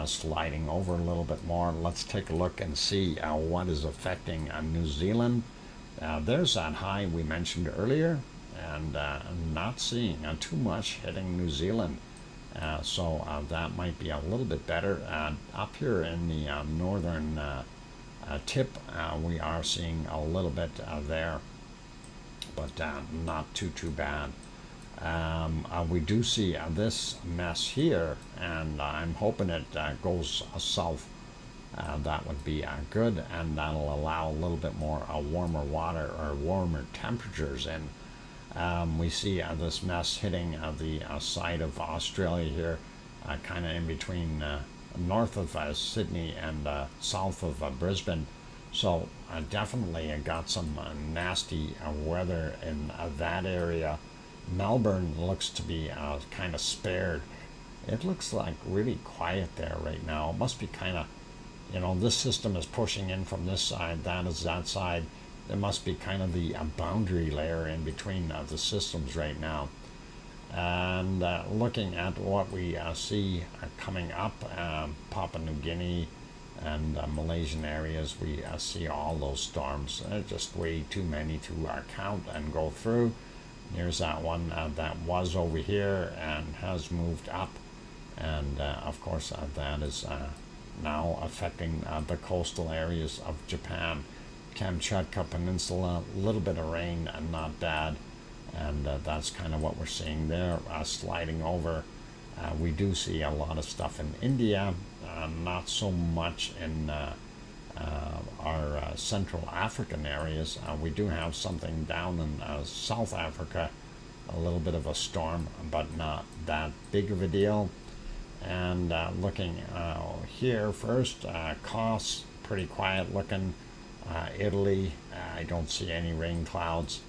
Sliding over a little bit more, let's take a look and see what is affecting New Zealand. There's that high we mentioned earlier, and not seeing too much hitting New Zealand. So that might be a little bit better. Up here in the northern tip, we are seeing a little bit there, but not too bad. We do see this mess here, and I'm hoping it goes south. That would be good, and that'll allow a little bit more warmer water or warmer temperatures in. We see this mess hitting the side of Australia here, kind of in between north of Sydney and south of Brisbane. So definitely got some nasty weather in that area. Melbourne looks to be kind of spared. It looks like really quiet there right now. It must be kind of, you know, this system is pushing in from this side, that is that side. There must be kind of the boundary layer in between the systems right now. And looking at what we see coming up, Papua New Guinea and Malaysian areas, we see all those storms. Just way too many to count and go through. Here's that one that was over here and has moved up, and of course that is now affecting the coastal areas of Japan. Kamchatka Peninsula, a little bit of rain and not bad, and that's kind of what we're seeing there. Sliding over, we do see a lot of stuff in India, not so much in our Central African areas. We do have something down in South Africa, a little bit of a storm, but not that big of a deal. And looking here first, Kos, pretty quiet looking. Italy, I don't see any rain clouds.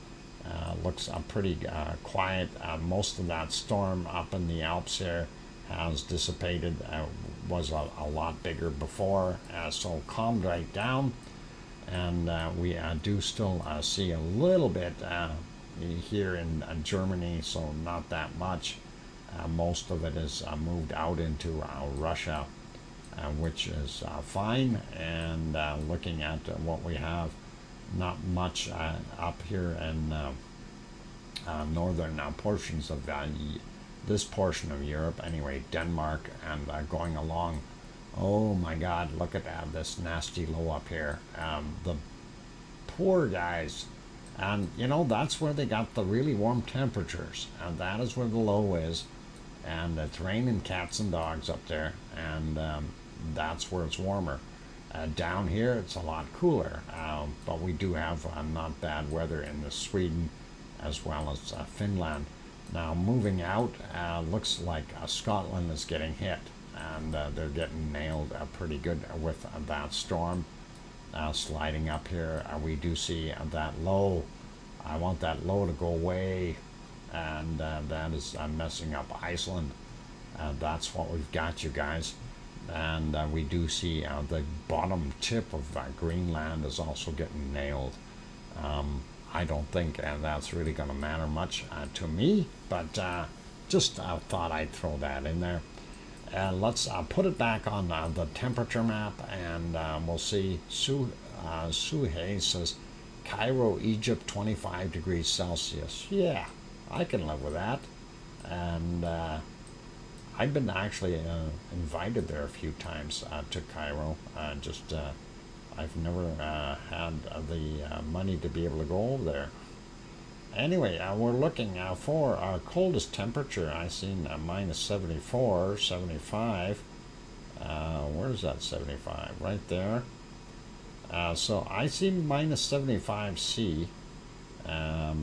Looks pretty quiet. Most of that storm up in the Alps here has dissipated. Was a lot bigger before, so calmed right down. And we do still see a little bit here in Germany, so not that much. Most of it is moved out into Russia, which is fine. And looking at what we have, not much up here in northern portions of this portion of Europe, anyway, Denmark, and going along. Oh my God, look at that, this nasty low up here. The poor guys, and you know, that's where they got the really warm temperatures, and that is where the low is, and it's raining cats and dogs up there, and that's where it's warmer. Down here it's a lot cooler, but we do have not bad weather in Sweden as well as Finland. Now moving out, looks like Scotland is getting hit, and they're getting nailed pretty good with that storm. Sliding up here, we do see that low I want that low to go away, and that is messing up Iceland. That's what we've got, you guys. And we do see the bottom tip of Greenland is also getting nailed. I don't think that's really going to matter much to me, but just thought I'd throw that in there. Let's put it back on the temperature map, and we'll see. Suhei says, Cairo, Egypt, 25 degrees Celsius. Yeah, I can live with that. And I've been actually invited there a few times to Cairo. I've never had the money to be able to go over there. Anyway, we're looking for our coldest temperature. I seen minus 74, 75. Where's that 75? Right there. So I see minus 75 C. I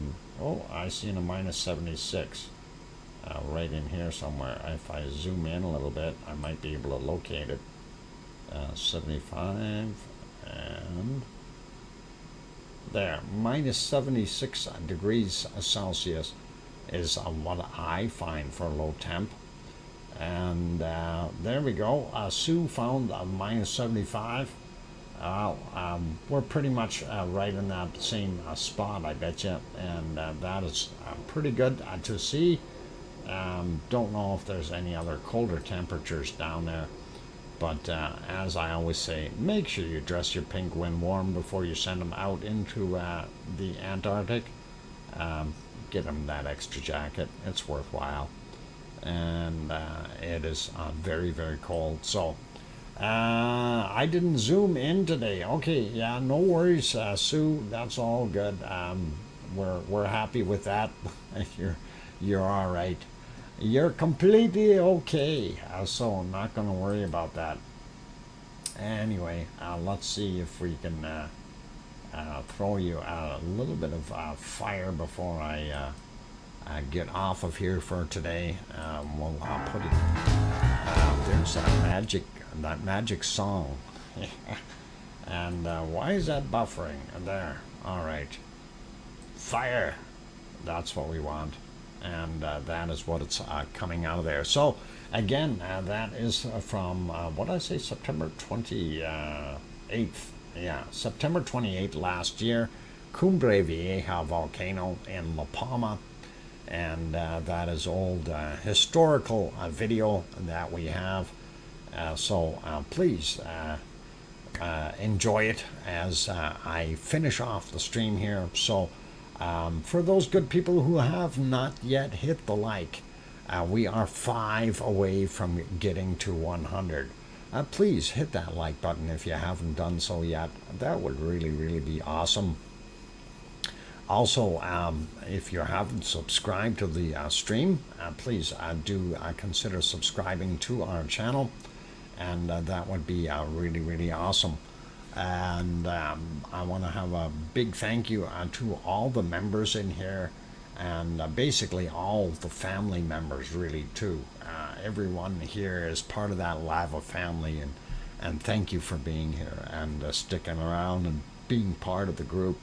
seen a minus 76 right in here somewhere. If I zoom in a little bit, I might be able to locate it. 75 and there, minus 76 degrees Celsius is what I find for low temp. And there we go. Sue found minus 75. We're pretty much right in that same spot, I bet you, and that is pretty good to see. Don't know if there's any other colder temperatures down there, but as I always say, make sure you dress your penguin warm before you send them out into the Antarctic. Get them that extra jacket. It's worthwhile, and it is very, very cold. So I didn't zoom in today. Okay, yeah, no worries, Sue. That's all good. We're happy with that. You're all right. You're completely okay. So I'm not going to worry about that. Anyway, let's see if we can throw you a little bit of fire before I get off of here for today. We'll put it. There's that magic song. And why is that buffering? There. All right. Fire. That's what we want. And that is what it's coming out of there. So again, that is from what did I say, September 28th. Yeah, September 28th last year, Cumbre Vieja volcano in La Palma, and that is old historical video that we have. So please enjoy it as I finish off the stream here. So. For those good people who have not yet hit the like, we are 5 away from getting to 100. Please hit that like button if you haven't done so yet. That would really, really be awesome. Also, if you haven't subscribed to the stream, please do consider subscribing to our channel, and that would be really, really awesome. And I want to have a big thank you to all the members in here, and basically all the family members, really, too. Everyone here is part of that Lava family, and thank you for being here and sticking around and being part of the group.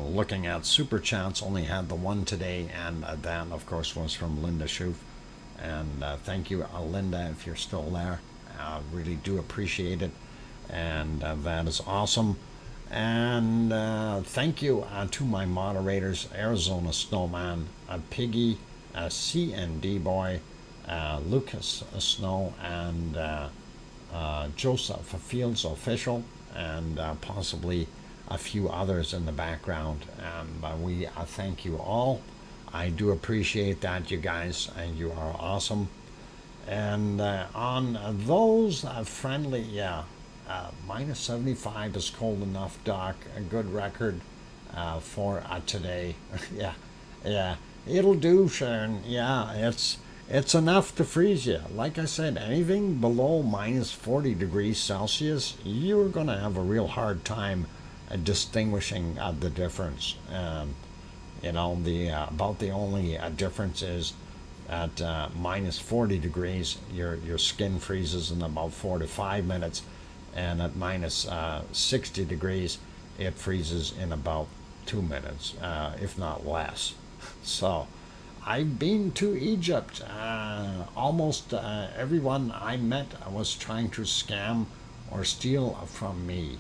Looking at Super Chats, only had the one today, and that, of course, was from Linda Schoof. And thank you, Linda, if you're still there. Really do appreciate it, and that is awesome. And thank you to my moderators, Arizona Snowman, Piggy, CND Boy, Lucas Snow, and Joseph Fields Official, and possibly a few others in the background. And we thank you all. I do appreciate that, you guys, and you are awesome. And on those friendly, minus 75 is cold enough, Doc. A good record for today. yeah, it'll do, Sharon. Yeah, it's enough to freeze you. Like I said, anything below minus 40 degrees Celsius, you're going to have a real hard time distinguishing the difference. About the only difference is at minus 40 degrees, your skin freezes in about 4 to 5 minutes, and at minus 60 degrees, it freezes in about 2 minutes, if not less. So I've been to Egypt. Almost everyone I met was trying to scam or steal from me.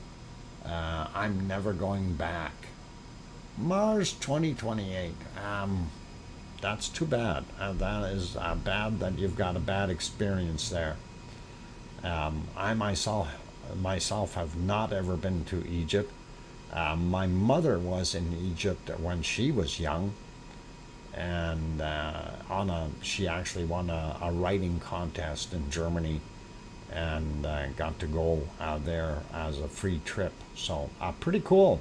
I'm never going back. Mars 2028. That's too bad. That is bad that you've got a bad experience there. I myself have not ever been to Egypt. My mother was in Egypt when she was young, and she actually won a writing contest in Germany, and got to go there as a free trip. So pretty cool.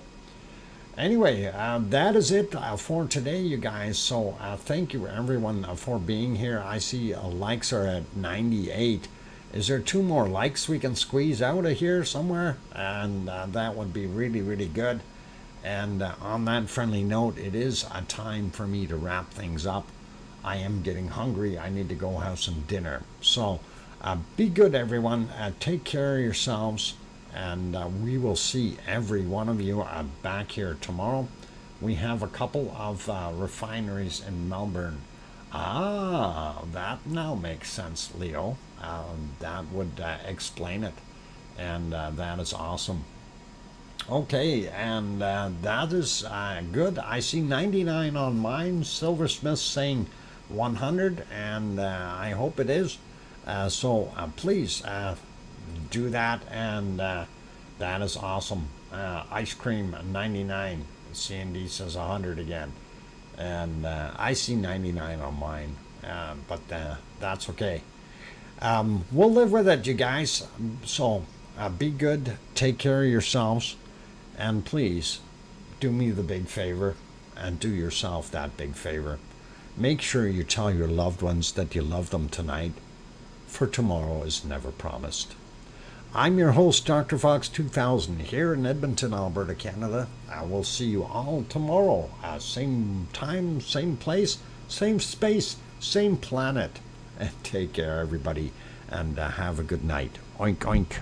Anyway, that is it for today, you guys. So thank you everyone for being here. I see likes are at 98. Is there 2 more likes we can squeeze out of here somewhere? And that would be really, really good. And on that friendly note, it is a time for me to wrap things up. I am getting hungry. I need to go have some dinner. So be good, everyone. Take care of yourselves. And we will see every one of you back here tomorrow. We have a couple of refineries in Melbourne. That now makes sense, Leo. That would explain it. And that is awesome. Okay, and that is good. I see 99 on mine. Silversmith saying 100, and I hope it is. So please do that, and that is awesome. Ice cream 99. CND says 100 again, and I see 99 on mine, but that's okay. We'll live with it, you guys. So be good, take care of yourselves, and please do me the big favor and do yourself that big favor. Make sure you tell your loved ones that you love them tonight, for tomorrow is never promised. I'm your host, DrFox2000, here in Edmonton, Alberta, Canada. I will see you all tomorrow. Same time, same place, same space, same planet. And take care, everybody, and have a good night. Oink, oink.